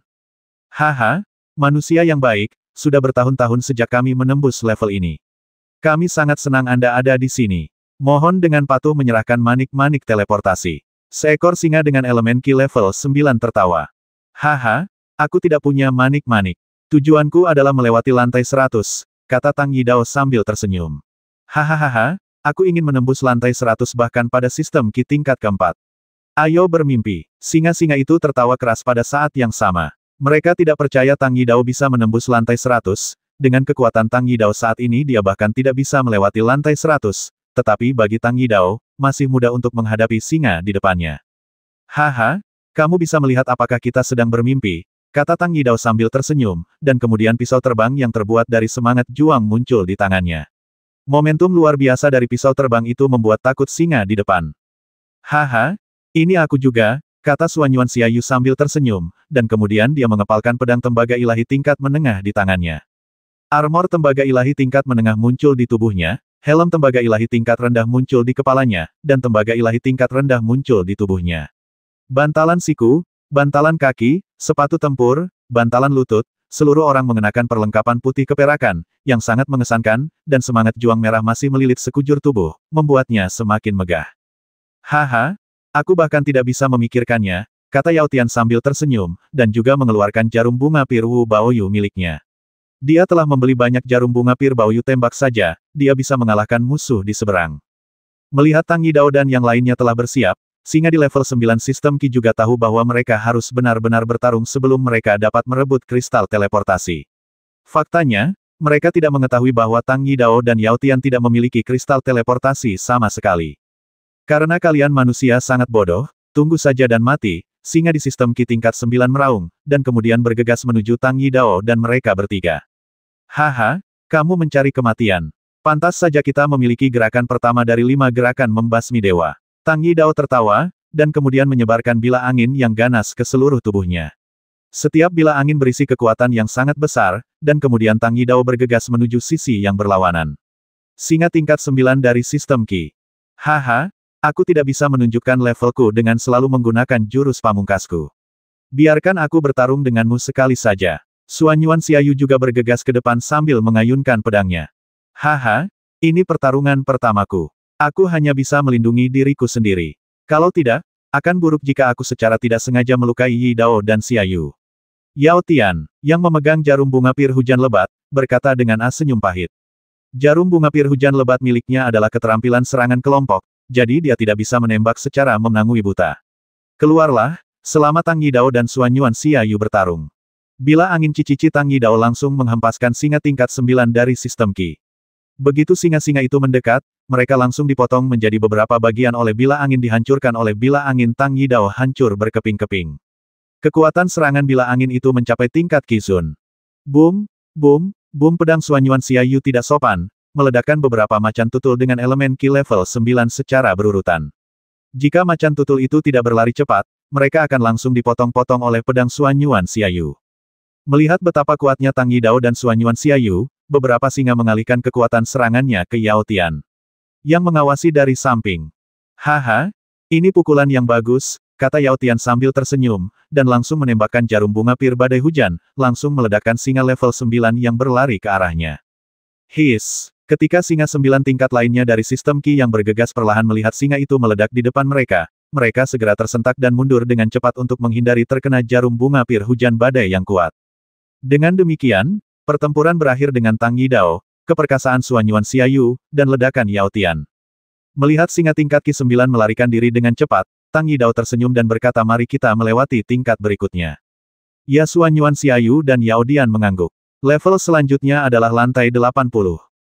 Haha, manusia yang baik, sudah bertahun-tahun sejak kami menembus level ini. Kami sangat senang Anda ada di sini. Mohon dengan patuh menyerahkan manik-manik teleportasi. Seekor singa dengan elemen Qi level 9 tertawa. Haha, aku tidak punya manik-manik. Tujuanku adalah melewati lantai 100, kata Tang Yidao sambil tersenyum. Hahaha, aku ingin menembus lantai 100 bahkan pada sistem Qi tingkat keempat. Ayo bermimpi. Singa-singa itu tertawa keras pada saat yang sama. Mereka tidak percaya Tang Yidao bisa menembus lantai 100, dengan kekuatan Tang Yidao saat ini dia bahkan tidak bisa melewati lantai 100, tetapi bagi Tang Yidao, masih mudah untuk menghadapi singa di depannya. Haha, kamu bisa melihat apakah kita sedang bermimpi, kata Tang Yidao sambil tersenyum, dan kemudian pisau terbang yang terbuat dari semangat juang muncul di tangannya. Momentum luar biasa dari pisau terbang itu membuat takut singa di depan. Haha, ini aku juga, kata Suanyuan Xiaoyu sambil tersenyum, dan kemudian dia mengepalkan pedang tembaga ilahi tingkat menengah di tangannya. Armor tembaga ilahi tingkat menengah muncul di tubuhnya, helm tembaga ilahi tingkat rendah muncul di kepalanya, dan tembaga ilahi tingkat rendah muncul di tubuhnya. Bantalan siku, bantalan kaki, sepatu tempur, bantalan lutut, seluruh orang mengenakan perlengkapan putih keperakan, yang sangat mengesankan, dan semangat juang merah masih melilit sekujur tubuh, membuatnya semakin megah. Haha, aku bahkan tidak bisa memikirkannya, kata Yao Tian sambil tersenyum, dan juga mengeluarkan jarum bunga pir Wu Baoyu miliknya. Dia telah membeli banyak jarum bunga pir Baoyu tembak saja, dia bisa mengalahkan musuh di seberang. Melihat Tang Yidao dan yang lainnya telah bersiap, singa di level 9 sistem Qi juga tahu bahwa mereka harus benar-benar bertarung sebelum mereka dapat merebut kristal teleportasi. Faktanya, mereka tidak mengetahui bahwa Tang Yidao dan Yao Tian tidak memiliki kristal teleportasi sama sekali. Karena kalian manusia sangat bodoh, tunggu saja dan mati, singa di sistem Qi tingkat 9 meraung, dan kemudian bergegas menuju Tang Yidao dan mereka bertiga. Haha, kamu mencari kematian. Pantas saja kita memiliki gerakan pertama dari 5 gerakan membasmi dewa. Tang Yidao tertawa, dan kemudian menyebarkan bila angin yang ganas ke seluruh tubuhnya. Setiap bila angin berisi kekuatan yang sangat besar, dan kemudian Tang Yidao bergegas menuju sisi yang berlawanan. Singa tingkat 9 dari sistem Qi. Haha, aku tidak bisa menunjukkan levelku dengan selalu menggunakan jurus pamungkasku. Biarkan aku bertarung denganmu sekali saja. Suanyuan Xiaoyu juga bergegas ke depan sambil mengayunkan pedangnya. Haha, ini pertarungan pertamaku. Aku hanya bisa melindungi diriku sendiri. Kalau tidak, akan buruk jika aku secara tidak sengaja melukai Yidao dan Xiaoyu. Yao Tian, yang memegang jarum bunga pir hujan lebat, berkata dengan senyum pahit. Jarum bunga pir hujan lebat miliknya adalah keterampilan serangan kelompok, jadi dia tidak bisa menembak secara menangui buta. Keluarlah, selama Tang Yidao dan Suanyuan Xiaoyu bertarung. Bila angin cici Tang Yidao langsung menghempaskan singa tingkat 9 dari sistem Qi. Begitu singa-singa itu mendekat, mereka langsung dipotong menjadi beberapa bagian oleh bila angin dihancurkan oleh bila angin Tang Yidao hancur berkeping-keping. Kekuatan serangan bila angin itu mencapai tingkat Qizun. Boom, boom, boom pedang Suanyuan Xiaoyu tidak sopan, meledakkan beberapa macan tutul dengan elemen Qi level 9 secara berurutan. Jika macan tutul itu tidak berlari cepat, mereka akan langsung dipotong-potong oleh pedang Suanyuan Xiaoyu. Melihat betapa kuatnya Tang Yidao dan Suanyuan Xiaoyu, beberapa singa mengalihkan kekuatan serangannya ke Yao Tian, yang mengawasi dari samping. Haha, ini pukulan yang bagus, kata Yao Tian sambil tersenyum, dan langsung menembakkan jarum bunga pir badai hujan, langsung meledakkan singa level 9 yang berlari ke arahnya. Hiss, ketika singa 9 tingkat lainnya dari sistem Qi yang bergegas perlahan melihat singa itu meledak di depan mereka, mereka segera tersentak dan mundur dengan cepat untuk menghindari terkena jarum bunga pir hujan badai yang kuat. Dengan demikian, pertempuran berakhir dengan Tang Yidao, keperkasaan Suanyuan Xiaoyu, dan ledakan Yao Tian. Melihat singa tingkat Qi 9 melarikan diri dengan cepat, Tang Yidao tersenyum dan berkata mari kita melewati tingkat berikutnya. Ya Suanyuan Xiaoyu dan Yao Dian mengangguk. Level selanjutnya adalah lantai 80.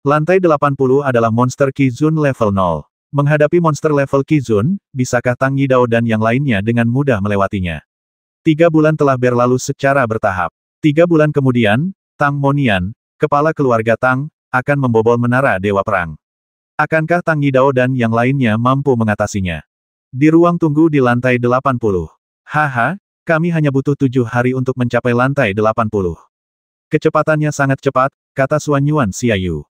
Lantai 80 adalah monster Qizun level 0. Menghadapi monster level Qizun, bisakah Tang Yidao dan yang lainnya dengan mudah melewatinya? 3 bulan telah berlalu secara bertahap. 3 bulan kemudian, Tang Monian, kepala keluarga Tang, akan membobol menara Dewa Perang. Akankah Tang Yidao dan yang lainnya mampu mengatasinya? Di ruang tunggu di lantai 80. Haha, kami hanya butuh 7 hari untuk mencapai lantai 80. Kecepatannya sangat cepat, kata Xuan Yuan Xiaoyu.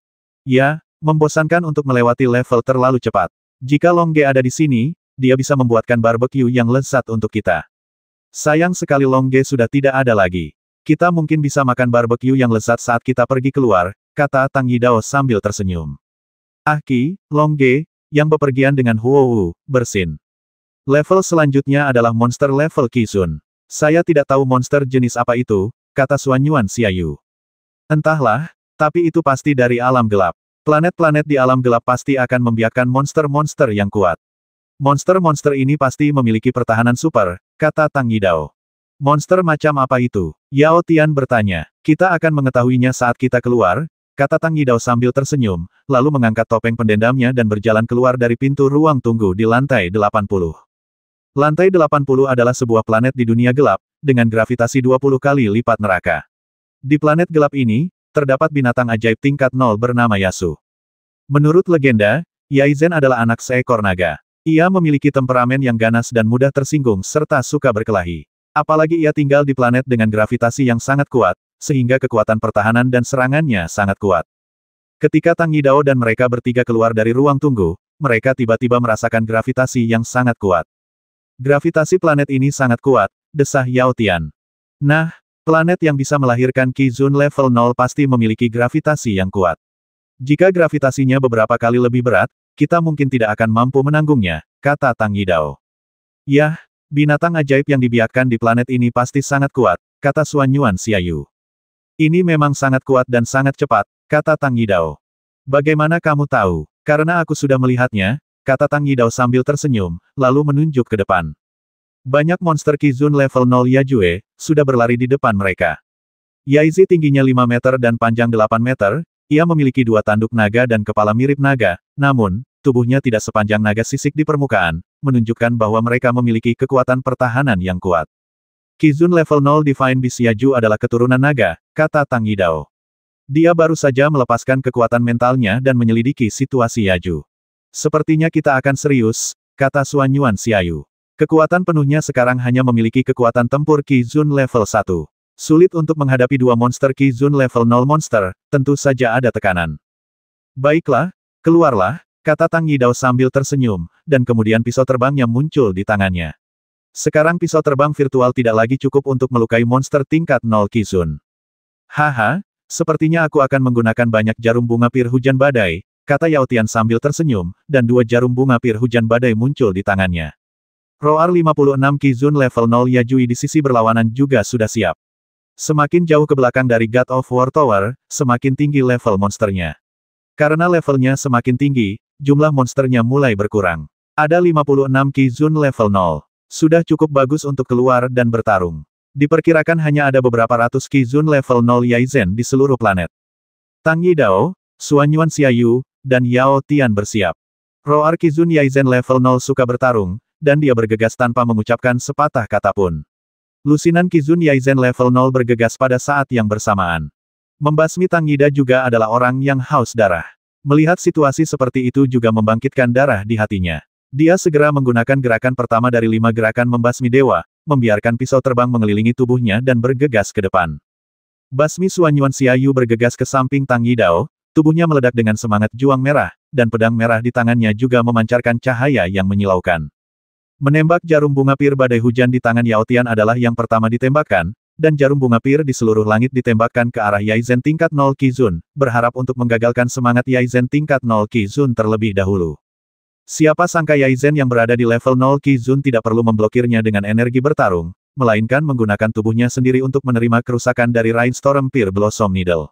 Ya, membosankan untuk melewati level terlalu cepat. Jika Long Ge ada di sini, dia bisa membuatkan barbecue yang lezat untuk kita. Sayang sekali Long Ge sudah tidak ada lagi. Kita mungkin bisa makan barbecue yang lezat saat kita pergi keluar, kata Tang Yidao sambil tersenyum. Ah Qi, Long Ge, yang bepergian dengan Huo Wu, bersin. Level selanjutnya adalah monster level Qizun. Saya tidak tahu monster jenis apa itu, kata Xuan Yuan Xiaoyu. Entahlah, tapi itu pasti dari alam gelap. Planet-planet di alam gelap pasti akan membiarkan monster-monster yang kuat. Monster-monster ini pasti memiliki pertahanan super, kata Tang Yidao. Monster macam apa itu? Yao Tian bertanya. Kita akan mengetahuinya saat kita keluar, kata Tang Yidao sambil tersenyum, lalu mengangkat topeng pendendamnya dan berjalan keluar dari pintu ruang tunggu di lantai 80. Lantai 80 adalah sebuah planet di dunia gelap, dengan gravitasi 20 kali lipat neraka. Di planet gelap ini, terdapat binatang ajaib tingkat 0 bernama Yasu. Menurut legenda, Yaizen adalah anak seekor naga. Ia memiliki temperamen yang ganas dan mudah tersinggung serta suka berkelahi. Apalagi ia tinggal di planet dengan gravitasi yang sangat kuat, sehingga kekuatan pertahanan dan serangannya sangat kuat. Ketika Tang Yidao dan mereka bertiga keluar dari ruang tunggu, mereka tiba-tiba merasakan gravitasi yang sangat kuat. Gravitasi planet ini sangat kuat, desah Yao Tian. Nah, planet yang bisa melahirkan Qizun level 0 pasti memiliki gravitasi yang kuat. Jika gravitasinya beberapa kali lebih berat, kita mungkin tidak akan mampu menanggungnya, kata Tang Yidao. Yah, binatang ajaib yang dibiarkan di planet ini pasti sangat kuat, kata Xuan Yuan Xiaoyu. Ini memang sangat kuat dan sangat cepat, kata Tang Yidao. Bagaimana kamu tahu? Karena aku sudah melihatnya, kata Tang Yidao sambil tersenyum, lalu menunjuk ke depan. Banyak monster Qizun level 0 Yajue, sudah berlari di depan mereka. Yaizi tingginya 5 meter dan panjang 8 meter, ia memiliki 2 tanduk naga dan kepala mirip naga, namun, tubuhnya tidak sepanjang naga sisik di permukaan, menunjukkan bahwa mereka memiliki kekuatan pertahanan yang kuat. Qizun level 0 Divine Beast Yaju adalah keturunan naga, kata Tang Yidao. Dia baru saja melepaskan kekuatan mentalnya dan menyelidiki situasi Yaju. Sepertinya kita akan serius, kata Xuan Yuan Xiaoyu. Kekuatan penuhnya sekarang hanya memiliki kekuatan tempur Qizun level 1. Sulit untuk menghadapi 2 monster Qizun level 0 monster, tentu saja ada tekanan. Baiklah, keluarlah, kata Tang Yidao sambil tersenyum, dan kemudian pisau terbangnya muncul di tangannya. Sekarang pisau terbang virtual tidak lagi cukup untuk melukai monster tingkat 0 Qizun. Haha, sepertinya aku akan menggunakan banyak jarum bunga pir hujan badai, kata Yao Tian sambil tersenyum, dan 2 jarum bunga pir hujan badai muncul di tangannya. Roar 56 Qizun level 0 Yajui di sisi berlawanan juga sudah siap. Semakin jauh ke belakang dari God of War Tower, semakin tinggi level monsternya. Karena levelnya semakin tinggi, jumlah monsternya mulai berkurang. Ada 56 Qizun level 0. Sudah cukup bagus untuk keluar dan bertarung. Diperkirakan hanya ada beberapa ratus Qizun level 0 Yaizen di seluruh planet. Tang Yidao, Xuan Yuan Xiaoyu, dan Yao Tian bersiap. Roar Qizun Yaizen level 0 suka bertarung, dan dia bergegas tanpa mengucapkan sepatah kata pun. Lusinan Qizun Yaizen level 0 bergegas pada saat yang bersamaan. Membasmi Tang Yida juga adalah orang yang haus darah. Melihat situasi seperti itu juga membangkitkan darah di hatinya. Dia segera menggunakan gerakan pertama dari 5 gerakan membasmi dewa, membiarkan pisau terbang mengelilingi tubuhnya dan bergegas ke depan. Basmi Xuan Yuan Xiaoyu bergegas ke samping Tang Yidao, tubuhnya meledak dengan semangat juang merah, dan pedang merah di tangannya juga memancarkan cahaya yang menyilaukan. Menembak jarum bunga pir badai hujan di tangan Yao Tian adalah yang pertama ditembakkan, dan jarum bunga pir di seluruh langit ditembakkan ke arah Yaizen tingkat 0 Qizun, berharap untuk menggagalkan semangat Yaizen tingkat 0 Qizun terlebih dahulu. Siapa sangka Yaizen yang berada di level 0 Qizun tidak perlu memblokirnya dengan energi bertarung, melainkan menggunakan tubuhnya sendiri untuk menerima kerusakan dari Rainstorm Pir Blossom Needle.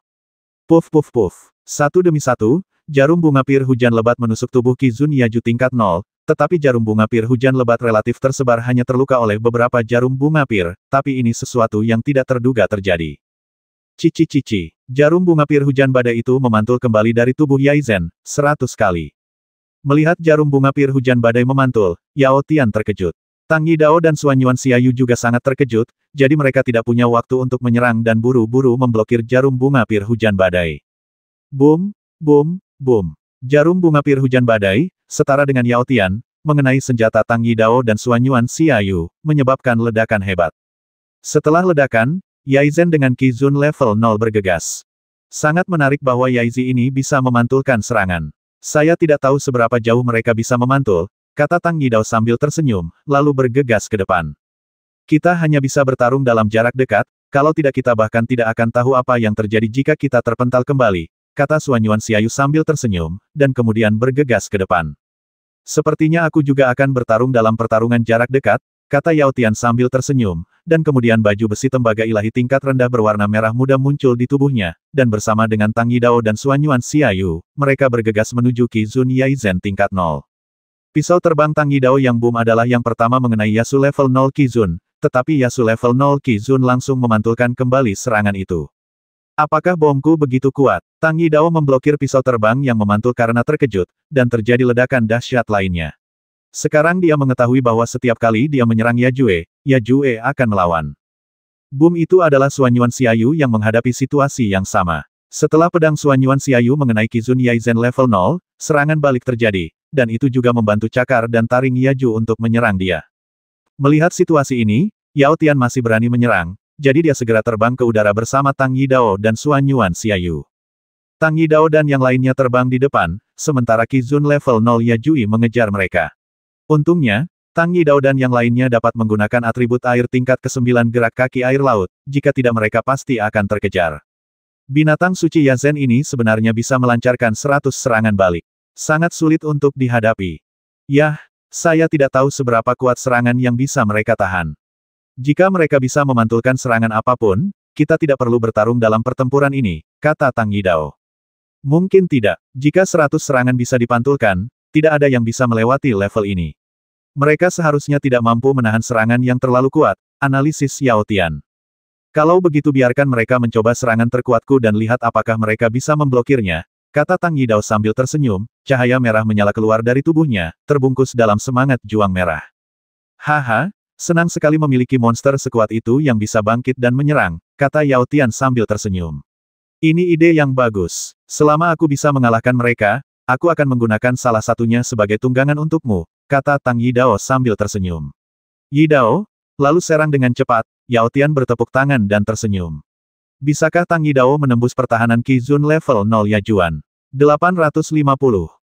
Puff puff puff. Satu demi satu, jarum bunga pir hujan lebat menusuk tubuh Qizun Yaju tingkat 0, tetapi jarum bunga pir hujan lebat relatif tersebar hanya terluka oleh beberapa jarum bunga pir, tapi ini sesuatu yang tidak terduga terjadi. Cici. Jarum bunga pir hujan badai itu memantul kembali dari tubuh Yaizen, 100 kali. Melihat jarum bunga pir hujan badai memantul, Yao Tian terkejut. Tang Yidao dan Xuan Yuan Xiaoyu juga sangat terkejut, jadi mereka tidak punya waktu untuk menyerang dan buru-buru memblokir jarum bunga pir hujan badai. Boom. Jarum bunga pir hujan badai, setara dengan Yao Tian, mengenai senjata Tang Yidao dan Xuan Yuan Xiaoyu, menyebabkan ledakan hebat. Setelah ledakan, Yaizen dengan Qizun level 0 bergegas. Sangat menarik bahwa Yaizi ini bisa memantulkan serangan. Saya tidak tahu seberapa jauh mereka bisa memantul, kata Tang Yidao sambil tersenyum, lalu bergegas ke depan. Kita hanya bisa bertarung dalam jarak dekat, kalau tidak kita bahkan tidak akan tahu apa yang terjadi jika kita terpental kembali, kata Xuan Yuan Xiaoyu sambil tersenyum, dan kemudian bergegas ke depan. Sepertinya aku juga akan bertarung dalam pertarungan jarak dekat, kata Yao Tian sambil tersenyum, dan kemudian baju besi tembaga ilahi tingkat rendah berwarna merah muda muncul di tubuhnya, dan bersama dengan Tang Yidao dan Xuan Yuan Xiaoyu, mereka bergegas menuju Qizun Yaizen tingkat 0. Pisau terbang Tang Yidao yang boom adalah yang pertama mengenai Yasu level 0 Qizun, tetapi Yasu level 0 Qizun langsung memantulkan kembali serangan itu. Apakah bomku begitu kuat? Tang Yidao memblokir pisau terbang yang memantul karena terkejut, dan terjadi ledakan dahsyat lainnya. Sekarang dia mengetahui bahwa setiap kali dia menyerang Yajue akan melawan. Boom itu adalah Xuan Yuan Xiaoyu yang menghadapi situasi yang sama. Setelah pedang Xuan Yuan Xiaoyu mengenai Qizun Yaizen level 0, serangan balik terjadi, dan itu juga membantu cakar dan taring Yaju untuk menyerang dia. Melihat situasi ini, Yao Tian masih berani menyerang, jadi dia segera terbang ke udara bersama Tang Yidao dan Xuan Yuan Xiaoyu. Tang Yidao dan yang lainnya terbang di depan, sementara Qizun level 0 Yajui mengejar mereka. Untungnya, Tang Yidao dan yang lainnya dapat menggunakan atribut air tingkat ke-9 gerak kaki air laut, jika tidak mereka pasti akan terkejar. Binatang suci Yazen ini sebenarnya bisa melancarkan 100 serangan balik. Sangat sulit untuk dihadapi. Yah, saya tidak tahu seberapa kuat serangan yang bisa mereka tahan. Jika mereka bisa memantulkan serangan apapun, kita tidak perlu bertarung dalam pertempuran ini, kata Tang Yidao. Mungkin tidak. Jika 100 serangan bisa dipantulkan, tidak ada yang bisa melewati level ini. Mereka seharusnya tidak mampu menahan serangan yang terlalu kuat, analisis Yao Tian. Kalau begitu biarkan mereka mencoba serangan terkuatku dan lihat apakah mereka bisa memblokirnya, kata Tang Yidao sambil tersenyum, cahaya merah menyala keluar dari tubuhnya, terbungkus dalam semangat juang merah. Haha, senang sekali memiliki monster sekuat itu yang bisa bangkit dan menyerang, kata Yao Tian sambil tersenyum. Ini ide yang bagus. Selama aku bisa mengalahkan mereka, aku akan menggunakan salah satunya sebagai tunggangan untukmu, kata Tang Yidao sambil tersenyum. Yidao, lalu serang dengan cepat, Yao Tian bertepuk tangan dan tersenyum. Bisakah Tang Yidao menembus pertahanan Qizun level 0 Yajuan? 850.